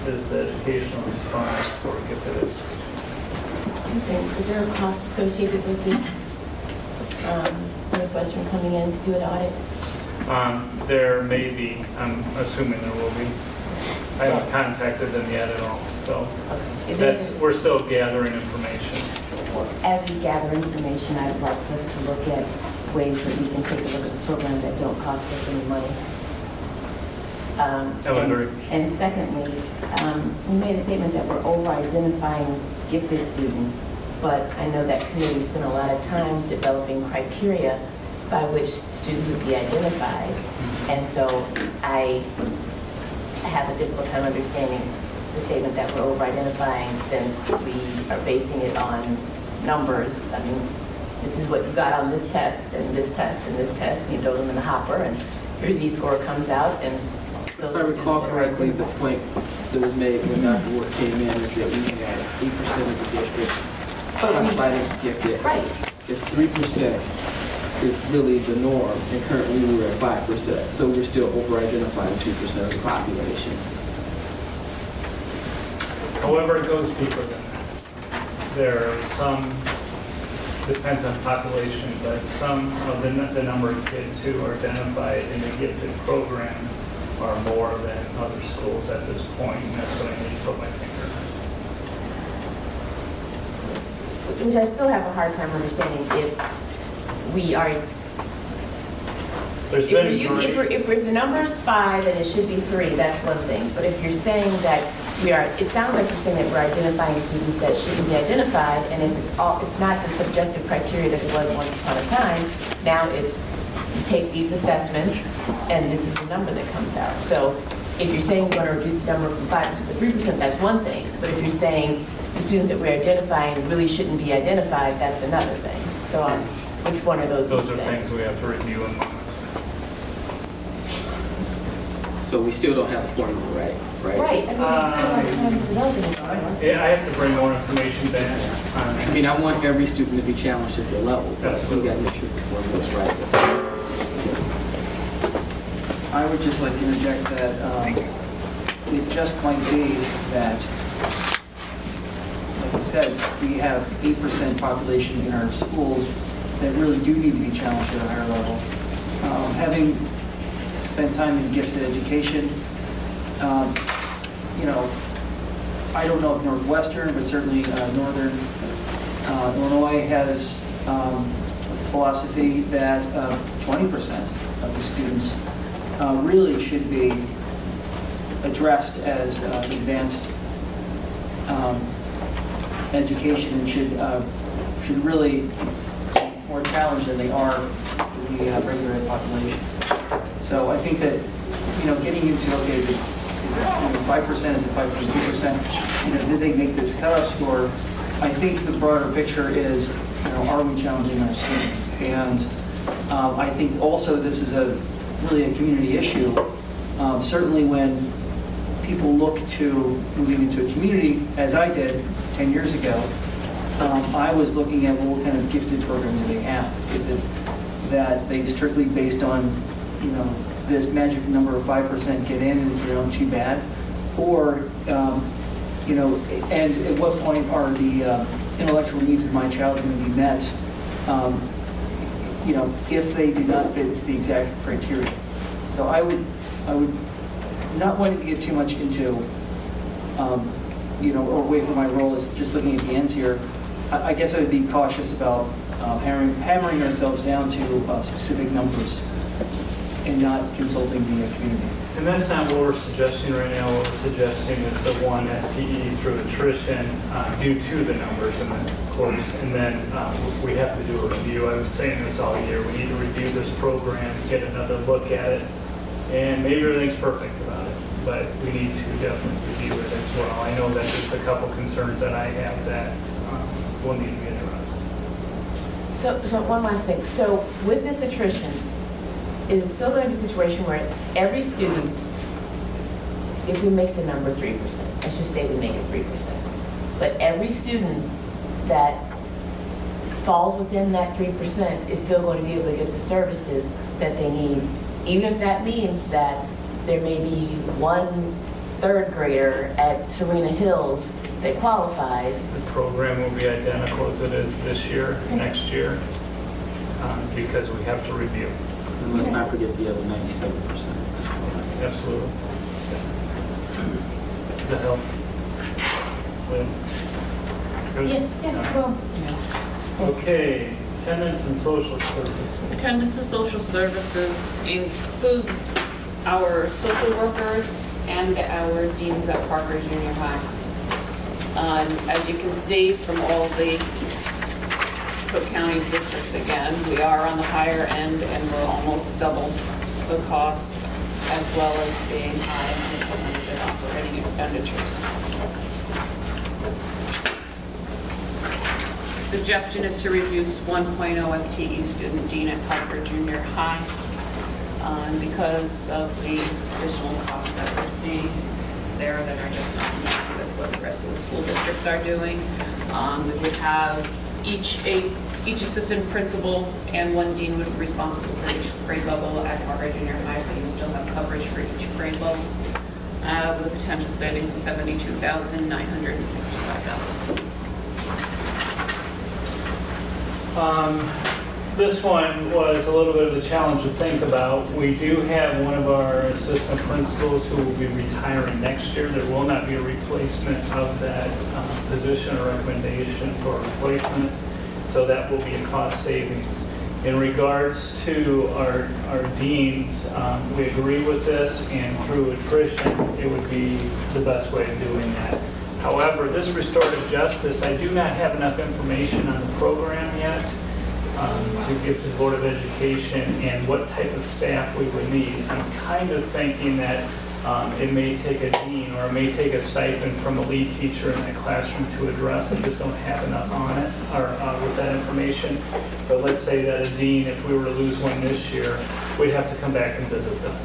is the educational response for gifted education.
Okay, is there a cost associated with this Northwestern coming in to do an audit?
There may be. I'm assuming there will be. I haven't contacted them yet at all, so we're still gathering information.
As we gather information, I'd like for us to look at ways that we can take a look at the programs that don't cost us any money. And secondly, we made a statement that we're over-identifying gifted students, but I know that committee spent a lot of time developing criteria by which students would be identified. And so I have a difficult time understanding the statement that we're over-identifying, since we are basing it on numbers. I mean, this is what you got on this test, and this test, and this test, and you throw them in the hopper, and your Z-score comes out, and
if I recall correctly, the point that was made when Dr. Wood came in is that we had 8% of the district classified as gifted.
Right.
It's 3% is really the norm, and currently we're at 5%. So we're still over-identifying 2% of the population.
However, it goes deeper than that. There are some, depends on population, but some of the number of kids who are identified in the gifted program are more than other schools at this point, and that's what I need to put my finger on.
Which I still have a hard time understanding if we are,
There's been three.
if the number is 5 and it should be 3, that's one thing. But if you're saying that it sounds like you're saying that we're identifying students that shouldn't be identified, and if it's not the subjective criteria that it was once upon a time, now it's, you take these assessments, and this is the number that comes out. So if you're saying you want to reduce the number from 5 to 3%, that's one thing. But if you're saying the students that we're identifying really shouldn't be identified, that's another thing. So which one are those?
Those are things we have to review and monitor.
So we still don't have a formula, right?
Right. I
Yeah, I have to bring more information back.
I mean, I want every student to be challenged at their level, but we got to make sure the formula's right.
I would just like to interject that it just might be that, like I said, we have 8% population in our schools that really do need to be challenged at a higher level. Having spent time in gifted education, I don't know if Northwestern, but certainly Northern Illinois has a philosophy that 20% of the students really should be addressed as advanced education and should really be more challenged than they are with the regular ed population. So I think that, getting into, okay, 5% is it 5.2%, did they make this cutoff score? I think the broader picture is, are we challenging our students? And I think also this is really a community issue. Certainly when people look to moving into a community, as I did 10 years ago, I was looking at, well, what kind of gifted program do they have? Is it that they strictly based on, this magic number of 5% get in and, too bad? Or, and at what point are the intellectual needs of my child going to be met, if they do not fit the exact criteria? So I would not want to get too much into, or away from my role as just looking at the ends here. I guess I would be cautious about hammering ourselves down to specific numbers and not consulting the community.
And that's not what we're suggesting right now. What we're suggesting is the one FTE through attrition due to the numbers and the course. And then we have to do a review. I've been saying this all year. We need to review this program, get another look at it. And maybe everything's perfect about it, but we need to definitely review it as well. I know that's just a couple concerns that I have that will need to be addressed.
So one last thing. So with this attrition, is it still going to be a situation where every student, if we make the number 3%, let's just say we make it 3%, but every student that falls within that 3% is still going to be able to get the services that they need, even if that means that there may be one third grader at Serena Hills that qualifies.
The program will be identical as it is this year, next year, because we have to review.
And let's not forget the other 97%.
Absolutely. Does that help? Good?
Yeah, well.
Okay, attendance and social services.
Attendance and social services includes our social workers and our deans at Parker Junior High. As you can see from all the Cook County districts, again, we are on the higher end and we're almost double the cost, as well as being high in percentage of operating expenditures. The suggestion is to reduce 1.0 FTE student dean at Parker Junior High because of the additional costs that we're seeing there that are just not matching with what the rest of the school districts are doing. We would have each assistant principal and one dean would be responsible for each grade level at Parker Junior High, so you still have coverage for each grade level. with a potential savings of $72,965.
This one was a little bit of a challenge to think about. We do have one of our assistant principals who will be retiring next year. There will not be a replacement of that position or recommendation for replacement, so that will be a cost savings. In regards to our deans, we agree with this, and through attrition, it would be the best way of doing that. However, this restorative justice, I do not have enough information on the program yet to give to the Board of Education and what type of staff we would need. I'm kind of thinking that it may take a dean or it may take a stipend from a lead teacher in that classroom to address. I just don't have enough on it or with that information. But let's say that a dean, if we were to lose one this year, we'd have to come back and visit them.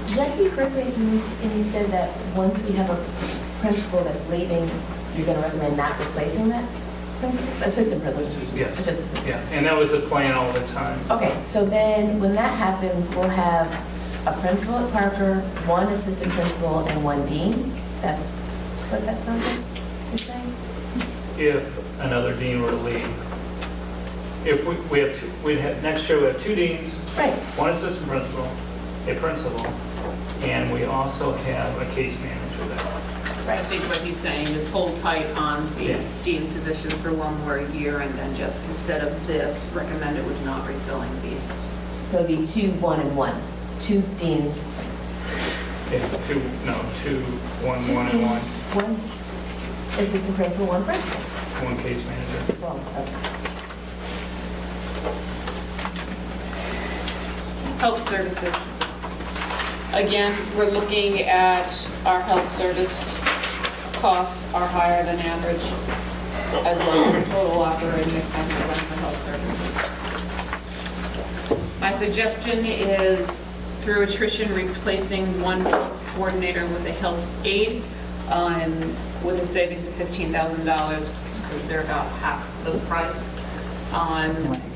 Did I hear correctly and you said that once we have a principal that's leaving, you're going to recommend not replacing that assistant principal?
Yes.
Assistant.
Yeah, and that was the plan all the time.
Okay, so then when that happens, we'll have a principal at Parker, one assistant principal, and one dean? That's what that sounds like you're saying?
If another dean were to leave. If we have two, next year we have two deans,
right?
One assistant principal, a principal, and we also have a case manager there.
I think what he's saying is hold tight on these dean positions for one more year, and then just, instead of this, recommend it with not refilling these.
So it'd be 2, 1, and 1. 2 deans.
Yeah, two, one,
Two
and
deans,
one.
One assistant principal, one principal.
One case manager.
Well, okay.
Health services. Again, we're looking at our health service costs are higher than average, as well as total operating expenses for health services. My suggestion is through attrition, replacing one health coordinator with a health aide with a savings of $15,000, because they're about half the price.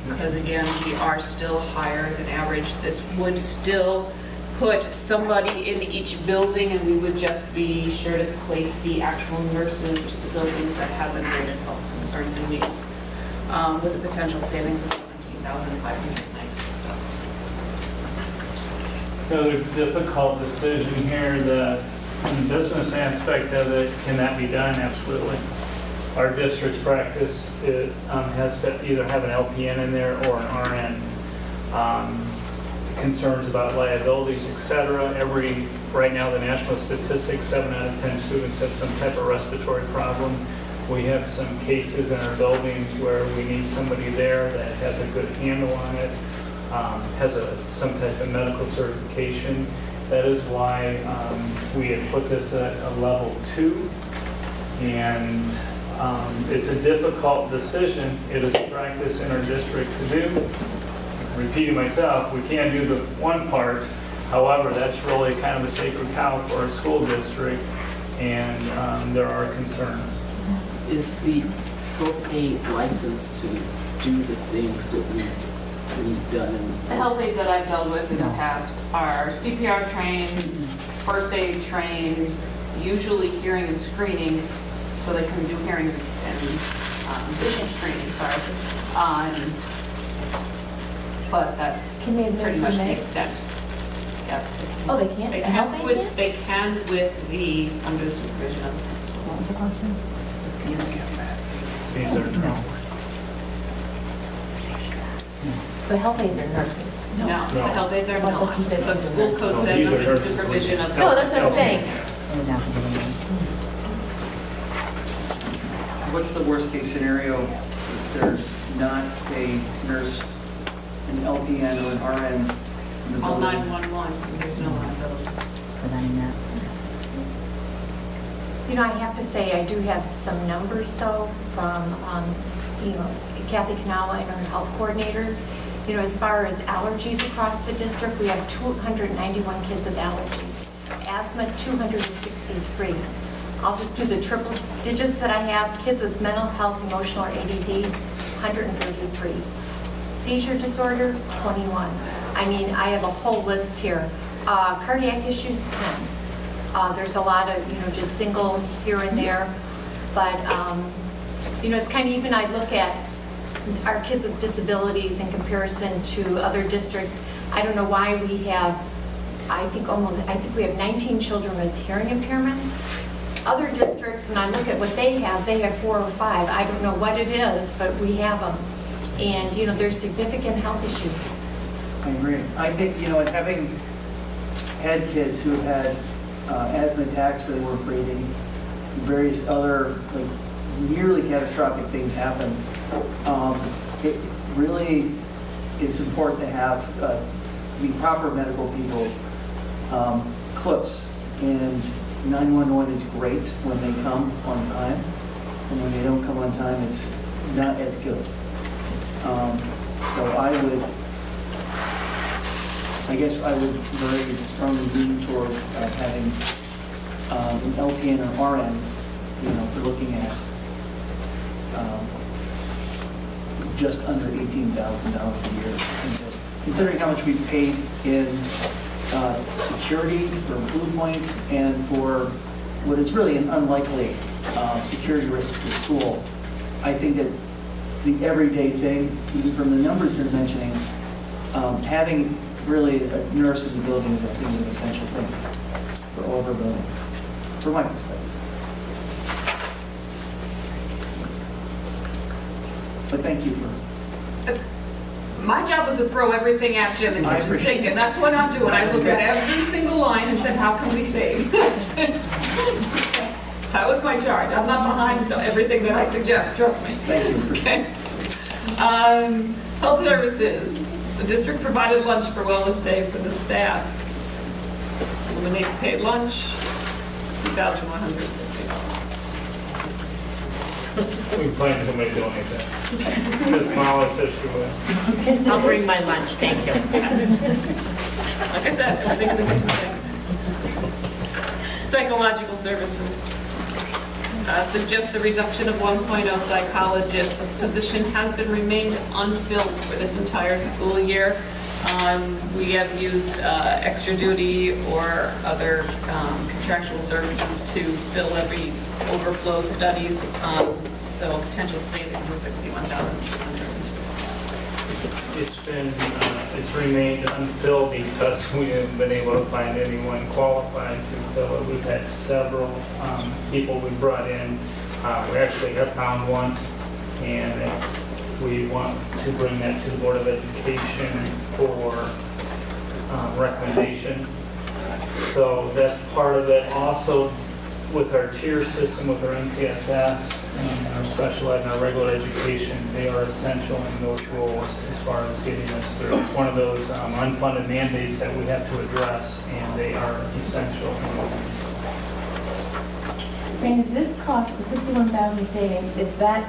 Because again, we are still higher than average. This would still put somebody in each building, and we would just be sure to place the actual nurses to the buildings that have the greatest health concerns and needs, with a potential savings of $17,596.
Another difficult decision here, the business aspect of it, can that be done? Absolutely. Our district's practice has to either have an LPN in there or an RN. Concerns about liabilities, etc. Right now, the national statistics, 7 out of 10 students have some type of respiratory problem. We have some cases in our buildings where we need somebody there that has a good handle on it, has some type of medical certification. That is why we had put this at a level 2, and it's a difficult decision. It is a practice in our district to do. Repeating myself, we can't do the one part. However, that's really kind of a sacred cow for a school district, and there are concerns.
Is the health aide licensed to do the things that we've done?
The health aides that I've dealt with in the past are CPR trained, first aid trained, usually hearing and screening, so they can do hearing and vision screening, but that's pretty much the extent. Yes.
Oh, they can't?
They
A health
can
aide
with,
can't?
they can with the, under the supervision of the principal.
What was the question?
These are
The health aides are nurses.
No, the health aides are
I thought
not,
you said
but
these are
school
nurses.
code
So
says
these are
under the
nurses.
supervision of.
No, that's what I'm saying.
What's the worst case scenario if there's not a nurse, an LPN or an RN in the
All
building?
911, there's no liability.
Preventing that.
You know, I have to say, I do have some numbers though from, Kathy Kanala and our health coordinators. You know, as far as allergies across the district, we have 291 kids with allergies. Asthma, 263. I'll just do the triple digits that I have. Kids with mental health, emotional, or ADD, 133. Seizure disorder, 21. I mean, I have a whole list here. Cardiac issues, 10. There's a lot of, just single here and there. But, it's kind of even, I look at our kids with disabilities in comparison to other districts. I don't know why we have, I think we have 19 children with hearing impairments. Other districts, when I look at what they have 4 or 5. I don't know what it is, but we have them. And, there's significant health issues.
I agree. I think, having had kids who had asthma attacks where they weren't breathing, various other, like, nearly catastrophic things happen, it really is important to have the proper medical people close. And 911 is great when they come on time, and when they don't come on time, it's not as good. So I guess I would very strongly lean toward having an LPN or RN, for looking at just under $18,000 a year. Considering how much we've paid in security for Blue Point and for what is really an unlikely security risk for school, I think that the everyday thing, even from the numbers you're mentioning, having really a nurse in the building is, I think, an essential thing for all of our buildings, from my perspective. But thank you for...
My job was to throw everything at you in the kitchen sink, and that's what I'm doing. I look at every single line and said, how can we save? That was my charge. I'm not behind everything that I suggest, trust me.
Thank you.
Okay. Health services. The district provided lunch for Wellness Day for the staff. Eliminate paid lunch, $2,160.
We plan somebody to donate that. Ms. Molly says she will.
I'll bring my lunch, thank you.
Like I said, everything in the kitchen sink. Psychological services. Suggest the reduction of 1.0 psychologists. This position has been remained unfilled for this entire school year. We have used extra duty or other contractual services to fill every overflow studies. So potential savings of $61,200.
It's remained unfilled because we haven't been able to find anyone qualified to fill it. We've had several people we brought in. We actually have found one, and we want to bring that to the Board of Education for recommendation. So that's part of it. Also, with our tier system, with our MTSS, and our special ed and our regular education, they are essential in those roles as far as getting us through. It's one of those unfunded mandates that we have to address, and they are essential in those.
And is this cost, the 61,000 savings, is that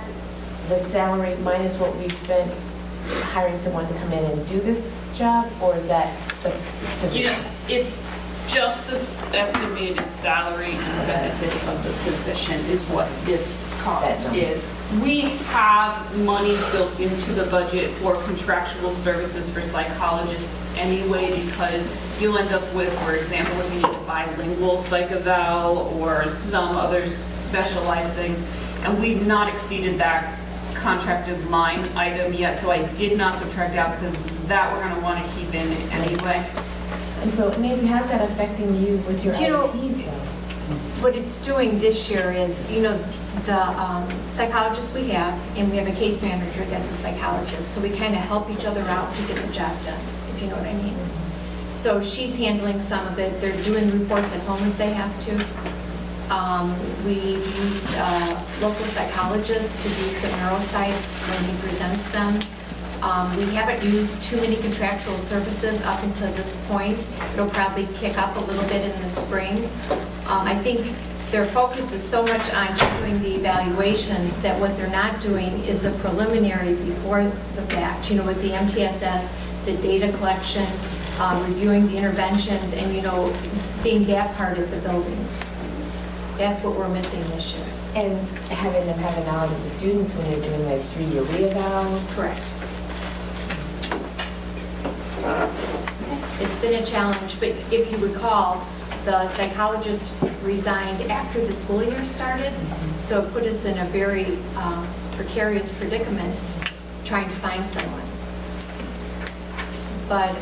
the salary minus what we spent hiring someone to come in and do this job, or is that the position?
It's just the estimated salary and benefits of the position is what this cost is. We have money built into the budget for contractual services for psychologists anyway, because you'll end up with, for example, if you need a bilingual psych eval or some other specialized things, and we've not exceeded that contracted line item yet, so I did not subtract out because that we're going to want to keep in anyway.
And so, Nancy, how's that affecting you with your IEPs though?
What it's doing this year is, the psychologists we have, and we have a case manager that's a psychologist, so we kind of help each other out to get the job done, if you know what I mean. So she's handling some of it. They're doing reports at home if they have to. We've used local psychologists to do some neuropsychs when he presents them. We haven't used too many contractual services up until this point. It'll probably kick up a little bit in the spring. I think their focus is so much on just doing the evaluations that what they're not doing is the preliminary before the fact, with the MTSS, the data collection, reviewing the interventions, and, being that part of the buildings. That's what we're missing this year.
And having them have a knowledge of the students when they're doing like 3-year re-evals?
Correct. It's been a challenge, but if you recall, the psychologist resigned after the school year started, so it put us in a very precarious predicament trying to find someone. But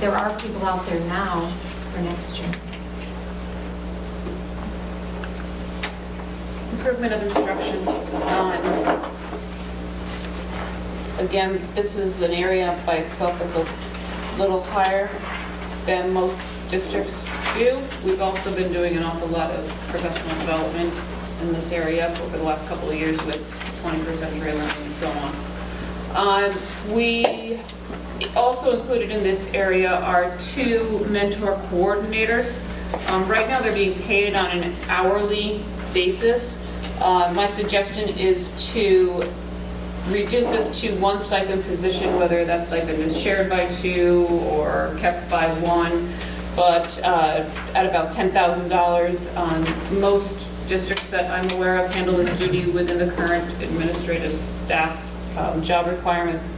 there are people out there now for next year.
Improvement of instruction. Again, this is an area by itself that's a little higher than most districts do. We've also been doing an awful lot of professional development in this area over the last couple of years with 21st century learning and so on. We also included in this area are 2 mentor coordinators. Right now they're being paid on an hourly basis. My suggestion is to reduce this to 1 stipend position, whether that stipend is shared by 2 or kept by 1, but at about $10,000. Most districts that I'm aware of handle this duty within the current administrative staff's job requirements.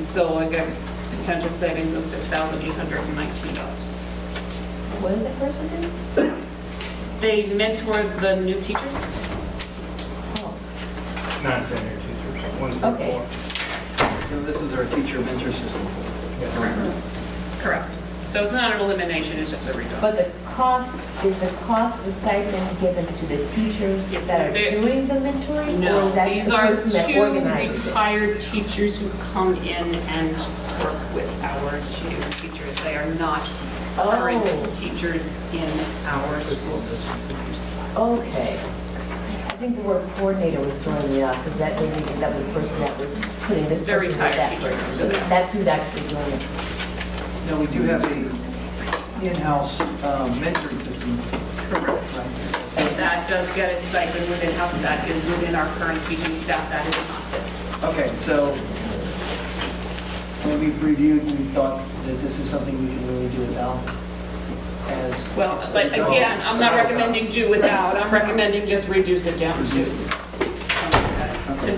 So I guess potential savings of $6,819.
What does that person do?
They mentor the new teachers.
Non-tenured teachers, 1 through
Okay.
4.
So this is our teacher mentor system.
Correct. So it's not an elimination, it's just a reduction.
But the cost, is the cost of the stipend given to the teachers that are doing the mentoring? Or
No,
is that
these
the
are
person that
2
organizes it?
retired teachers who come in and work with our new teachers. They are not current teachers in our school system.
Okay. I think the word coordinator was throwing me off, because that made me think that was the person that was putting this
They're
person with
retired
that
teachers,
person.
so they-
That's who's actually doing it.
No, we do have a in-house mentoring system.
Correct. So that does get a stipend within house, that is within our current teaching staff, that is not this.
Okay, so when we've reviewed, we thought that this is something we can really do without as.
Well, but again, I'm not recommending do without, I'm recommending just reduce it down to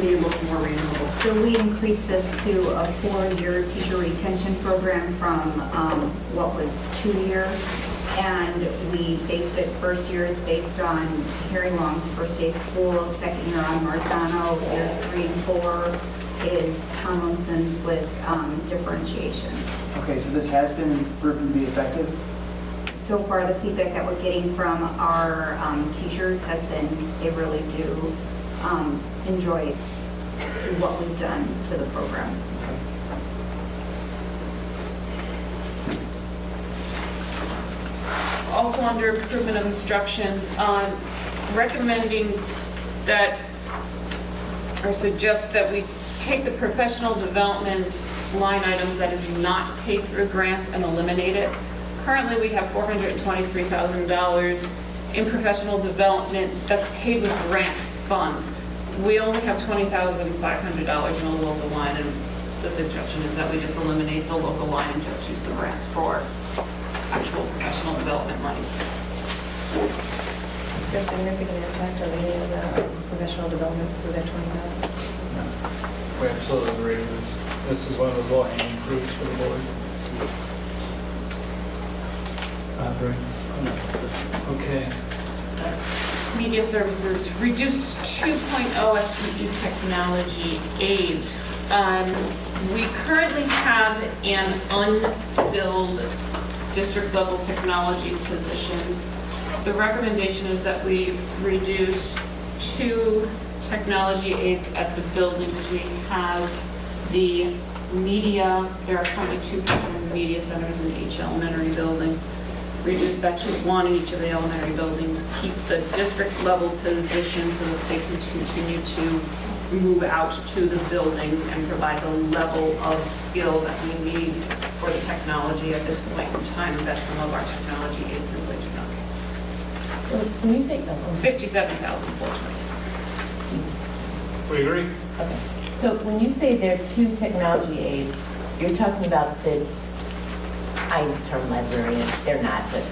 be a little more reasonable.
So we increased this to a 4-year teacher retention program from what was 2 years. And we based it, first year is based on hearing longs, first day of school, second year on Marzano, years 3 and 4 is Tomlinson's with differentiation.
Okay, so this has been proven to be effective?
So far, the feedback that we're getting from our teachers has been, they really do enjoy what we've done to the program.
Also under improvement of instruction, recommending that, or suggest that we take the professional development line items that is not paid through grants and eliminate it. Currently, we have $423,000 in professional development that's paid with grant funds. We only have $20,500 in a local line, and the suggestion is that we just eliminate the local line and just use the grants for actual professional development monies.
Is there significant impact on any of the professional development for that 20,000?
We absolutely agree. This is one of those low-hanging fruits for the board. Great. Okay.
Media services, reduce 2.0 FTE technology aids. We currently have an unfilled district-level technology position. The recommendation is that we reduce 2 technology aids at the buildings. We have the media, there are currently 2 media centers in each elementary building. Reduce that to 1 in each of the elementary buildings. Keep the district-level position so that they can continue to move out to the buildings and provide the level of skill that we need for the technology at this point in time that some of our technology aids simply do not.
So when you say...
$57,420.
We agree?
Okay. So when you say there are 2 technology aids, you're talking about the, I use the term librarian, they're not, but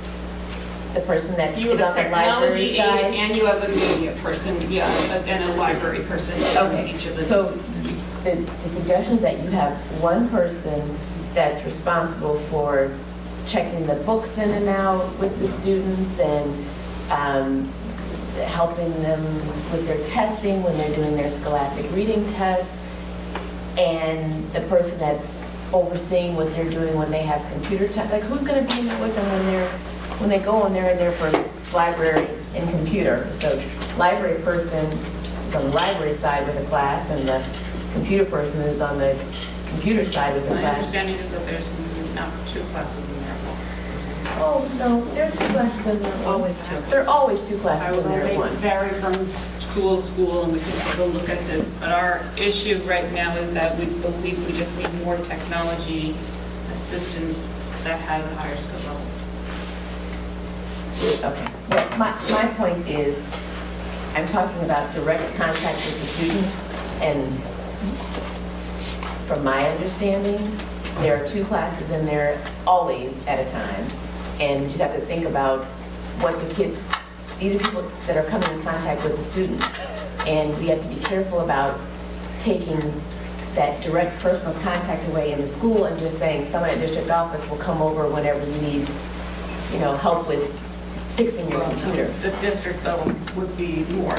the person that
You
is
have
on
a
the library
technology
side?
aid and you have a media person, yeah, and a library person in
Okay,
each of the.
so the suggestion is that you have one person that's responsible for checking the books in and out with the students and helping them with their testing when they're doing their Scholastic reading test, and the person that's overseeing what they're doing when they have computer time. Like, who's going to be in there with them when they go and they're in there for library and computer? The library person is on the library side with the class, and the computer person is on the computer side with the
My
class.
understanding is that there's not 2 classes in there.
Oh, no, there are 2 classes in there.
Always 2.
There are always 2
I
classes
would
in there at
may
once.
vary from school to school, and we can take a look at this. But our issue right now is that we believe we just need more technology assistance that has a higher skill level.
Okay, but my point is, I'm talking about direct contact with the students, and from my understanding, there are 2 classes in there always at a time, and you just have to think about what the kid, these are people that are coming in contact with the students, and we have to be careful about taking that direct personal contact away in the school and just saying someone at district office will come over whenever you need, help with fixing your computer.
The district level would be more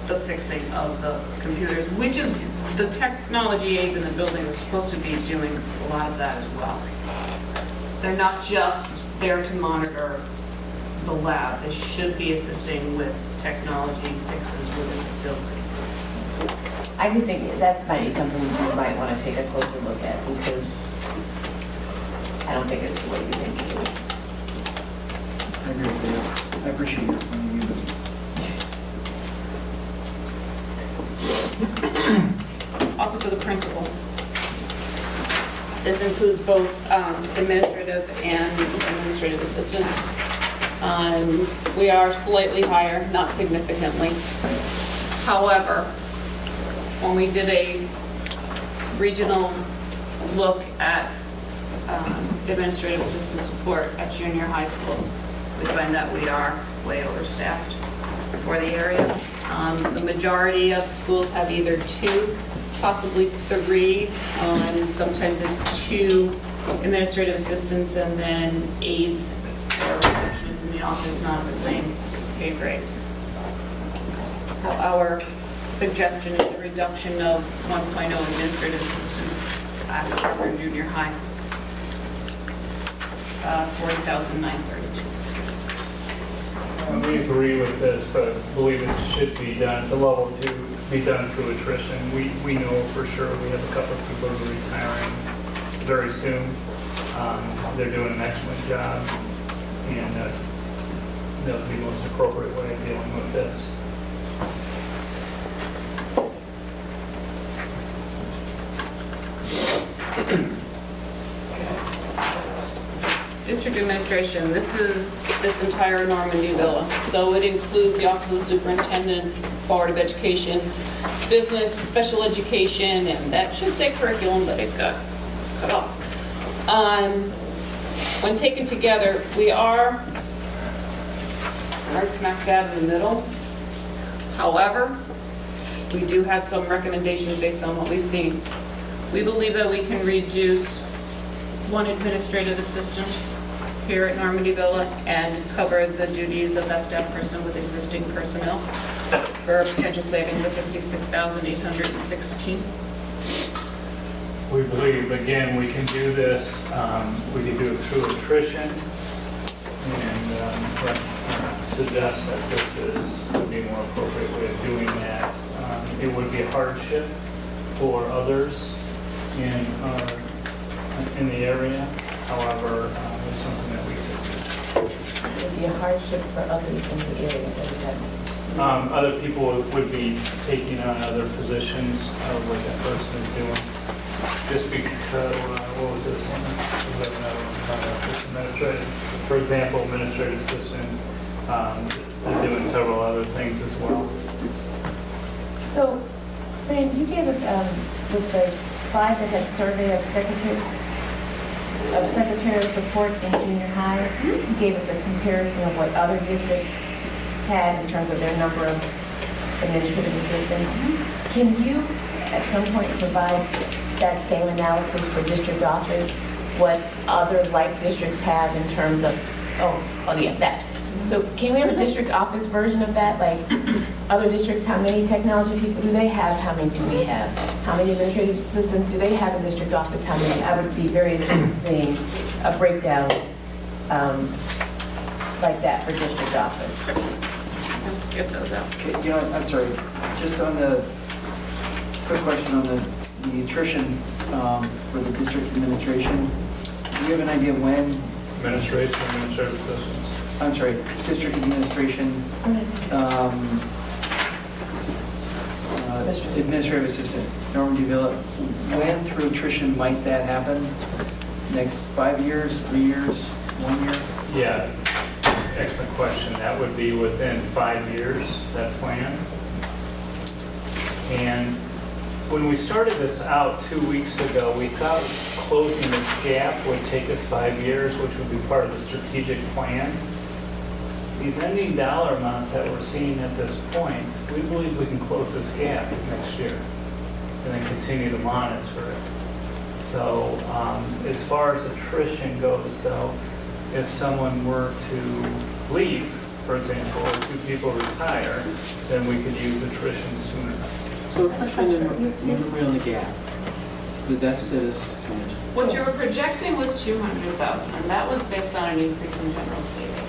the fixing of the computers, which is, the technology aides in the building are supposed to be doing a lot of that as well. So they're not just there to monitor the lab, they should be assisting with technology fixes within the building.
I do think that might be something you might want to take a closer look at, because I don't think it's the way you think it is.
I agree with you. I appreciate your point of view.
Office of the Principal. This includes both administrative and administrative assistants. We are slightly higher, not significantly. However, when we did a regional look at administrative assistant support at junior high schools, we find that we are way overstaffed for the area. The majority of schools have either 2, possibly 3, and sometimes it's 2 administrative assistants and then aides or receptionists in the office, not the same pay grade. So our suggestion is a reduction of 1.0 administrative assistant at Harvard Junior High, $40,932.
We agree with this, but believe it should be done. It's a level 2, be done through attrition. We know for sure we have a couple of people who are retiring very soon. They're doing an excellent job, and that would be the most appropriate way of dealing with this.
District administration, this is this entire Normandy Villa. So it includes the Office of the Superintendent, Board of Education, Business, Special Education, and that should say curriculum, but it got cut off. When taken together, we are right smack dab in the middle. However, we do have some recommendations based on what we've seen. We believe that we can reduce 1 administrative assistant here at Normandy Villa and cover the duties of that staff person with existing personnel for a potential savings of $56,816.
We believe, again, we can do this, we can do it through attrition, and suggest that this would be a more appropriate way of doing that. It would be a hardship for others in the area. However, it's something that we could do.
It would be a hardship for others in the area. What does that mean?
Other people would be taking on other positions of what that person is doing. Just because, what was this one? We have another one, administrative. For example, administrative assistant, they're doing several other things as well.
So, Fran, you gave us, with the slide that had survey of secretarial support in junior high, you gave us a comparison of what other districts had in terms of their number of administrative assistants. Can you, at some point, provide that same analysis for district office what other like districts have in terms of, oh yeah, that. So can we have a district office version of that? Like other districts, how many technology people do they have? How many do we have? How many administrative assistants do they have in district office? How many? I would be very interested in seeing a breakdown like that for district office.
Get those out.
Okay, you know, I'm sorry, just on the, quick question on the attrition for the district administration. Do you have an idea when?
Administrative assistants.
I'm sorry, district administration, administrative assistant, Norman DeVilla, when through attrition might that happen? Next 5 years, 3 years, 1 year?
Yeah, excellent question. That would be within 5 years, that plan. And when we started this out 2 weeks ago, we thought closing this gap would take us 5 years, which would be part of the strategic plan. These ending dollar amounts that we're seeing at this point, we believe we can close this gap next year and then continue to monitor it. So as far as attrition goes, though, if someone were to leave, for example, or 2 people retire, then we could use attrition sooner.
So remember on the gap, the deficit is how much?
What you were projecting was 200,000, and that was based on an increase in general state aid.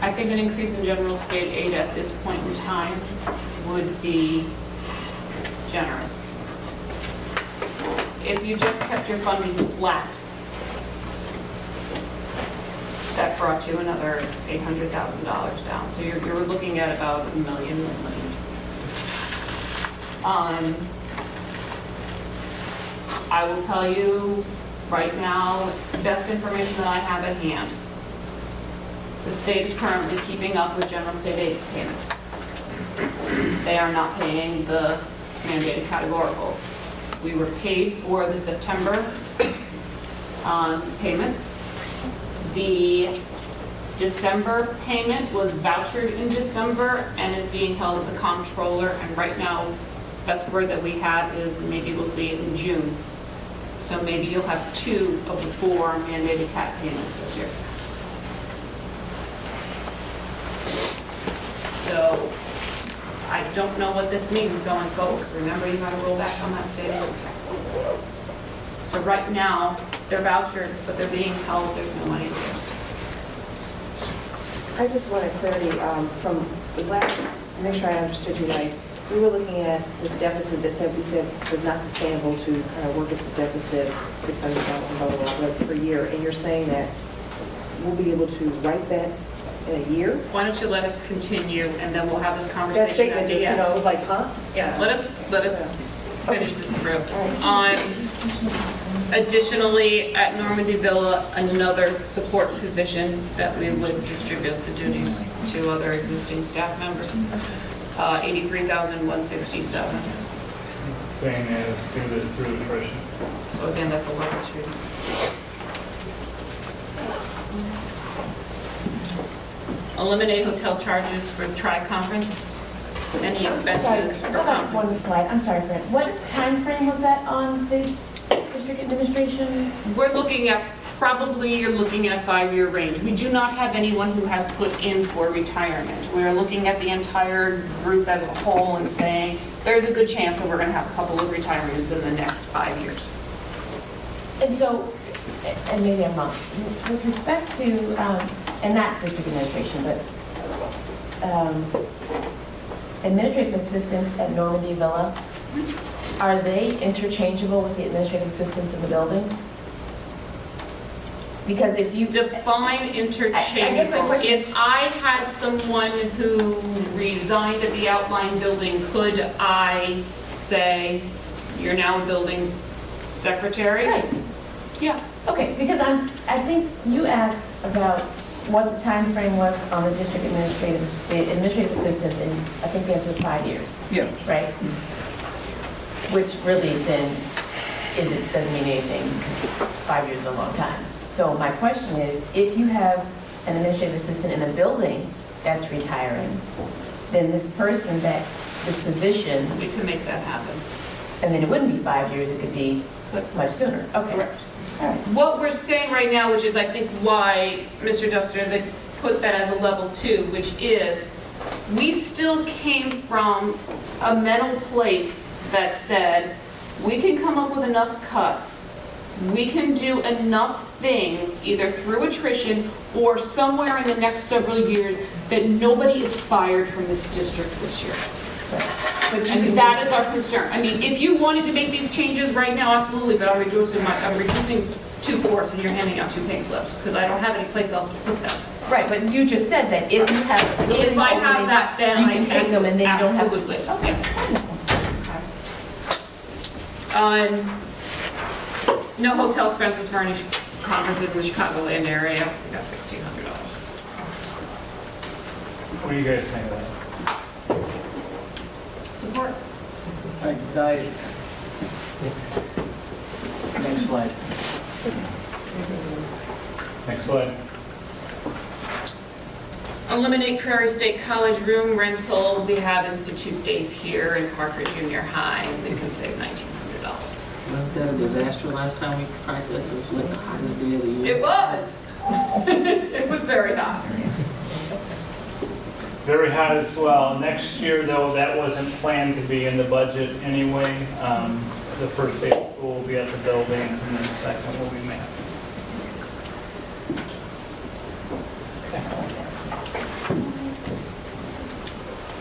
I think an increase in general state aid at this point in time would be generous. If you just kept your funding flat, that brought you another $800,000 down. So you're looking at about $1 million. I will tell you right now, best information that I have at hand. The state is currently keeping up with general state aid payments. They are not paying the mandated categoricals. We were paid for the September payment. The December payment was vouchered in December and is being held at the comptroller, and right now, best word that we have is maybe we'll see it in June. So maybe you'll have 2 of the 4 mandated CAT payments this year. So I don't know what this means going forward. Remember, you got to roll back on that state aid tax. So right now, they're vouchered, but they're being held, there's no money there.
I just wanted clarity from the last, make sure I understood you right. We were looking at this deficit that we said was not sustainable to kind of work at the deficit, $600,000 per year, and you're saying that we'll be able to write that in a year?
Why don't you let us continue, and then we'll have this conversation.
That statement just, it was like, huh?
Yeah, let us finish this through. Additionally, at Normandy Villa, another support position that we would distribute the duties to other existing staff members, $83,167.
Saying as do this through attrition.
So again, that's a level shooting. Eliminate hotel charges for tri-conference, any expenses for conferences.
One slide, I'm sorry, Brent. What time frame was that on the district administration?
We're looking at, you're looking at a 5-year range. We do not have anyone who has put in for retirement. We're looking at the entire group as a whole and saying, there's a good chance that we're going to have a couple of retirements in the next 5 years.
And so, and maybe I'm wrong, with respect to, and not district administration, but administrative assistants at Normandy Villa, are they interchangeable with the administrative assistants in the buildings? Because if you
define interchangeable, if I had someone who resigned at the outlying building, could I say, you're now a building secretary?
Right.
Yeah.
Okay, because I think you asked about what the time frame was on the district administrative assistants, and I think the answer was 5 years.
Yeah.
Right? Which really then doesn't mean anything, because 5 years is a long time. So my question is, if you have an administrative assistant in a building that's retiring, then this position.
We can make that happen.
And then it wouldn't be 5 years, it could be much sooner. Okay.
Correct.
All right.
What we're saying right now, which is I think why Mr. Duster, they put that as a level 2, which is, we still came from a mental place that said, we can come up with enough cuts, we can do enough things, either through attrition or somewhere in the next several years, that nobody is fired from this district this year. And that is our concern. I mean, if you wanted to make these changes right now, absolutely, but I'm reducing 2/4 and you're handing out 2 pay slips, because I don't have any place else to put them.
Right, but you just said that if you have.
If I have that, then
you can take them and then you don't have.
Absolutely.
Okay.
No hotel expenses for any conferences in the Chicagoland area. We got $1,600.
What do you guys think of that?
Support.
Diet. Next slide.
Next slide.
Eliminate Prairie State College room rental. We have institute days here in Parker Junior High, and we can save $1,900.
Wasn't that a disaster last time we practiced? It was like the hottest day of the year.
It was. It was very hot.
Very hot as well. Next year, though, that wasn't planned to be in the budget anyway. The first day of school will be at the buildings, and then the second will be math.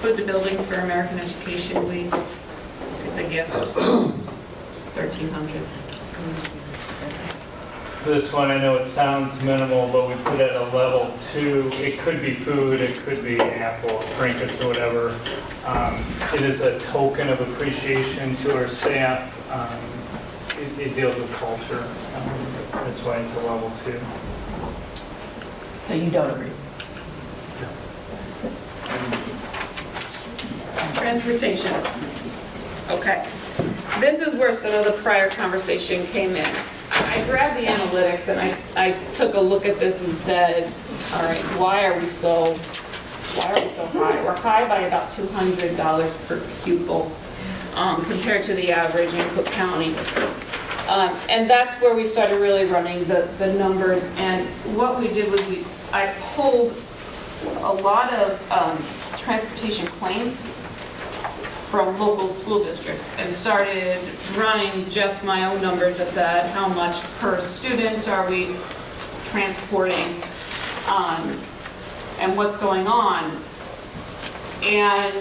Food to buildings for American Education Week. It's a gift. $1,300.
This one, I know it sounds minimal, but we put it at a level 2. It could be food, it could be apples, trinkets, or whatever. It is a token of appreciation to our staff. It deals with culture. That's why it's a level 2.
So you don't agree?
Transportation. Okay. This is where some of the prior conversation came in. I grabbed the analytics and I took a look at this and said, all right, why are we so high? We're high by about $200 per pupil compared to the average in Cook County. And that's where we started really running the numbers. And what we did was I pulled a lot of transportation claims from local school districts and started running just my own numbers that said how much per student are we transporting and what's going on. And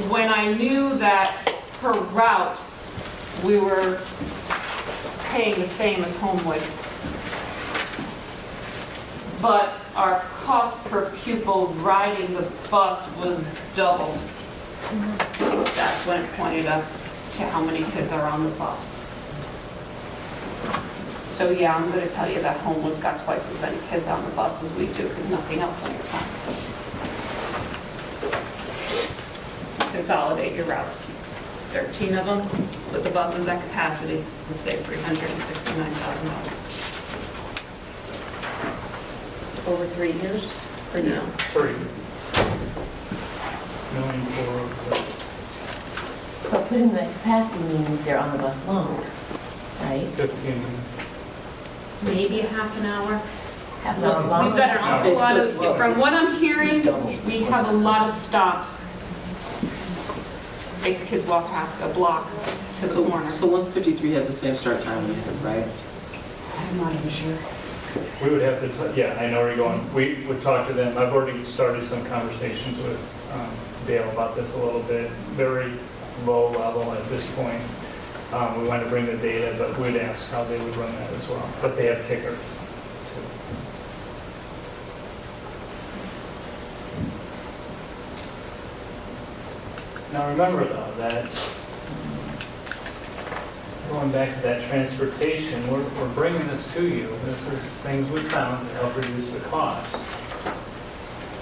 when I knew that per route we were paying the same as Homewood, but our cost per pupil riding the bus was double. That's when it pointed us to how many kids are on the bus. So yeah, I'm going to tell you that Homewood's got twice as many kids on the bus as we do, because nothing else makes sense. Consolidate your routes. 13 of them, with the buses at capacity, and save $369,000. Over 3 years? Or no?
3. Million for.
But putting the capacity means they're on the bus longer, right?
15 minutes.
Maybe a half an hour.
Half an hour longer?
We've got an awful lot of, from what I'm hearing, we have a lot of stops. Make the kids walk half a block to the corner.
So 153 has the same start time we have, right?
I'm not even sure.
We would have to, yeah, I know where you're going. We would talk to them. I've already started some conversations with Dale about this a little bit. Very low level at this point. We want to bring the data, but we'd ask how they would run that as well. But they have tickers too. Now remember though that going back to that transportation, we're bringing this to you. This is things we found to help reduce the cost.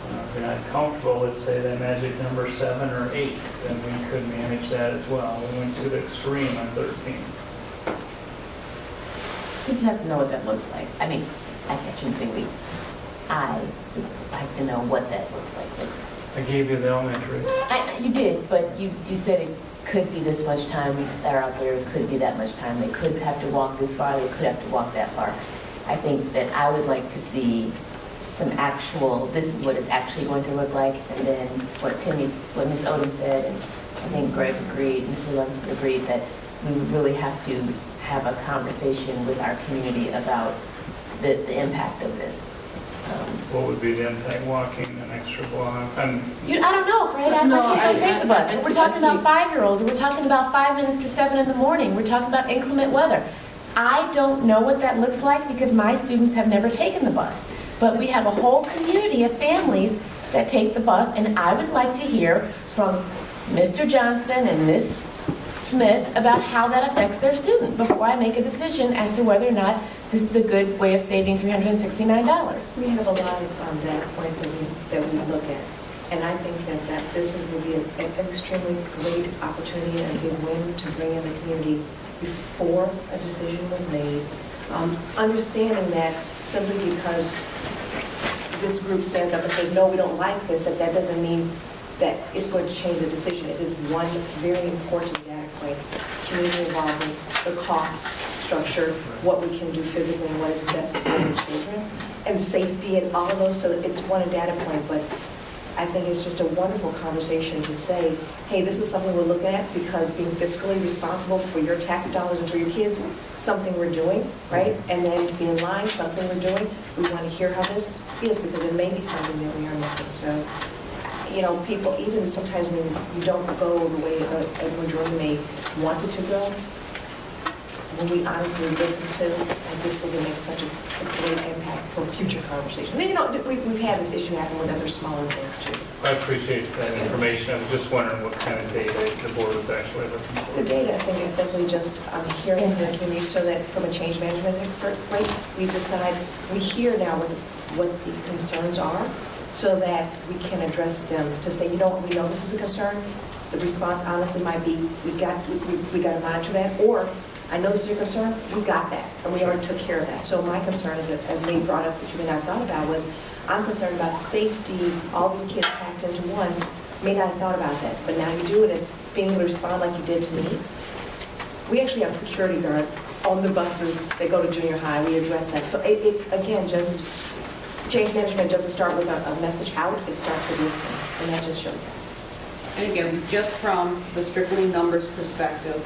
If you're not comfortable, let's say that magic number 7 or 8, then we could manage that as well. We went to the extreme on 13.
We just have to know what that looks like. I mean, I shouldn't say we. I would like to know what that looks like.
I gave you the elementary.
You did, but you said it could be this much time that are out there, it could be that much time. They could have to walk this far, they could have to walk that far. I think that I would like to see some actual, this is what it's actually going to look like, and then what Ms. Odom said, and I think Greg agreed, Mr. Lunsford agreed, that we really have to have a conversation with our community about the impact of this.
What would be the impact, walking an extra block?
I don't know, Craig. I can't take the bus. We're talking about 5-year-olds. We're talking about 5 minutes to 7 in the morning. We're talking about inclement weather. I don't know what that looks like because my students have never taken the bus. But we have a whole community of families that take the bus, and I would like to hear from Mr. Johnson and Ms. Smith about how that affects their student before I make a decision as to whether or not this is a good way of saving $369.
We have a lot of data points that we look at, and I think that this will be an extremely great opportunity and a big win to bring in the community before a decision was made. Understanding that simply because this group stands up and says, no, we don't like this, that doesn't mean that it's going to change the decision. It is one very important data point. Community involvement, the costs, structure, what we can do physically and what is best for the children, and safety and all of those, so that it's one data point. But I think it's just a wonderful conversation to say, hey, this is something we're looking at because being fiscally responsible for your tax dollars and for your kids, something we're doing, right? And then be in line, something we're doing. We want to hear how this is because it may be something that we are missing. So, you know, people, even sometimes when you don't go the way a majority may want it to go, when we honestly listen to, and this will make such a great impact for future conversations. I mean, you know, we've had this issue happen with other smaller things too.
I appreciate that information. I was just wondering what kind of data the board was actually looking for.
The data, I think, is simply just hearing from the community so that from a change management expert, right, we decide, we hear now what the concerns are so that we can address them to say, you know what, we know this is a concern. The response honestly might be, we got to monitor that, or I know this is your concern, we got that, and we already took care of that. So my concern is that, as Lee brought up that you may not have thought about, was I'm concerned about the safety, all these kids packed into one, may not have thought about that, but now you do it, it's being able to respond like you did to me. We actually have a security guard on the buses that go to junior high, we address that. So it's, again, just, change management doesn't start with a message out, it starts with listening, and that just shows that.
And again, just from the strictly numbers perspective,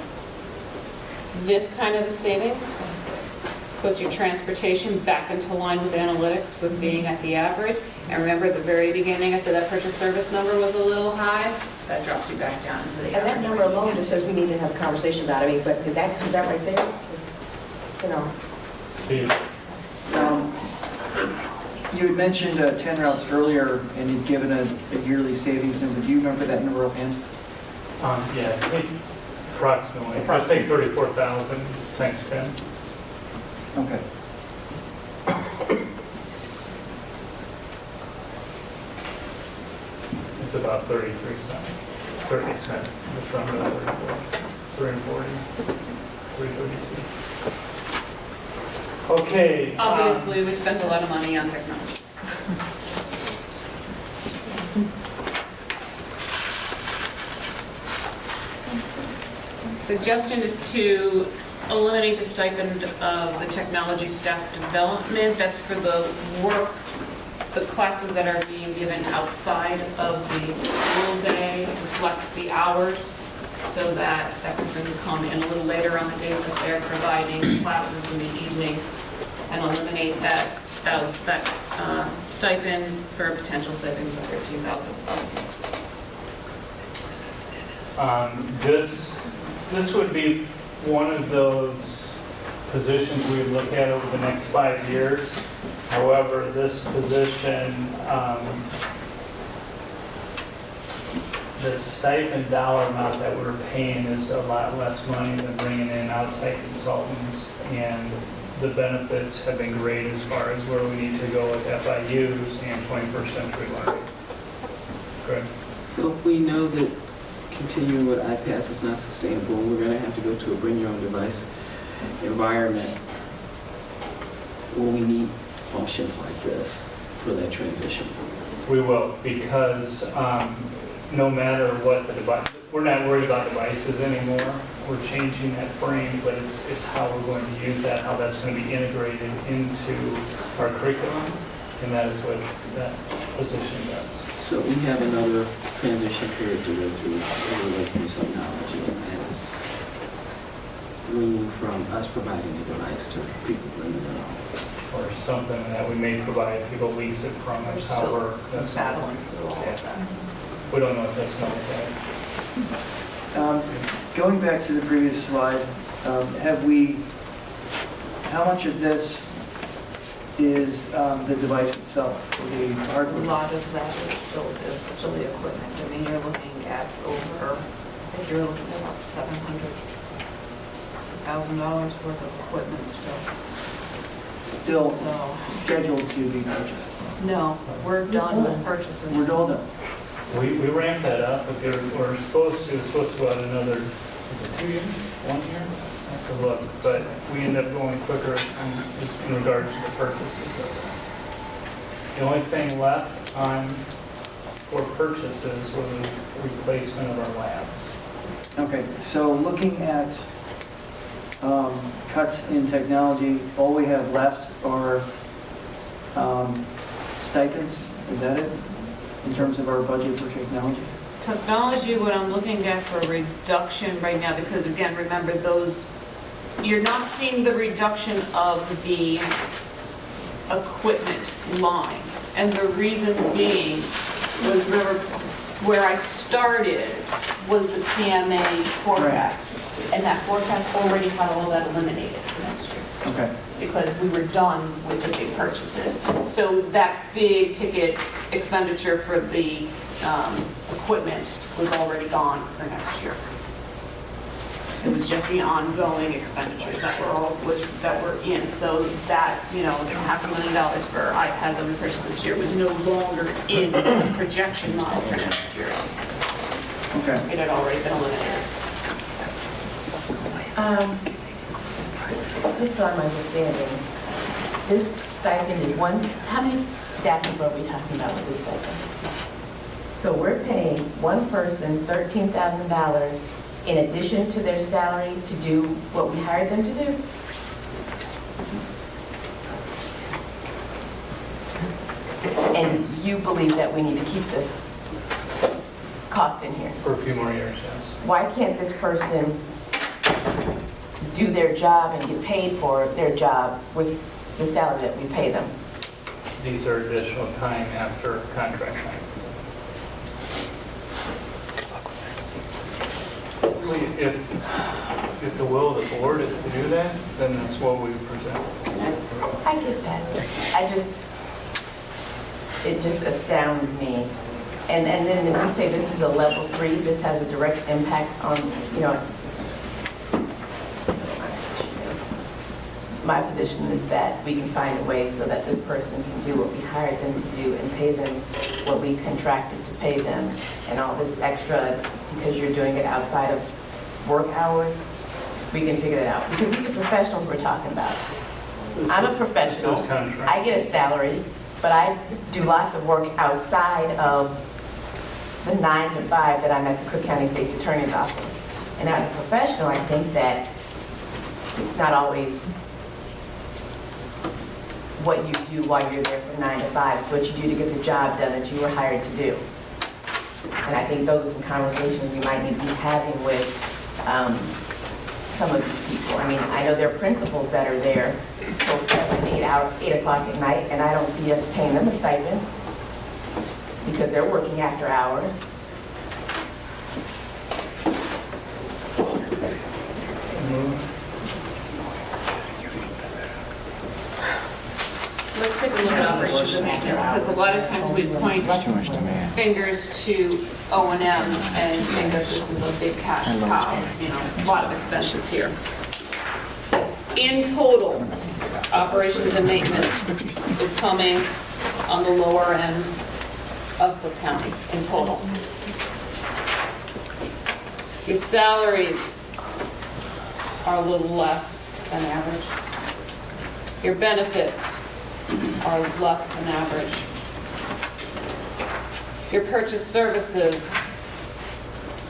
this kind of a savings puts your transportation back into line with analytics with being at the average. And remember at the very beginning, I said that purchase service number was a little high. That drops you back down to the average.
And that number alone just says we need to have a conversation about it. I mean, but is that right there? You know.
You had mentioned 10 routes earlier, and you'd given a yearly savings number. Do you remember that number offhand?
Yeah, approximately. I think 34,000 times 10.
Okay.
It's about 33 cents. 30 cents. It's under 34. 340. 332. Okay.
Obviously, we spent a lot of money on technology. Suggestion is to eliminate the stipend of the technology staff development. That's for the work, the classes that are being given outside of the school day to flex the hours so that that person can come in a little later on the days that they're providing classes in the evening and eliminate that stipend for a potential savings of $13,000. This would be one of those positions we would look at over the next 5 years. However, this position, the stipend dollar amount that we're paying is a lot less money than bringing in outside consultants, and the benefits have been great as far as where we need to go with FIUs and 21st century learning. Good.
So if we know that continuing with iPass is not sustainable, we're going to have to go to a bring your own device environment, will we need functions like this for that transition?
We will, because no matter what the device, we're not worried about devices anymore. We're changing that frame, but it's how we're going to use that, how that's going to be integrated into our curriculum, and that is what that position does.
So we have another transition period to go through in relation to technology, and it's weaning from us providing a device to people bringing it on.
Or something that we may provide, people lease it from us, how we're, that's
battling through all of that.
We don't know if that's going to look like.
Going back to the previous slide, how much of this is the device itself, or the
A
hardware?
lot of that is still the equipment. I mean, you're looking at over, I think you're looking at about $700,000 worth of equipment still.
Still scheduled to be purchased?
No, we're done with purchases.
We're all done.
We ramped that up, but we're supposed to go out another, is it 2 years, 1 year? I have to look, but we end up going quicker in regards to the purchases. The only thing left for purchases was the replacement of our labs.
Okay, so looking at cuts in technology, all we have left are stipends, is that it? In terms of our budget for technology?
Technology, what I'm looking at for reduction right now, because again, remember those, you're not seeing the reduction of the equipment line. And the reason being was, remember, where I started was the PMA forecast. And that forecast already had all that eliminated for next year.
Okay.
Because we were done with the big purchases. So that big ticket expenditure for the equipment was already gone for next year. It was just the ongoing expenditures that were in. So that, $500,000 for iPads that we purchased this year was no longer in the projection model for next year.
Okay.
It had already been eliminated.
Just so I'm understanding, this stipend is how many staff people are we talking about with this stipend? So we're paying one person $13,000 in addition to their salary to do what we hired them to do? And you believe that we need to keep this cost in here?
For a few more years, yes.
Why can't this person do their job and get paid for their job with the salary that we pay them?
These are additional time after contract time. If the will of the board is to do that, then that's what we present.
I get that. It just astounds me. And then if we say this is a level 3, this has a direct impact on, my position is that we can find a way so that this person can do what we hired them to do and pay them what we contracted to pay them, and all this extra, because you're doing it outside of work hours, we can figure it out. Because these are professionals we're talking about. I'm a professional.
This is contract.
I get a salary, but I do lots of work outside of the 9 to 5 that I'm at the Cook County State's Attorney's Office. And as a professional, I think that it's not always what you do while you're there from 9 to 5. It's what you do to get the job done that you were hired to do. And I think those are some conversations we might need to be having with some of these people. I mean, I know there are principals that are there till 7, 8 o'clock at night, and I don't see us paying them a stipend because they're working after hours.
Let's take a look at operations and maintenance, because a lot of times we point fingers to O&M and think that this is a big cash cow, a lot of expenses here. In total, operations and maintenance is coming on the lower end of Cook County in total. Your salaries are a little less than average. Your benefits are less than average. Your purchase services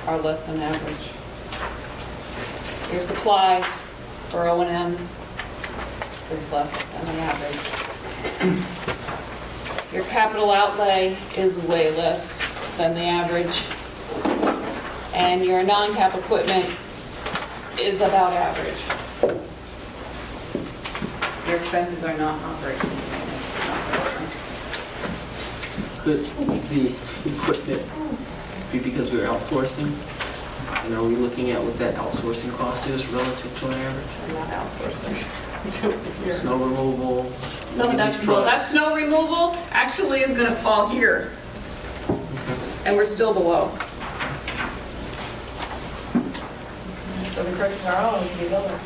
are less than average. Your supplies for O&M is less than the average. Your capital outlay is way less than the average. And your non-cap equipment is about average. Your expenses are not operating.
Could the equipment be because we're outsourcing? And are we looking at what that outsourcing cost is relative to an average?
I'm not outsourcing.
Snow removal?
Some of that snow removal actually is gonna fall here. And we're still below.
So the curtain are on, we know this.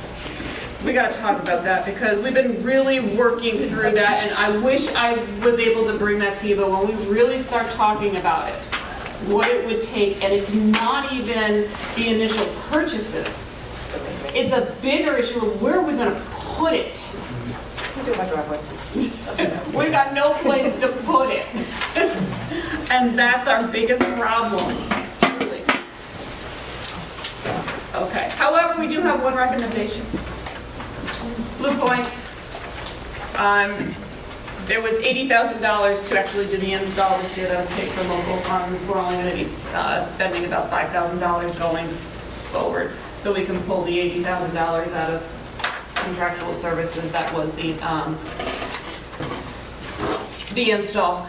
We gotta talk about that because we've been really working through that, and I wish I was able to bring that to you, but when we really start talking about it, what it would take, and it's not even the initial purchases. It's a bigger issue of where are we gonna put it? We've got no place to put it. And that's our biggest problem, really. Okay, however, we do have one recommendation. Blue Point, there was $80,000 to actually do the install this year that was paid for local funds. We're only going to be spending about $5,000 going forward. So we can pull the $80,000 out of contractual services. That was the install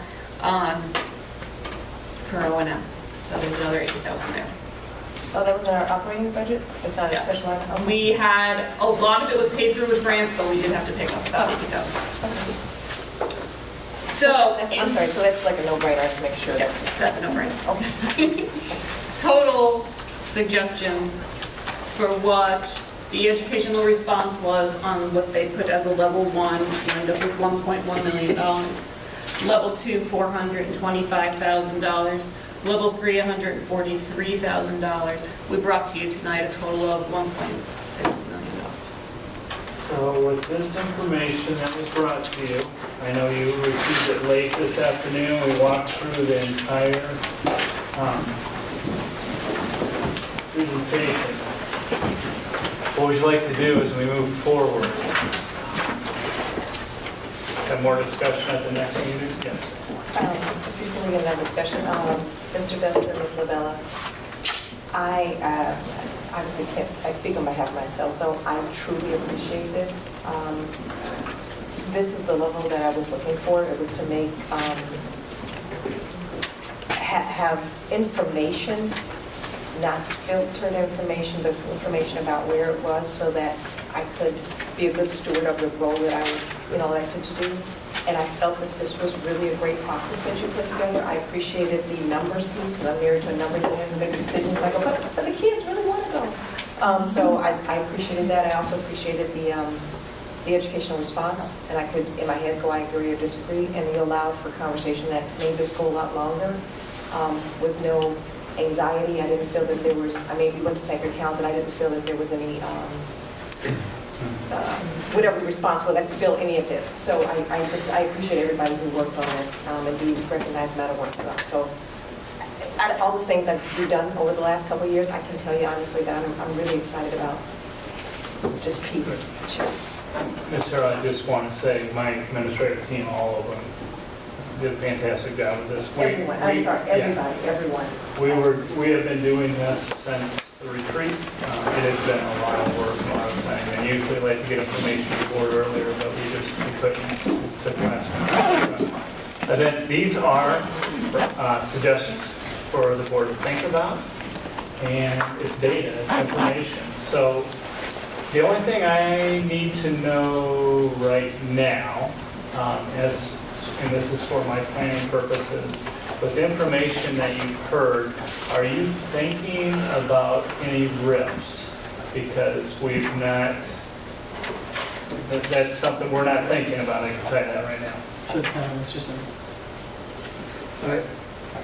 for O&M. So there's another $80,000 there.
Oh, that was in our operating budget? It's not a special item? Okay.
We had, a lot of it was paid through with grants, but we did have to pick up about $80,000. So,
I'm sorry, so that's like a no-brainer to make sure.
Yeah, that's a no-brainer. Okay. Total suggestions for what the educational response was on what they put as a level 1, you end up with $1.1 million. Level 2, $425,000. Level 3, $143,000. We brought to you tonight a total of $1.6 million.
So with this information that was brought to you, I know you received it late this afternoon. We walked through the entire presentation. What we'd like to do is we move forward. Have more discussion at the next meeting? Yes.
Just before we get into that discussion, Mr. Dester and Ms. Labella, I obviously can't, I speak on behalf of myself, though I truly appreciate this. This is the level that I was looking for. It was to make, have information, not filtered information, but information about where it was so that I could be a good steward of the role that I was, elected to do. And I felt that this was really a great process that you put together. I appreciated the numbers piece, because I'm married to a number that have to make decisions. And I go, but the kids really want to go. So I appreciated that. I also appreciated the educational response. And I could, in my head, go, I agree or disagree. And you allowed for conversation that made this go a lot longer with no anxiety. I didn't feel that there was, I mean, we went to Sacred Cows, and I didn't feel that there was any whatever the response was, I didn't feel any of this. So I appreciate everybody who worked on this and do recognize the amount of work done. So out of all the things we've done over the last couple of years, I can tell you honestly that I'm really excited about this piece.
Ms. Harrell, I just want to say my administrative team, all of them, did a fantastic job with this.
Everyone, I'm sorry, everybody, everyone.
We have been doing this since the retreat. It has been a lot of work, a lot of time, and usually like to get information to the board earlier, but we couldn't, took last minute. And then these are suggestions for the board to think about, and it's data, it's information. So the only thing I need to know right now, and this is for my planning purposes, with the information that you've heard, are you thinking about any RIFs? Because we've not, that's something we're not thinking about, I can tell you that right now.
Sure, Mr. Simmons.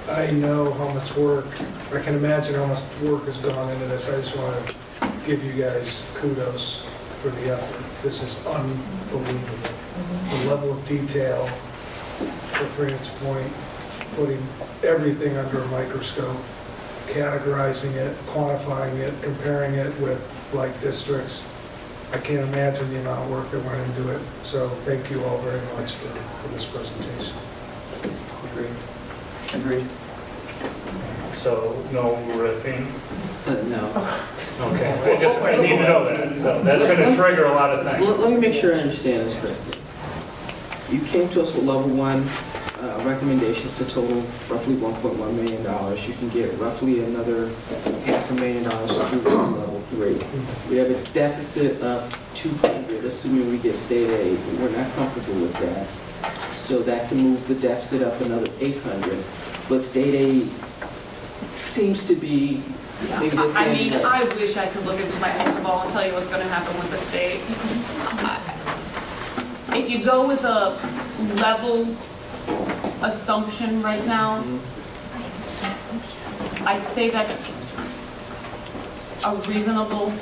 I know how much work, I can imagine how much work has gone into this. I just want to give you guys kudos for the effort. This is unbelievable. The level of detail, to Fran's point, putting everything under a microscope. categorizing it, quantifying it, comparing it with like districts. I can't imagine the amount of work that went into it. So thank you all very much for this presentation.
Agreed.
So, no riffing?
No.
Okay, I need to know that, so that's gonna trigger a lot of things.
Let me make sure I understand this correctly. You came to us with level one recommendations to total roughly $1.1 million. You can get roughly another $500,000 to level three. We have a deficit of 200, assuming we get state aid. We're not comfortable with that. So that can move the deficit up another 800. But state aid seems to be maybe the
I
same
mean,
way.
I wish I could look into my crystal ball and tell you what's gonna happen with the state. If you go with a level assumption right now, I'd say that's a reasonable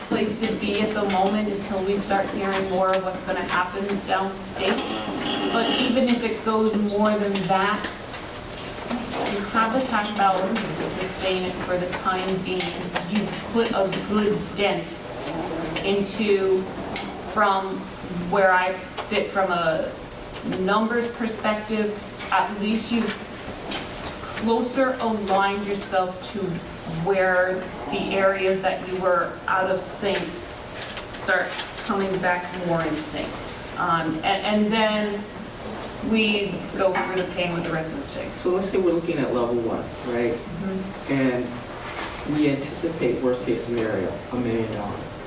place to be at the moment until we start hearing more of what's gonna happen downstate. But even if it goes more than that, you have the cash balances to sustain it for the time being. You put a good dent into, from where I sit from a numbers perspective, at least you closer aligned yourself to where the areas that you were out of sync start coming back more in sync. And then we go through the pain with the rest of the state.
So let's say we're looking at level one, right? And we anticipate worst case scenario, $1 million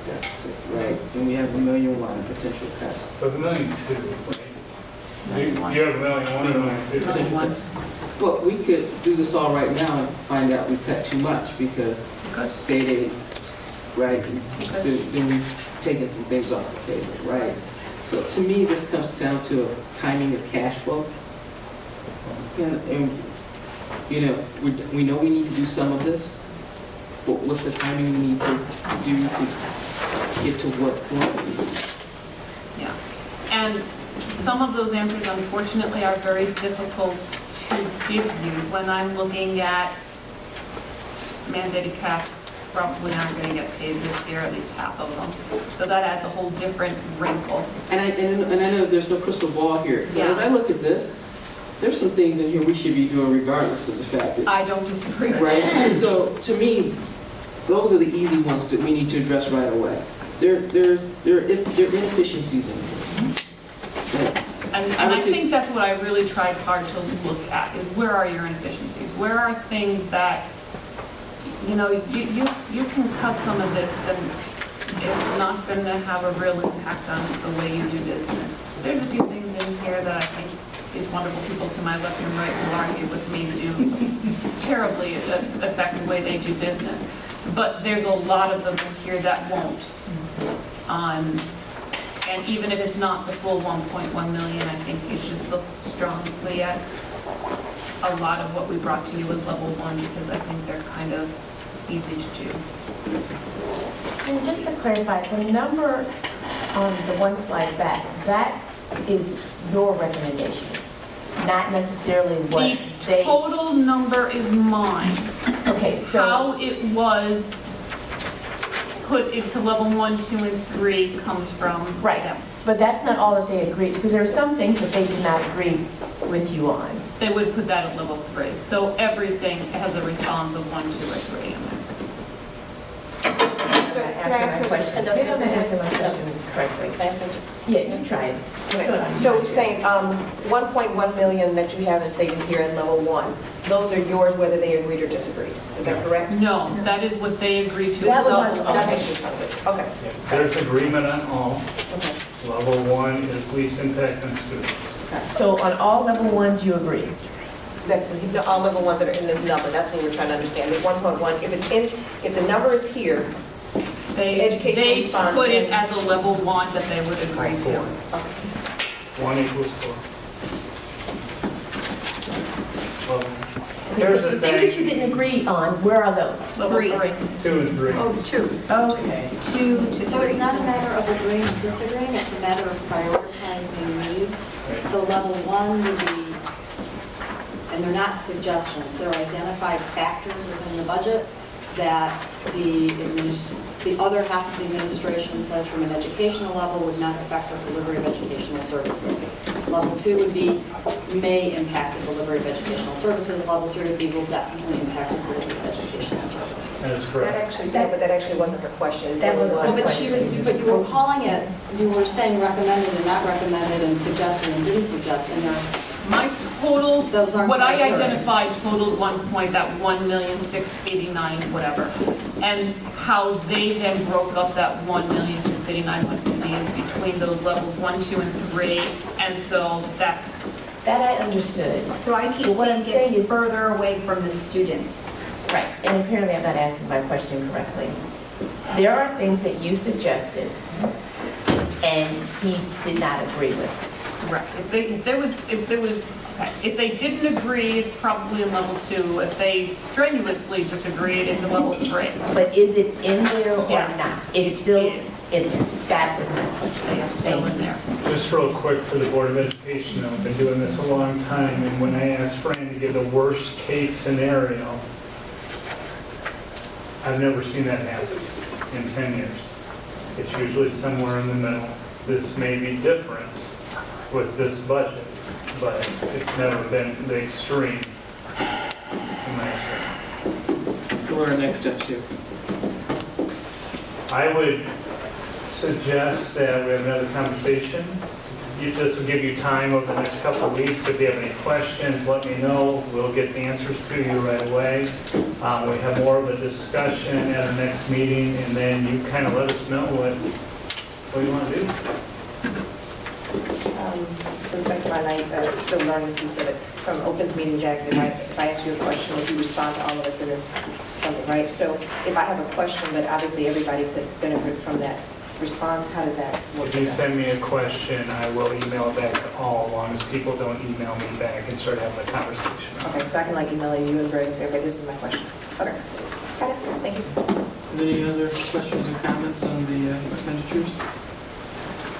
deficit, right? And we have $1.1 million potential cuts.
But $1.2 million, you have $1.1 million or $1.2 million?
But we could do this all right now and find out we cut too much because state aid, right? Then we've taken some things off the table, right? So to me, this comes down to a timing of cash flow. And you know, we know we need to do some of this, but what's the timing we need to do to get to what point?
Yeah, and some of those answers unfortunately are very difficult to give you when I'm looking at mandated caps probably aren't going to get paid this year, at least half of them. So that adds a whole different wrinkle.
And I know there's no crystal ball here, but as I look at this, there's some things in here we should be doing regardless of the fact that...
I don't disagree.
Right? So to me, those are the easy ones that we need to address right away. There are inefficiencies in here.
And I think that's what I really tried hard to look at, is where are your inefficiencies? Where are things that, you know, you can cut some of this and it's not going to have a real impact on the way you do business. There's a few things in here that I think these wonderful people to my left and right who argue with me do terribly affect the way they do business. But there's a lot of them in here that won't. And even if it's not the full 1.1 million, I think you should look strongly at a lot of what we brought to you as level one, because I think they're kind of easy to do.
And just to clarify, the number on the one slide back, that is your recommendation, not necessarily what
the total number is mine.
Okay, so
how it was put into level 1, 2, and 3 comes from them.
But that's not all that they agreed, because there are some things that they did not agree with you on.
They would put that at level 3. So everything has a response of 1, 2, or 3 in there.
So can I ask a question?
Maybe I'm not answering my question correctly.
Can I ask a question?
Yeah, you try it.
Okay. So you're saying 1.1 million that you have in savings here in level 1, those are yours whether they agreed or disagreed. Is that correct?
No, that is what they agreed to.
That was
all.
Okay.
There's agreement on all. Level 1 is least impact on students.
So on all level ones, you agree?
That's all level ones that are in this number. That's what we're trying to understand. There's 1.1. If the number is here,
they put it as a level 1 that they would agree to.
1 equals 4.
Okay, so the things that you didn't agree on, where are those?
Level 3.
2 and 3.
Oh, 2.
Okay.
2 to 3.
So it's not a matter of agreeing or disagreeing, it's a matter of prioritizing needs. So level 1 would be an And they're not suggestions, they're identified factors within the budget that the other half of the administration says from an educational level would not affect the delivery of educational services. Level 2 would be may impact the delivery of educational services. Level 3 would be will definitely impact the delivery of educational services.
That is correct.
But that actually wasn't the question.
That was
Well, but you were calling it, you were saying recommended and not recommended and suggested and didn't suggest, and
My total,
those aren't
what I
correct words.
identified totaled 1,689,000, whatever. And how they then broke up that 1,689,150 is between those levels 1, 2, and 3. And so that's,
That I understood.
So I keep
But what I'm
saying
saying
it's
is-
further away from the students.
Right, and apparently I'm not asking my question correctly. There are things that you suggested, and he did not agree with.
correct. If they didn't agree, it's probably a level 2. If they strenuously disagreed, it's a level 3.
But is it in there or
Yes.
not? It's still
is.
in there. That was my question.
They are still in there.
Just real quick for the Board of Education, I've been doing this a long time, and when I asked Fran to give the worst case scenario, I've never seen that happen in 10 years. It's usually somewhere in the middle. This may be different with this budget, but it's never been the extreme in my experience.
So what are our next steps here?
I would suggest that we have another conversation. This will give you time over the next couple of weeks. If you have any questions, let me know. We'll get the answers to you right away. We have more of a discussion at our next meeting, and then you kind of let us know what you want to do.
Since back to my night, still learning piece of it, from Opens Meetings Act, if I ask you a question, if you respond to all of us, and it's something, right? So if I have a question, but obviously everybody could benefit from that response, how does that work?
If you send me a question, I will email it back to all, as long as people don't email me back and start having a conversation.
Okay, so I can like email you and Greg and say, okay, this is my question. Okay, got it, thank you.
Any other questions or comments on the expenditures?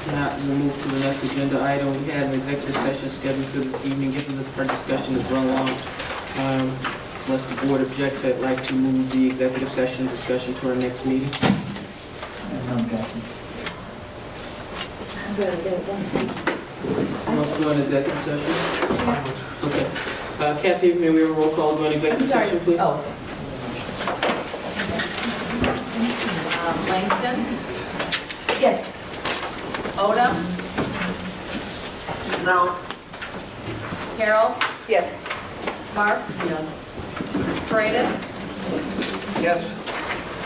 If not, we'll move to the next agenda item. We had an executive session scheduled for this evening. Given that our discussion has run long, unless the board objects, I'd like to move the executive session discussion to our next meeting. Let's go into executive session. Okay. Kathy, may we have a roll call to an executive session, please?
Oh,
Langston?
yes.
Oda?
No.
Carol?
Yes.
Marks? Yes. Paredes?
Yes.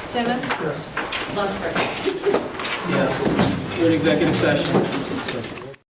Simmons?
Yes.
Lunsford?
Yes. We're in executive session.